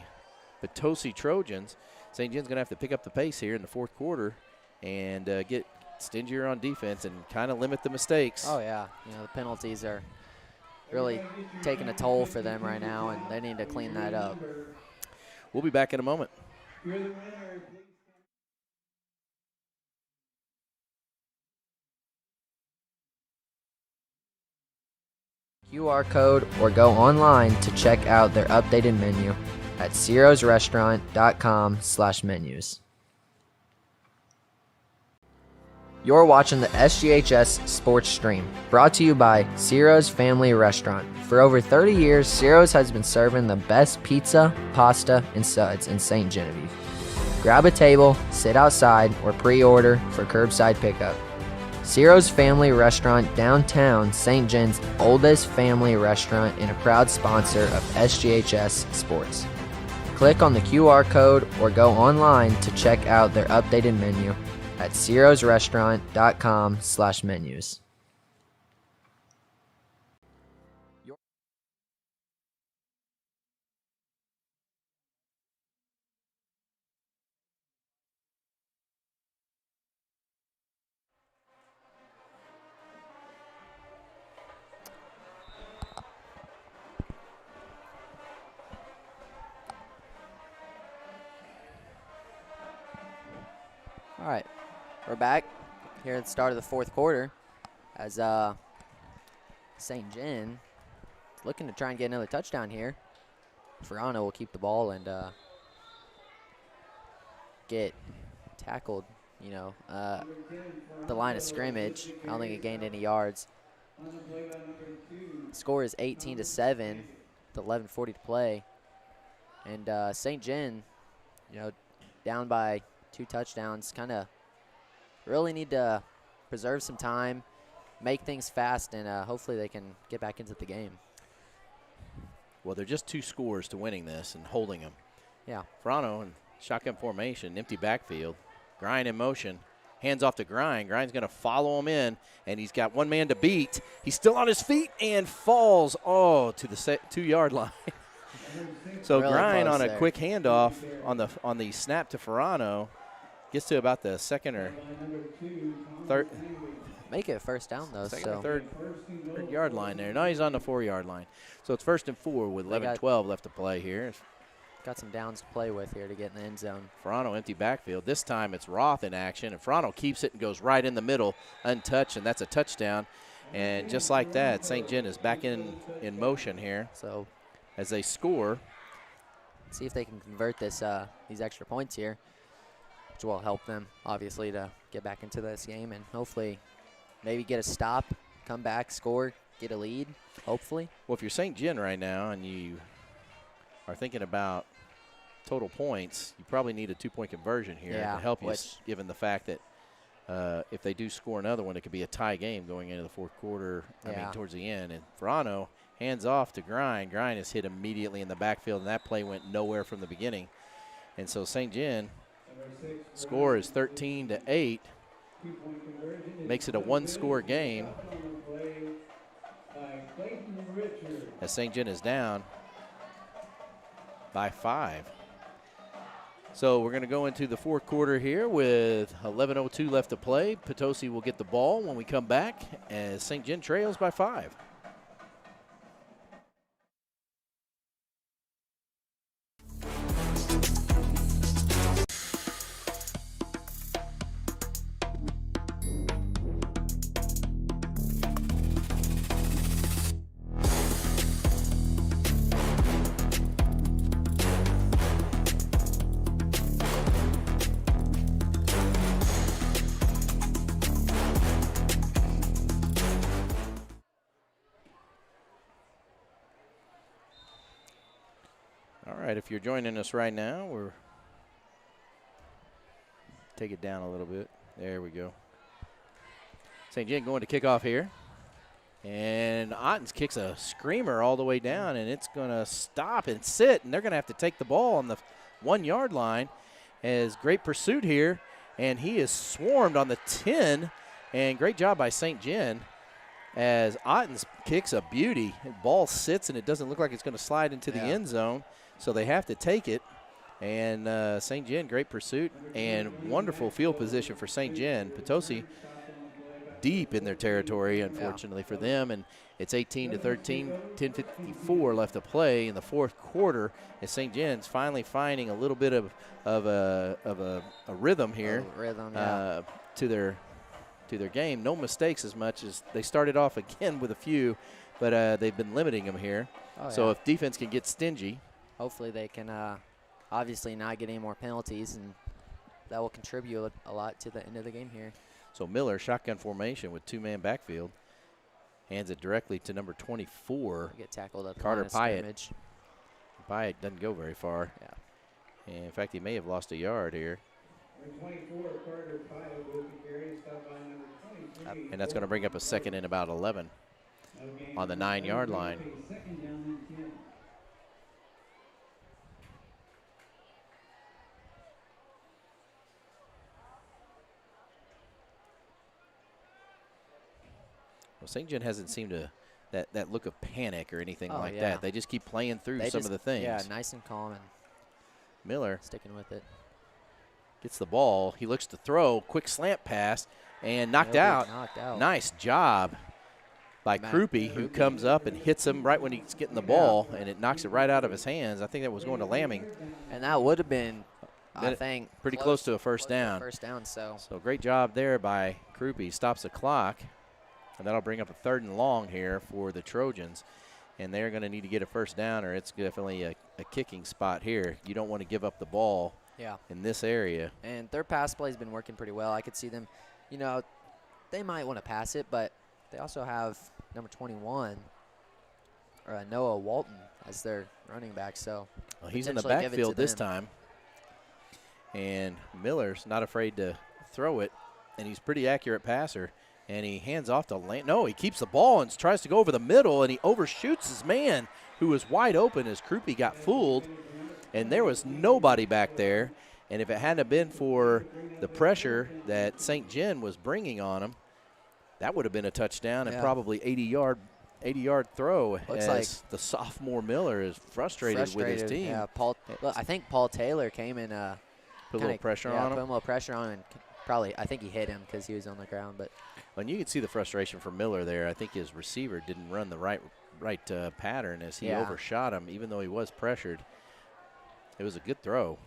Potosi Trojans. St. Gen's going to have to pick up the pace here in the fourth quarter and get stingier on defense and kind of limit the mistakes.
Oh, yeah. You know, the penalties are really taking a toll for them right now, and they need to clean that up.
We'll be back in a moment.
QR code or go online to check out their updated menu at cirosrestaurant.com/menus. You're watching the SGHS Sports Stream, brought to you by Ciro's Family Restaurant. For over 30 years, Ciro's has been serving the best pizza, pasta, and suds in Ste. Genevieve. Grab a table, sit outside, or pre-order for curbside pickup. Ciro's Family Restaurant, downtown, St. Gen's oldest family restaurant and a proud sponsor of SGHS Sports. Click on the QR code or go online to check out their updated menu at cirosrestaurant.com/menus. All right, we're back here at the start of the fourth quarter as St. Gen is looking to try and get another touchdown here. Verano will keep the ball and get tackled, the line of scrimmage. I don't think it gained any yards. Score is 18-7 with 11:40 to play. And St. Gen, down by 2 touchdowns, kind of really need to preserve some time, make things fast, and hopefully they can get back into the game.
Well, they're just 2 scores to winning this and holding them.
Yeah.
Verano in shotgun formation, empty backfield. Grind in motion. Hands off to Grind. Grind's going to follow him in, and he's got 1 man to beat. He's still on his feet and falls, to the 2-yard line. So
really
Grind on a
there.
quick handoff on the snap to Verano gets to about the second or third.
Make it a first down, though.
Second or
So
third yard line there. No, he's on the 4-yard line. So it's 1st and 4 with 11-12 left to play here.
got some downs to play with here to get in the end zone.
Verano empty backfield. This time it's Roth in action, and Verano keeps it and goes right in the middle, untouched, and that's a touchdown. And just like that, St. Gen is back in motion here.
So
as they score.
See if they can convert this these extra points here, which will help them, obviously, to get back into this game and hopefully maybe get a stop, come back, score, get a lead, hopefully.
Well, if you're St. Gen right now and you are thinking about total points, you probably need a 2-point conversion here to help you, given the fact that if they do score another one, it could be a tie game going into the fourth quarter, towards the end. And Verano hands off to Grind. Grind is hit immediately in the backfield, and that play went nowhere from the beginning. And so St. Gen score is 13-8. Makes it a 1-score game as St. Gen is down by 5. So we're going to go into the fourth quarter here with 11:02 left to play. Potosi will get the ball when we come back as St. Gen trails by 5. If you're joining us right now, we're take it down a little bit. There we go. St. Gen going to kickoff here. And Ottens kicks a screamer all the way down, and it's going to stop and sit, and they're going to have to take the ball on the 1-yard line. As great pursuit here, and he is swarmed on the 10, and great job by St. Gen. As Ottens kicks a beauty, the ball sits, and it doesn't look like it's going to slide into the end zone. So they have to take it, and St. Gen, great pursuit and wonderful field position for St. Gen. Potosi deep in their territory, unfortunately for them, and it's 18-13, 10:54 left to play in the fourth quarter as St. Gen's finally finding a little bit of a rhythm here to their game. No mistakes as much as they started off again with a few, but they've been limiting them here. So if defense can get stingy,
hopefully they can obviously not get any more penalties, and that will contribute a lot to the end of the game here.
So Miller, shotgun formation with 2-man backfield, hands it directly to number 24.
Get tackled at the
Carter
line of
Pyatt.
scrimmage.
Pyatt doesn't go very far.
Yeah.
And in fact, he may have lost a yard here. And that's going to bring up a 2nd and about 11 on the 9-yard line. Well, St. Gen hasn't seemed to that look of panic or anything like that. They just keep playing through some of the things.
Yeah, nice and calm and
Miller
sticking with it.
Gets the ball. He looks to throw. Quick slant pass and knocked out. Nice job by Krupe, who comes up and hits him right when he's getting the ball, and it knocks it right out of his hands. I think that was going to Lamming.
And that would have been I think
pretty close to a first
close to a
down.
first down, so
Great job there by Krupe. Stops the clock, and that'll bring up a 3rd and long here for the Trojans. And they're going to need to get a first down, or it's definitely a kicking spot here. You don't want to give up the ball in this area.
And their pass play has been working pretty well. I could see them, they might want to pass it, but they also have number 21, Noah Walton, as their running back. So
he's in the
potentially give it to
backfield this
them.
time. And Miller's not afraid to throw it, and he's a pretty accurate passer. And he hands off to Lane. No, he keeps the ball and tries to go over the middle, and he overshoots his man, who was wide open as Krupe got fooled. And there was nobody back there. And if it hadn't been for the pressure that St. Gen was bringing on him, that would have been a touchdown and probably 80-yard throw.
Looks
as
like
the sophomore Miller is frustrated with his team.
Yeah, I think Paul Taylor came in.
Put a little pressure on him.
Put a little pressure on him, and I think he hit him because he was on the ground. But
and you can see the frustration from Miller there. I think his receiver didn't run the right pattern as he overshot him, even though he was pressured. It was a good throw.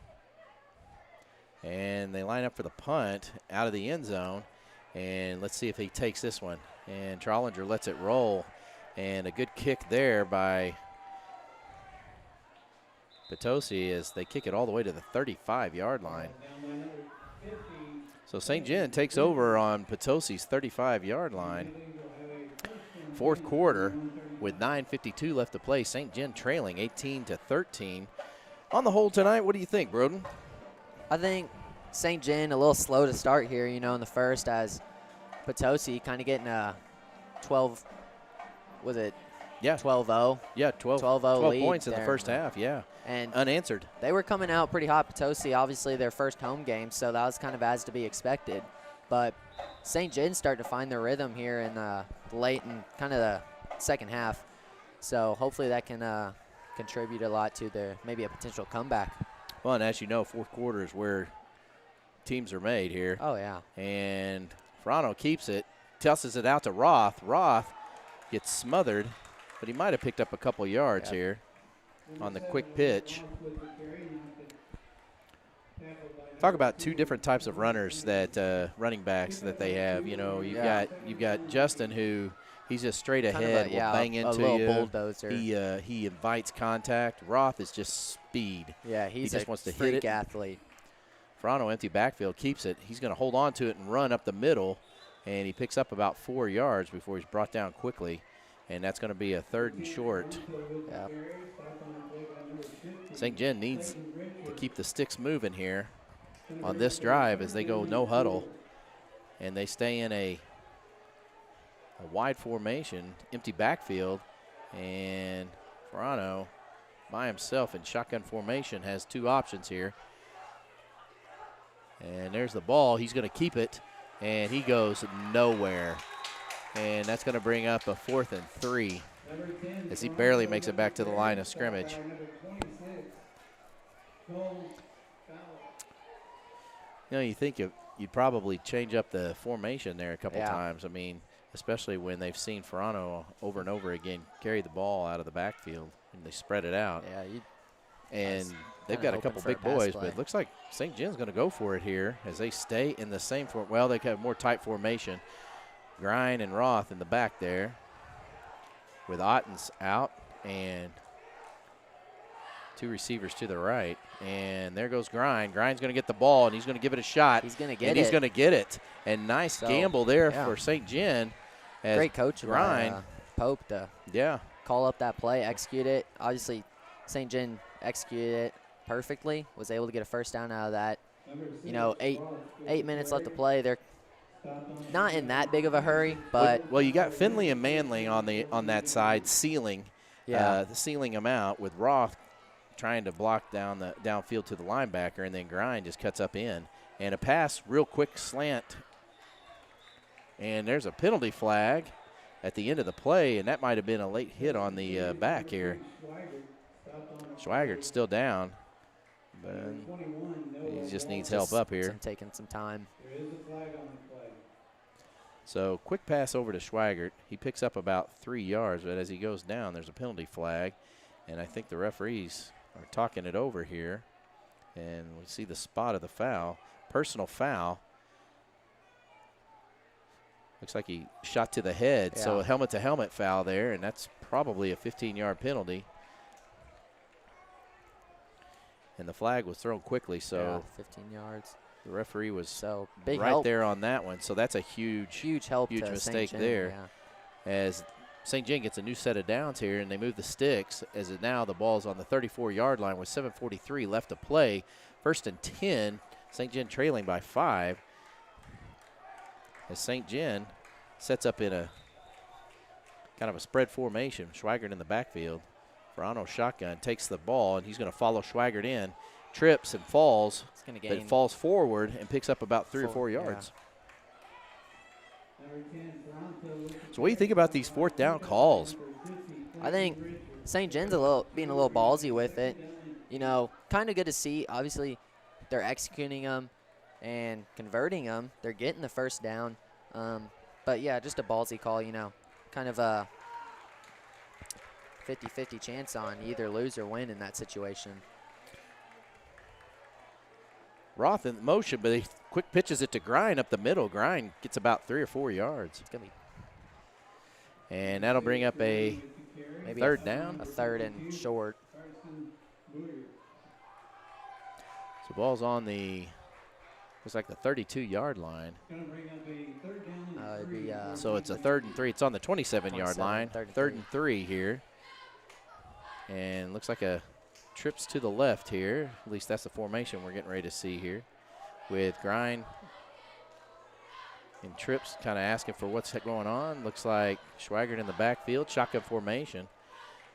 And they line up for the punt out of the end zone. And let's see if he takes this one. And Trollinger lets it roll. And a good kick there by Potosi as they kick it all the way to the 35-yard line. So St. Gen takes over on Potosi's 35-yard line. 4th quarter with 9:52 left to play. St. Gen trailing 18-13. On the whole tonight, what do you think, Broden?
I think St. Gen a little slow to start here, in the first, as Potosi kind of getting a 12, was it?
Yeah.
12-0.
Yeah, 12
lead
points in the
there.
first half,
And
unanswered.
they were coming out pretty hot. Potosi, obviously their first home game, so that was kind of as to be expected. But St. Gen started to find their rhythm here in the late and kind of the second half. So hopefully that can contribute a lot to maybe a potential comeback.
Well, and as you know, 4th quarter is where teams are made here.
Oh, yeah.
And Frano keeps it, tosses it out to Roth. Roth gets smothered, but he might have picked up a couple yards here on the quick pitch. Talk about 2 different types of runners that running backs that they have. You've got Justin, who he's just straight ahead, will bang into
a little
you.
bulldozer.
He invites contact. Roth is just speed.
Yeah, he
just wants to hit
freak
it.
athlete.
Frano, empty backfield, keeps it. He's going to hold on to it and run up the middle, and he picks up about 4 yards before he's brought down quickly, and that's going to be a 3rd and short.
Yeah.
St. Gen needs to keep the sticks moving here on this drive as they go no huddle, and they stay in a wide formation, empty backfield, and Frano by himself in shotgun formation has 2 options here. And there's the ball. He's going to keep it, and he goes nowhere. And that's going to bring up a 4th and 3 as he barely makes it back to the line of scrimmage. You think you'd probably change up the formation there a couple times. I mean, especially when they've seen Frano over and over again carry the ball out of the backfield and they spread it out.
Yeah,
and they've got a couple big boys, but it looks like St. Gen's going to go for it here as they stay in the same form. Well, they have more tight formation. Grind and Roth in the back there with Ottens out and 2 receivers to the right. And there goes Grind. Grind's going to get the ball, and he's going to give it a shot.
He's going to get it.
And he's going to get it. And nice gamble there for St. Gen.
Great coach
Grind.
Pope to call up that play, execute it. Obviously, St. Gen executed it perfectly, was able to get a first down out of that. 8 minutes left to play. They're not in that big of a hurry, but
well, you got Finley and Manley on that side sealing them out with Roth trying to block down the downfield to the linebacker, and then Grind just cuts up in. And a pass, real quick slant. And there's a penalty flag at the end of the play, and that might have been a late hit on the back here. Schweigert's still down, but he just needs help up here.
Taking some time.
So quick pass over to Schweigert. He picks up about 3 yards, but as he goes down, there's a penalty flag, and I think the referees are talking it over here And we see the spot of the foul. Personal foul. Looks like he shot to the head, so a helmet-to-helmet foul there, and that's probably a 15-yard penalty. And the flag was thrown quickly, so
15 yards.
the referee was
So big
right
help.
there on that one. So that's a huge
help.
huge
to
mistake
St. Gen,
there.
yeah.
As St. Gen gets a new set of downs here, and they move the sticks, as it now the ball's on the 34-yard line with 7:43 left to play. 1st and 10, St. Gen trailing by 5. As St. Gen sets up in a kind of a spread formation. Schweigert in the backfield. Verano shotgun, takes the ball, and he's going to follow Schweigert in. Trips and falls,
It's gonna
but
gain
falls forward and picks up about 3 or 4
yeah.
yards.
Number 10, Toronto.
So what do you think about these 4th down calls?
I think St. Jen's being a little ballsy with it. You know, kind of good to see. Obviously, they're executing them and converting them. They're getting the first down. But, yeah, just a ballsy call, you know. Kind of a 50-50 chance on either lose or win in that situation.
Roth in motion, but he quick pitches it to Grind up the middle. Grind gets about 3 or 4 yards.
It's going to be
And that'll bring up a
maybe
third down.
A third and short.
So ball's on the, looks like the 32-yard line.
Gonna bring up a 3rd down and
It'd
3.
be,
So it's a 3rd and 3. It's on the 27-yard
27,
line. 3rd and 3 here. And looks like a trips to the left here. At least that's the formation we're getting ready to see here. With Grind and Trips kind of asking for what's going on. Looks like Schweigert in the backfield, shotgun formation.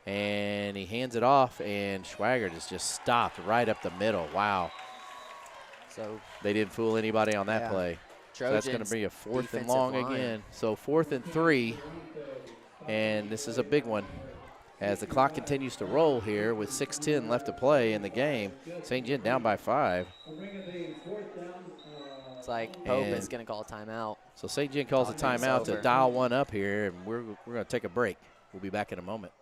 And he hands it off, and Schweigert is just stopped right up the middle. Wow.
So
They didn't fool anybody on that
Yeah.
play. So that's going to
Trojans
be a 4th and
defensive
long
line.
again. So 4th and 3, and this is a big one. As the clock continues to roll here with 6:10 left to play in the game, St. Gen down by 5.
We'll bring up a 4th down.
it's like Pope
And-
is going to call a timeout.
So St. Gen calls a
Time's
timeout to
over.
dial one up here, and we're going to take a break. We'll be back in a moment.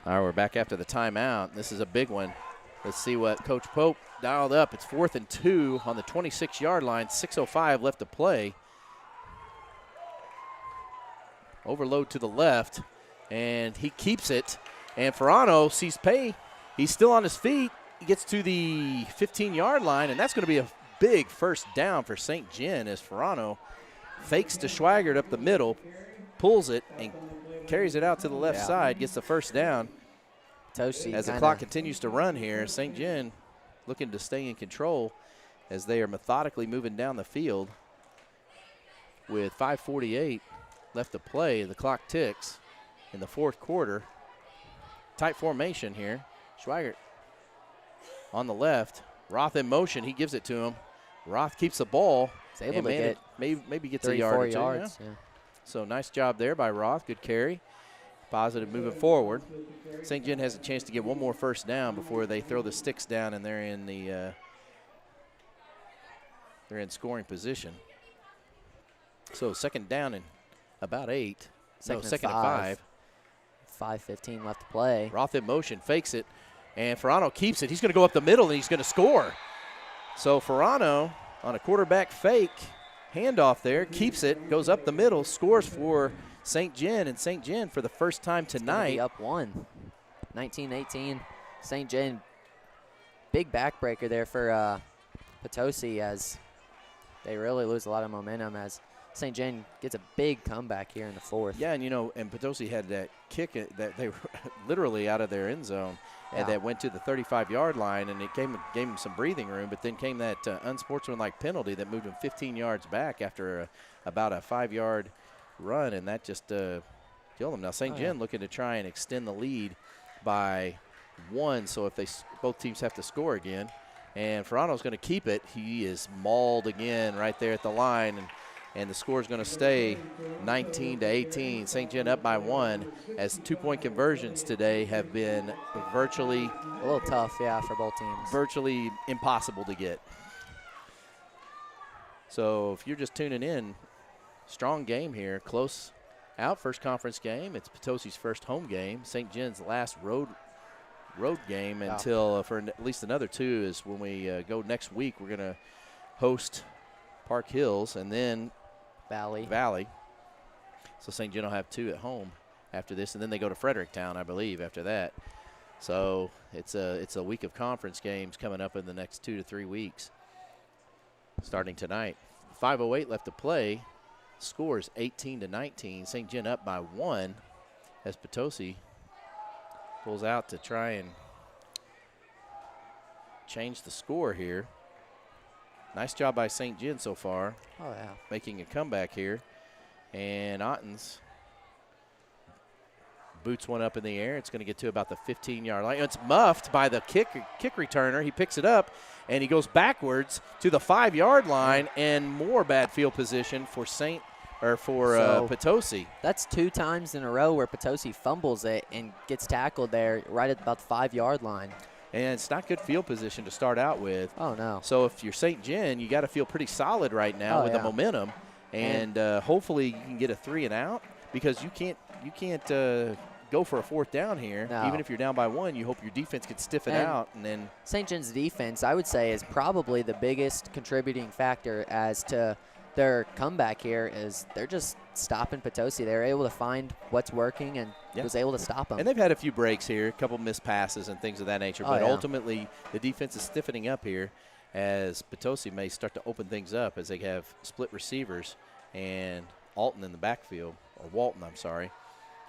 All right, we're back after the timeout. This is a big one. Let's see what Coach Pope dialed up. It's 4th and 2 on the 26-yard line, 6:05 left to play. Overload to the left, and he keeps it. And Ferrano sees pay. He's still on his feet. He gets to the 15-yard line, and that's going to be a big first down for St. Gen as Ferrano fakes to Schweigert up the middle, pulls it, and carries it out to the left side, gets the first down.
Potosi
As the
kinda-
clock continues to run here, St. Gen looking to stay in control as they are methodically moving down the field with 5:48 left to play. The clock ticks in the 4th quarter. Tight formation here. Schweigert on the left. Roth in motion. He gives it to him. Roth keeps the ball.
He's able
and
to get
maybe gets a
3,
yard
4
or two.
yards.
Yeah.
Yeah.
So nice job there by Roth. Good carry. Positive moving forward. St. Gen has a chance to get one more first down before they throw the sticks down and they're in the they're in scoring position. So 2nd down and about 8.
Second and
2nd and
5.
5.
5:15 left to play.
Roth in motion, fakes it, and Ferrano keeps it. He's going to go up the middle and he's going to score. So Ferrano on a quarterback fake handoff there, keeps it, goes up the middle, scores for St. Gen, and St. Gen for the first time
Gonna
tonight.
be up 1. 19-18. St. Gen, big backbreaker there for Potosi as they really lose a lot of momentum as St. Gen gets a big comeback here in the fourth.
Yeah, and and Potosi had that kick that they were literally out of their end zone, and that went to the 35-yard line, and it gave him some breathing room. But then came that unsportsmanlike penalty that moved him 15 yards back after about a 5-yard run, and that just killed him. Now St. Gen looking to try and extend the lead by 1, so if both teams have to score again, and Ferrano's going to keep it. He is mauled again right there at the line, and the score is going to stay 19-18. St. Gen up by 1, as 2-point conversions today have been virtually
a little tough, for both teams.
Virtually impossible to get. So if you're just tuning in, strong game here, close out first conference game. It's Potosi's first home game. St. Gen's last road game until for at least another 2 is when we go next week. We're going to host Park Hills and then Valley. So St. Gen will have 2 at home after this, and then they go to Fredericktown, I believe, after that. So it's a week of conference games coming up in the next 2 to 3 weeks, starting tonight. 5:08 left to play. Scores 18-19. St. Gen up by 1 as Potosi pulls out to try and change the score here. Nice job by St. Gen so far.
Oh, yeah.
Making a comeback here. And Ottens boots one up in the air. It's going to get to about the 15-yard line. It's muffed by the kick returner. He picks it up, and he goes backwards to the 5-yard line, and more bad field position for Potosi.
That's 2 times in a row where Potosi fumbles it and gets tackled there right at about the 5-yard line.
And it's not good field position to start out with.
Oh, no.
So if you're St. Gen, you got to feel pretty solid right now with the momentum. And hopefully you can get a 3 and out, because you can't go for a 4th down here.
No.
Even if you're down by 1, you hope your defense can stiff it out. And then
St. Gen's defense, I would say, is probably the biggest contributing factor as to their comeback here. Is they're just stopping Potosi. They're able to find what's working and was able to stop them.
And they've had a few breaks here, a couple missed passes and things of that nature. But ultimately, the defense is stiffening up here as Potosi may start to open things up as they have split receivers and Walton in the backfield.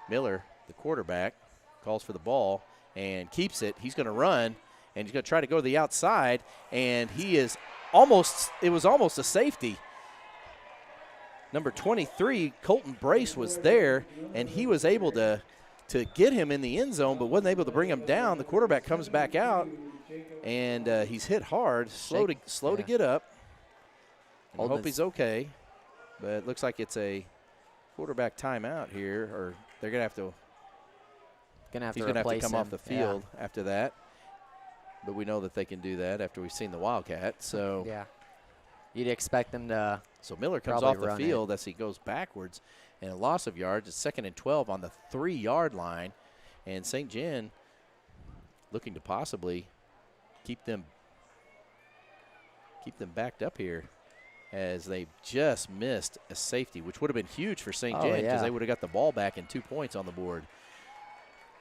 Miller, the quarterback, calls for the ball and keeps it. He's going to run, and he's going to try to go to the outside, and it was almost a safety. Number 23, Colton Brace, was there, and he was able to get him in the end zone, but wasn't able to bring him down. The quarterback comes back out, and he's hit hard, slow to get up. I hope he's okay, but it looks like it's a quarterback timeout here, or they're going to have to. He's going to have to come off the field after that, but we know that they can do that after we've seen the Wildcat. So
you'd expect them to.
So Miller comes off the field as he goes backwards, and a loss of yards. It's 2nd and 12 on the 3-yard line, and St. Gen looking to possibly keep them backed up here, as they just missed a safety, which would have been huge for St. Gen, because they would have got the ball back and 2 points on the board.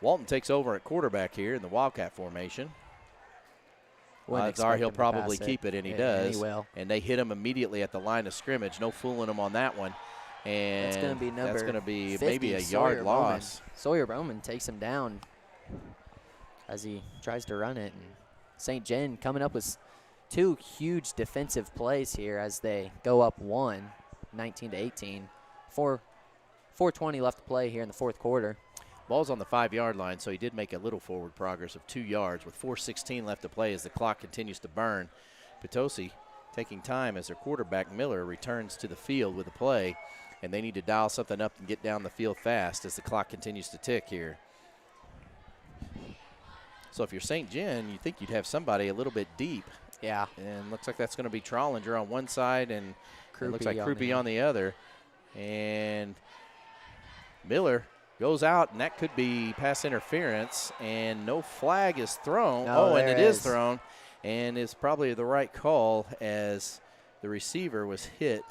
Walton takes over at quarterback here in the Wildcat formation. Odds are he'll probably keep it, and he does.
And he will.
And they hit him immediately at the line of scrimmage. No fooling him on that one. And
that's going to be 50,
maybe a yard loss.
Sawyer Bowman takes him down as he tries to run it. And St. Gen coming up with 2 huge defensive plays here as they go up 19-18. 4:20 left to play here in the 4th quarter.
Ball's on the 5-yard line, so he did make a little forward progress of 2 yards with 4:16 left to play as the clock continues to burn. Potosi taking time as their quarterback, Miller, returns to the field with a play, and they need to dial something up and get down the field fast as the clock continues to tick here. So if you're St. Gen, you think you'd have somebody a little bit deep.
Yeah.
And looks like that's going to be Trollinger on one side, and it looks like
Krupe
on the other. And Miller goes out, and that could be pass interference, and no flag is thrown. And it is thrown, and it's probably the right call as the receiver was hit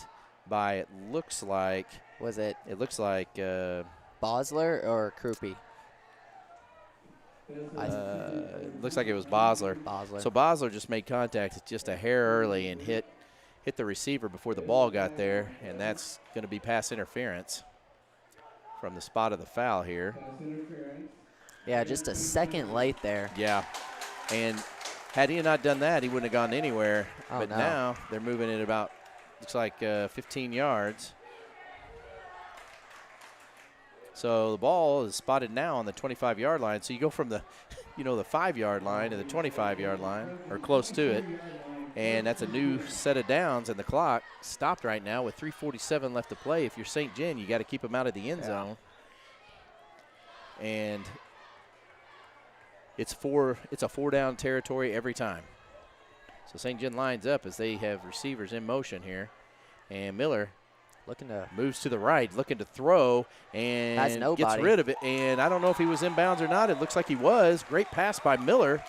by, it looks like. It looks like.
Bosler or Krupe?
It looks like it was Bosler. So Bosler just made contact just a hair early and hit hit the receiver before the ball got there, and that's going to be pass interference from the spot of the foul here.
Yeah, just a second late there.
Yeah, and had he not done that, he wouldn't have gone anywhere.
Oh,
But
no.
now they're moving it about, looks like 15 yards. So the ball is spotted now on the 25-yard line. So you go from the, the 5-yard line to the 25-yard line, or close to it. And that's a new set of downs, and the clock stopped right now with 3:47 left to play. If you're St. Gen, you got to keep them out of the end zone. And it's a 4-down territory every time. So St. Gen lines up as they have receivers in motion here. And Miller moves to the right, looking to throw, and gets rid of it. And I don't know if he was inbounds or not. It looks like he was. Great pass by Miller,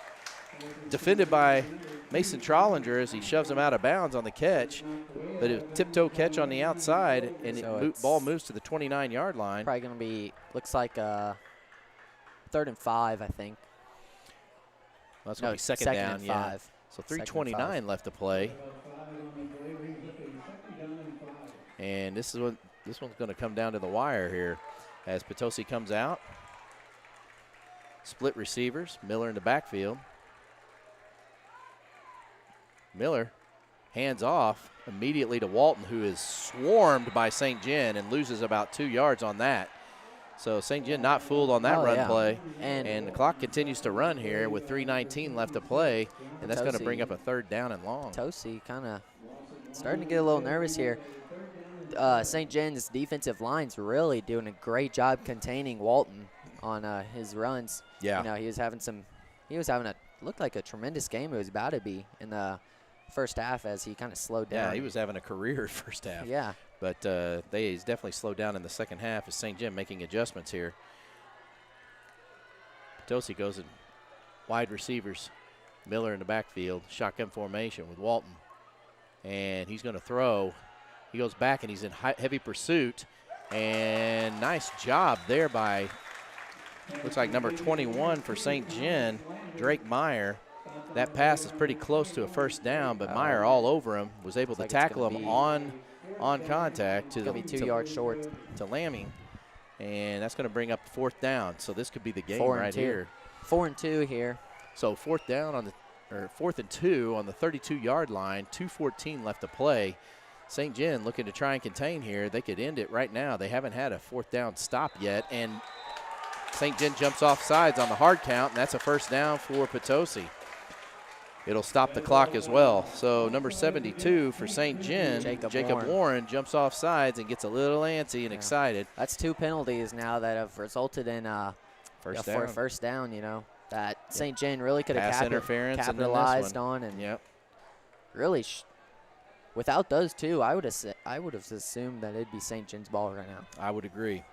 defended by Mason Trollinger as he shoves him out of bounds on the catch. But a tiptoe catch on the outside, and the ball moves to the 29-yard line.
Probably going to be, looks like 3rd and 5, I think.
Well, that's going to be second down,
and
yeah.
5.
So 3:29 left to play. And this one's going to come down to the wire here as Potosi comes out. Split receivers, Miller in the backfield. Miller hands off immediately to Walton, who is swarmed by St. Gen and loses about 2 yards on that. So St. Gen not fooled on that run play. And the clock continues to run here with 3:19 left to play, and that's going to bring up a 3rd down and long.
Potosi kind of starting to get a little nervous here. St. Gen's defensive line's really doing a great job containing Walton on his runs.
Yeah.
He was having looked like a tremendous game it was about to be in the first half as he kind of slowed down.
Yeah, he was having a career first half.
Yeah.
But he's definitely slowed down in the second half as St. Gen making adjustments here. Potosi goes in wide receivers. Miller in the backfield, shotgun formation with Walton. And he's going to throw. He goes back, and he's in heavy pursuit. And nice job there by, looks like number 21 for St. Gen, Drake Meyer. That pass is pretty close to a 1st down, but Meyer all over him, was able to tackle him on contact to
be 2 yards short
to Lamming. And that's going to bring up 4th down. So this could be the game
4 and
right
2.
here.
4 and 2 here.
So 4th and 2 on the 32-yard line, 2:14 left to play. St. Gen looking to try and contain here. They could end it right now. They haven't had a 4th down stop yet, and St. Gen jumps off sides on the hard count, and that's a 1st down for Potosi. It'll stop the clock as well. So number 72 for St. Gen, Jacob Warren, jumps off sides and gets a little antsy and excited.
That's 2 penalties now that have resulted in
First
for
down.
a 1st down, that St. Gen really could have capitalized on. And really, without those 2, I would have assumed that it'd be St. Gen's ball right now.
I would agree.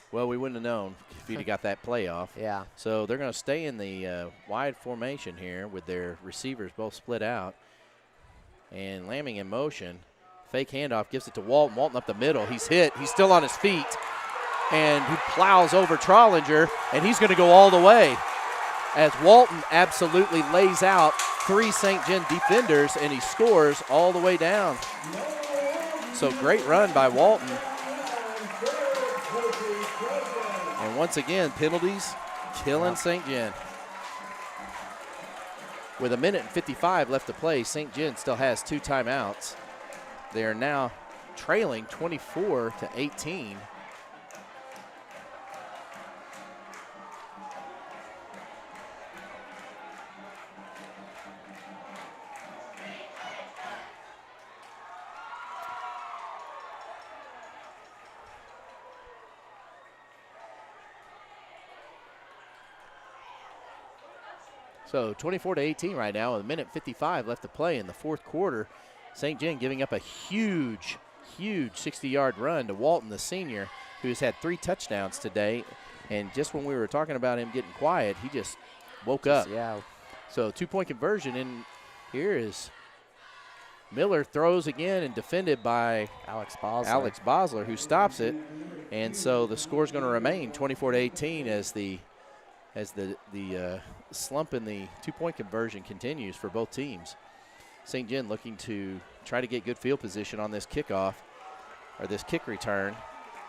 Well, we wouldn't have known if you'd have got that play off.
Yeah.
So they're going to stay in the wide formation here with their receivers both split out. And Lamming in motion. Fake handoff, gives it to Walton. Walton up the middle. He's hit. He's still on his feet. And he plows over Trollinger, and he's going to go all the way. As Walton absolutely lays out 3 St. Gen defenders, and he scores all the way down. So great run by Walton. And once again, penalties killing St. Gen. With 1:55 left to play, St. Gen still has 2 timeouts. They are now trailing 24-18. So 24-18 right now with 1:55 left to play in the 4th quarter. St. Gen giving up a huge 60-yard run to Walton, the senior, who's had 3 touchdowns today. And just when we were talking about him getting quiet, he just woke up.
Yeah.
So 2-point conversion, and here is Miller throws again and defended by
Alex Bosler,
who stops it. And so the score's going to remain 24-18 as the slump in the 2-point conversion continues for both teams. St. Gen looking to try to get good field position on this kickoff, or this kick return,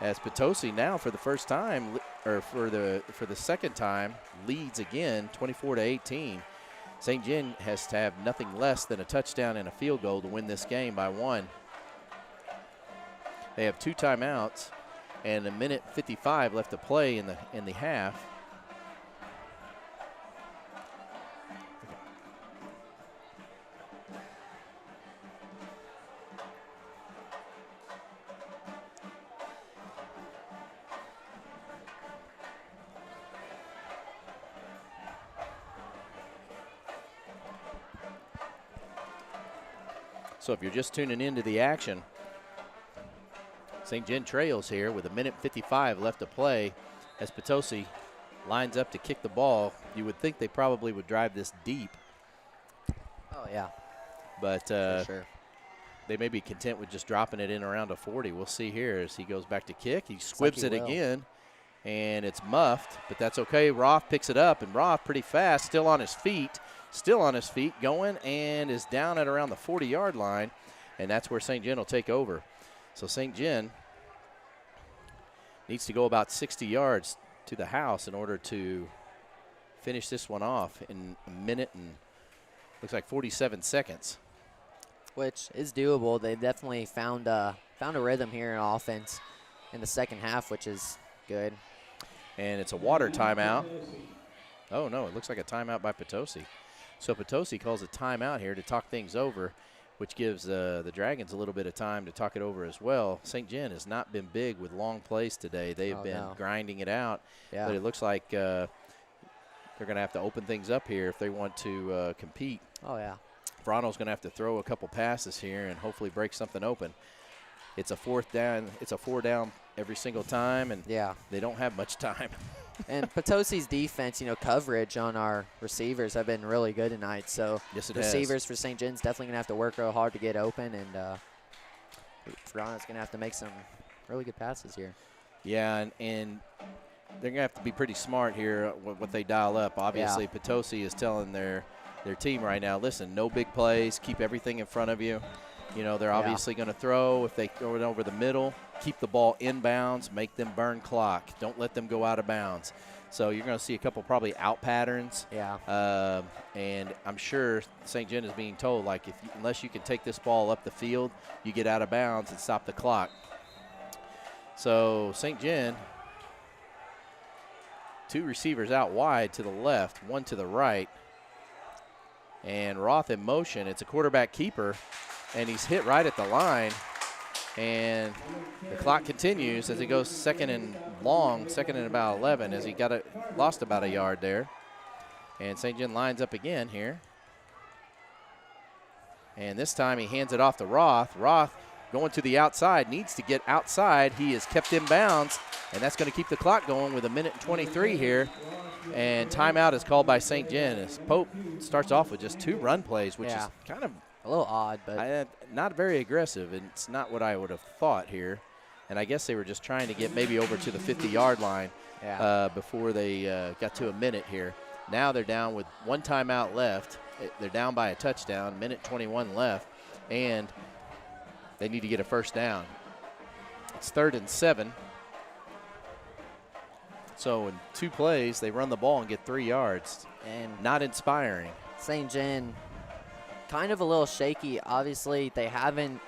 as Potosi now for the first time, or for the second time, leads again 24-18. St. Gen has to have nothing less than a touchdown and a field goal to win this game by 1. They have 2 timeouts and a minute 55 left to play in the half. So if you're just tuning into the action, St. Gen trails here with a minute 55 left to play as Potosi lines up to kick the ball. You would think they probably would drive this deep.
Oh, yeah.
But
For sure.
they may be content with just dropping it in around a 40. We'll see here as he goes back to kick. He squibs it again, and it's muffed, but that's okay. Roth picks it up, and Roth pretty fast, still on his feet, going, and is down at around the 40-yard line, and that's where St. Gen will take over. So St. Gen needs to go about 60 yards to the house in order to finish this one off in a minute and looks like 47 seconds.
Which is doable. They definitely found a rhythm here in offense in the second half, which is good.
And it's a water timeout. Oh, no, it looks like a timeout by Potosi. So Potosi calls a timeout here to talk things over, which gives the Dragons a little bit of time to talk it over as well. St. Gen has not been big with long plays today. They have been grinding it out, but it looks like they're going to have to open things up here if they want to compete.
Oh, yeah.
Verano's going to have to throw a couple passes here and hopefully break something open. It's a 4th down. It's a 4 down every single time, and they don't have much time.
And Potosi's defense, coverage on our receivers have been really good tonight. So
yes,
receivers for St. Gen's definitely going to have to work real hard to get open, and Verano's going to have to make some really good passes here.
Yeah, and they're going to have to be pretty smart here what they dial up. Obviously, Potosi is telling their team right now, listen, no big plays, keep everything in front of you. They're obviously going to throw. If they throw it over the middle, keep the ball inbounds, make them burn clock. Don't let them go out of bounds. So you're going to see a couple probably out patterns.
Yeah.
And I'm sure St. Gen is being told, like, unless you can take this ball up the field, you get out of bounds and stop the clock. So St. Gen, 2 receivers out wide to the left, 1 to the right. And Roth in motion. It's a quarterback keeper, and he's hit right at the line. And the clock continues as he goes second and about 11 as he lost about a yard there. And St. Gen lines up again here. And this time he hands it off to Roth. Roth going to the outside, needs to get outside. He is kept in bounds, and that's going to keep the clock going with a minute and 23 here. And timeout is called by St. Gen as Pope starts off with just 2 run plays, which is kind of
a little odd, but
not very aggressive, and it's not what I would have thought here. And I guess they were just trying to get maybe over to the 50-yard line before they got to a minute here. Now they're down with 1 timeout left. They're down by a touchdown, minute 21 left, and they need to get a first down. It's 3rd and 7. So in 2 plays, they run the ball and get 3 yards.
And
not inspiring.
St. Gen kind of a little shaky. Obviously, they haven't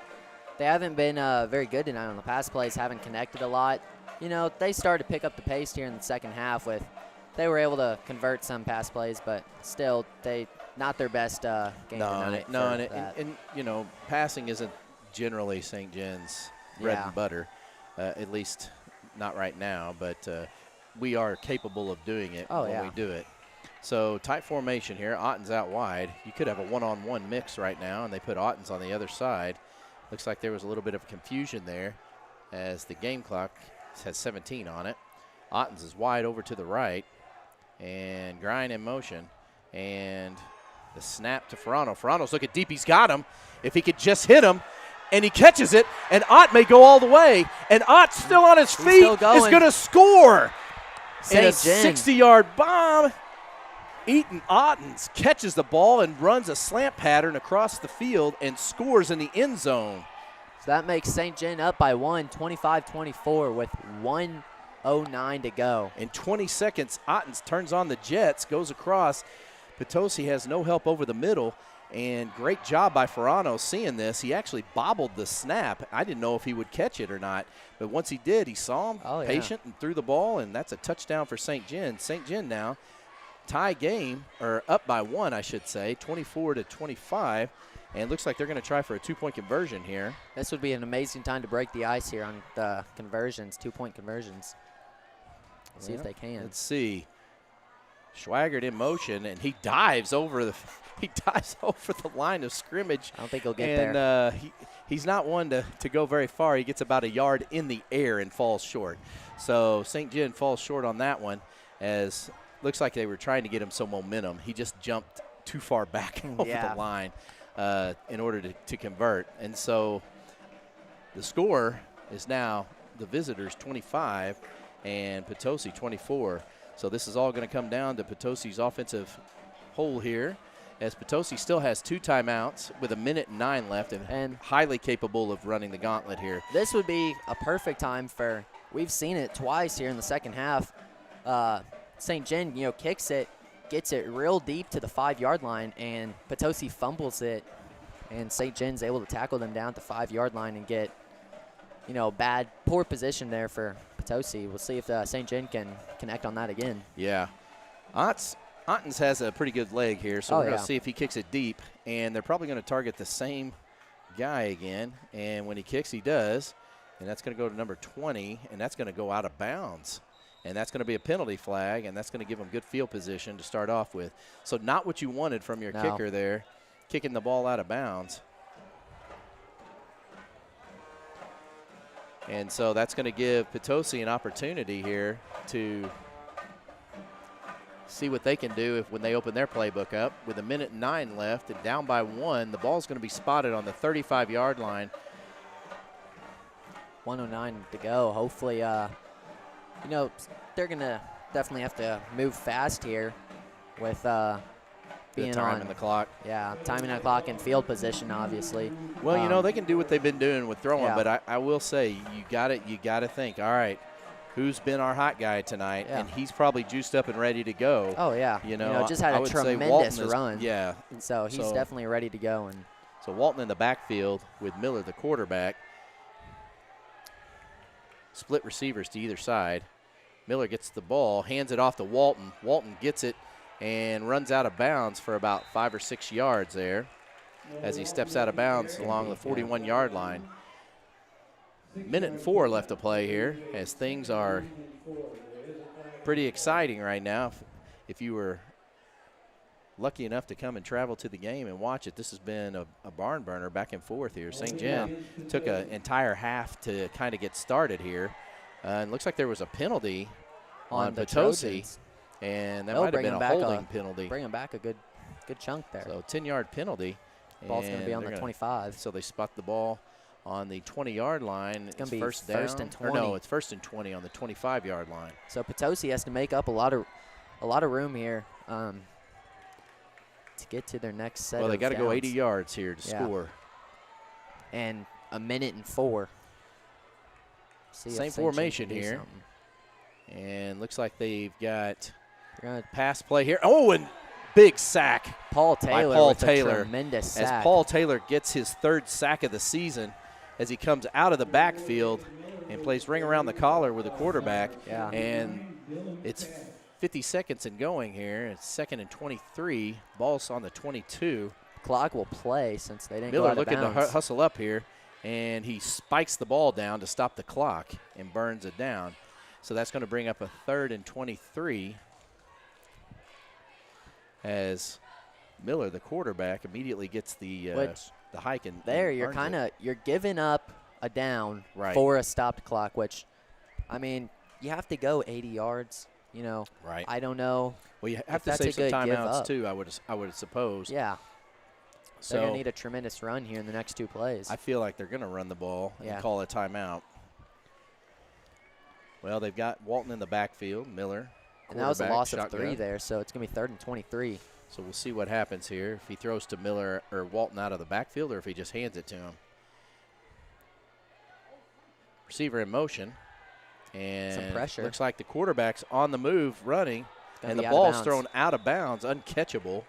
been very good tonight on the pass plays, haven't connected a lot. They started to pick up the pace here in the second half they were able to convert some pass plays, but still, not their best game tonight.
And passing isn't generally St. Gen's bread and butter, at least not right now, but we are capable of doing it when we do it. So tight formation here. Otten's out wide. You could have a one-on-one mix right now, and they put Otten's on the other side. Looks like there was a little bit of confusion there as the game clock has 17 on it. Otten's is wide over to the right, and Grind in motion. And the snap to Ferrano. Ferrano's looking deep. He's got him. If he could just hit him, and he catches it, and Ott may go all the way. And Ott still on his feet is going to score. And a 60-yard bomb Eaton Ottens catches the ball and runs a slant pattern across the field and scores in the end zone.
So that makes St. Gen up by 25-24 with 1:09 to go.
In 20 seconds, Ottens turns on the jets, goes across. Potosi has no help over the middle, and great job by Ferrano seeing this. He actually bobbled the snap. I didn't know if he would catch it or not, but once he did, he saw him, patient, and threw the ball, and that's a touchdown for St. Gen. St. Gen now tie game, or up by 1, I should say, 24-25, and looks like they're going to try for a 2-point conversion here.
This would be an amazing time to break the ice here on the conversions, 2-point conversions. See if they can.
Let's see. Schwaggart in motion, and he dives over the line of scrimmage.
I don't think he'll get there.
And he's not one to go very far. He gets about a yard in the air and falls short. So St. Gen falls short on that one, as looks like they were trying to get him some momentum. He just jumped too far back over the line in order to convert. And so the score is now the visitors 25 and Potosi 24. So this is all going to come down to Potosi's offensive hole here, as Potosi still has 2 timeouts with 1:09 left and highly capable of running the gauntlet here.
This would be a perfect time for, we've seen it twice here in the second half. St. Gen, kicks it, gets it real deep to the 5-yard line, and Potosi fumbles it, and St. Gen's able to tackle them down at the 5-yard line and get, poor position there for Potosi. We'll see if St. Gen can connect on that again.
Yeah. Ottens has a pretty good leg here, so we're going to see if he kicks it deep, and they're probably going to target the same guy again, and when he kicks, he does, and that's going to go to number 20, and that's going to go out of bounds. And that's going to be a penalty flag, and that's going to give them good field position to start off with. So not what you wanted from your kicker there, kicking the ball out of bounds. And so that's going to give Potosi an opportunity here to see what they can do when they open their playbook up. With 1:09 left and down by 1, the ball's going to be spotted on the 35-yard line.
1:09 to go. Hopefully, they're going to definitely have to move fast here with being
the time
on
in the clock.
Yeah, timing the clock and field position, obviously.
Well, they can do what they've been doing with throwing, but I will say you got to think, all right, who's been our hot guy tonight?
Yeah.
And he's probably juiced up and ready to go.
Oh, yeah. Just had
I
a
would say
tremendous
Walton
run.
Yeah.
So he's definitely ready to go. And
so Walton in the backfield with Miller, the quarterback. Split receivers to either side. Miller gets the ball, hands it off to Walton. Walton gets it and runs out of bounds for about 5 or 6 yards there as he steps out of bounds along the 41-yard line. 1:04 left to play here, as things are pretty exciting right now. If you were lucky enough to come and travel to the game and watch it, this has been a barn burner back and forth here. St. Gen took an entire half to kind of get started here. And looks like there was a penalty on Potosi.
Trojans.
And that might have been a holding penalty.
Bring him back a good chunk there.
So 10-yard penalty.
Ball's going to be on the 25.
So they spot the ball on the 20-yard line.
It's going to be
first
and 20.
Or no, it's 1st and 20 on the 25-yard line.
So Potosi has to make up a lot of room here to get to their next set.
Well, they got to go 80
downs.
yards here to score.
And 1:04.
Same formation here.
Something.
And looks like they've got
They're gonna
pass play here. Oh, and big sack.
Paul Taylor
Paul
with
Taylor,
a tremendous sack.
As Paul Taylor gets his 3rd sack of the season as he comes out of the backfield and plays ring around the collar with the quarterback.
Yeah.
And it's 50 seconds and going here. It's 2nd and 23. Ball's on the 22.
Clock will play since they didn't go
Miller
out of
looking
bounds.
to hustle up here, and he spikes the ball down to stop the clock and burns it down. So that's going to bring up a 3rd and 23 as Miller, the quarterback, immediately gets the hike and
there.
and
You're giving up a down
Right.
for a stopped clock, which, I mean, you have to go 80 yards.
Right.
I don't know.
Well, you have
if
to
that's
save
a
some
good give
timeouts
up.
too. I would suppose.
Yeah.
So
They're gonna need a tremendous run here in the next 2 plays.
I feel like they're going to run the ball and call a timeout. Well, they've got Walton in the backfield, Miller,
And that was a
quarterback,
loss of
shotgun.
3 there, so it's going to be 3rd and 23.
So we'll see what happens here. If he throws to Miller or Walton out of the backfield or if he just hands it to him. Receiver in motion. And
Some pressure.
looks like the quarterback's on the move running.
Gonna
And the
be out of
ball's
bounds.
thrown out of bounds, uncatchable.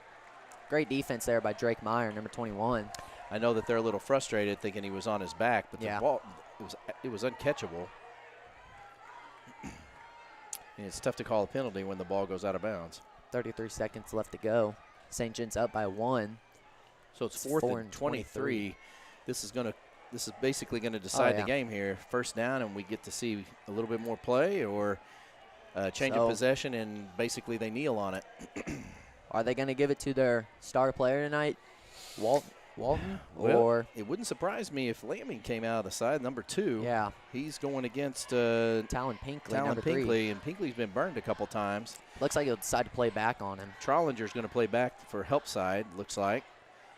Great defense there by Drake Meyer, number 21.
I know that they're a little frustrated thinking he was on his back, but
Yeah.
the ball, it was uncatchable. And it's tough to call a penalty when the ball goes out of bounds.
33 seconds left to go. St. John's up by 1.
So it's
It's
4th
4
and
and
23. This is basically going to decide
yeah.
the game here. First down, and we get to see a little bit more play, or change
So-
of possession, and basically they kneel on it.
Are they going to give it to their star player tonight, Walton?
Well,
or
it wouldn't surprise me if Lamming came out of the side, number 2.
yeah,
He's going against
Talon Pinkley,
Talon
number 3.
Pinkley, and Pinkley's been burned a couple times.
Looks like he'll decide to play back on him.
Trollinger's going to play back for help side, looks like.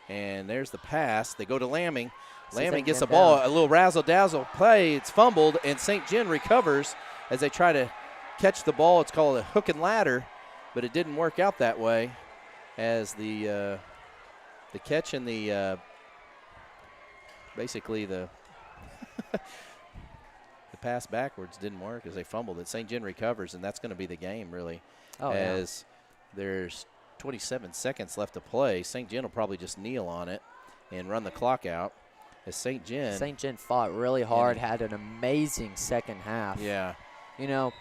And there's the pass. They go to Lamming.
See if they
Lamming
can
gets
get
the ball,
down.
a little razzle-dazzle play. It's fumbled, and St. Gen recovers as they try to catch the ball. It's called a hook and ladder, but it didn't work out that way as the catch and the basically the the pass backwards didn't work as they fumbled it. St. Gen recovers, and that's going to be the game, really, as there's 27 seconds left to play. St. Gen will probably just kneel on it and run the clock out as St. Gen.
St. John fought really hard, had an amazing second half.
Yeah.
You know,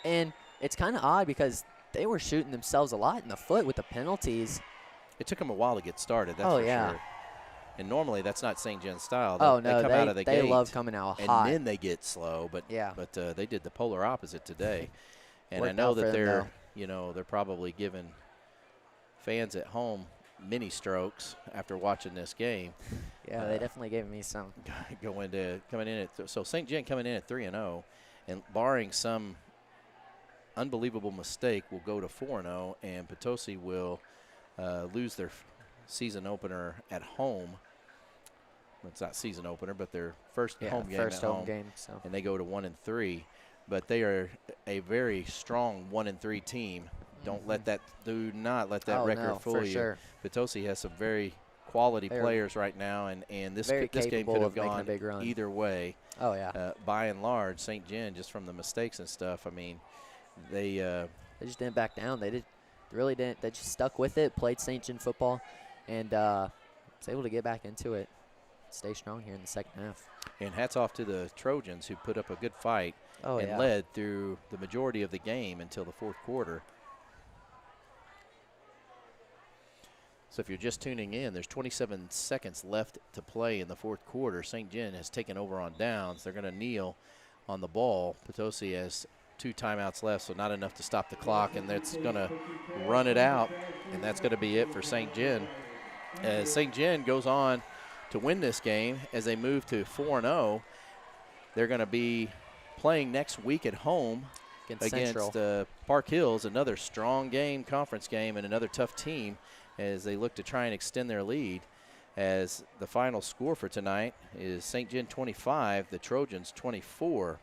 and it's kind of odd because they were shooting themselves a lot in the foot with the penalties.
It took them a while to get started, that's
Oh,
for
yeah.
sure. And normally that's not St. Gen's style.
Oh,
They
no,
come out of the
they
gate,
love coming out
and
hot.
then they get slow. But
Yeah.
they did the polar opposite today. And I
Worked
know
out for
that
them,
they're probably giving fans at home mini strokes after watching this game.
Yeah, they definitely gave me some.
So St. Gen coming in at 3-0, and barring some unbelievable mistake, will go to 4-0, and Potosi will lose their season opener at home. It's not season opener, but their first home game
first
at
home
home,
game. So
and they go to 1-3. But they are a very strong 1-3 team. Do not let that
Oh,
record
no,
fool
for
you.
sure.
Potosi has some very quality
They're
players right now, and this
very
game
capable
could have
of making a
gone
big run.
either way.
Oh yeah,
By and large, St. Gen, just from the mistakes and stuff, I mean, they
they just didn't back down. They really didn't. They just stuck with it, played St. John football, and was able to get back into it. Stay strong here in the second half.
and hats off to the Trojans who put up a good fight
Oh
and
yeah.
led through the majority of the game until the fourth quarter. So if you're just tuning in, there's 27 seconds left to play in the fourth quarter. St. Gen has taken over on downs. They're going to kneel on the ball. Potosi has 2 timeouts left, so not enough to stop the clock, and that's going to run it out, and that's going to be it for St. Gen. As St. Gen goes on to win this game as they move to 4-0, they're going to be playing next week at home against Park Hills, another strong game, conference game, and another tough team as they look to try and extend their lead. As the final score for tonight is St. Gen 25, the Trojans 24.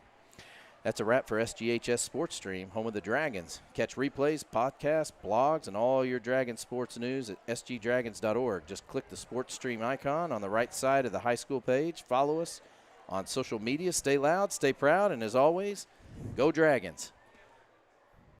That's a wrap for SGHS Sports Stream, home of the Dragons. Catch replays, podcasts, blogs, and all your Dragon sports news at sgdragons.org. Just click the Sports Stream icon on the right side of the high school page. Follow us on social media. Stay loud, stay proud, and as always, go Dragons.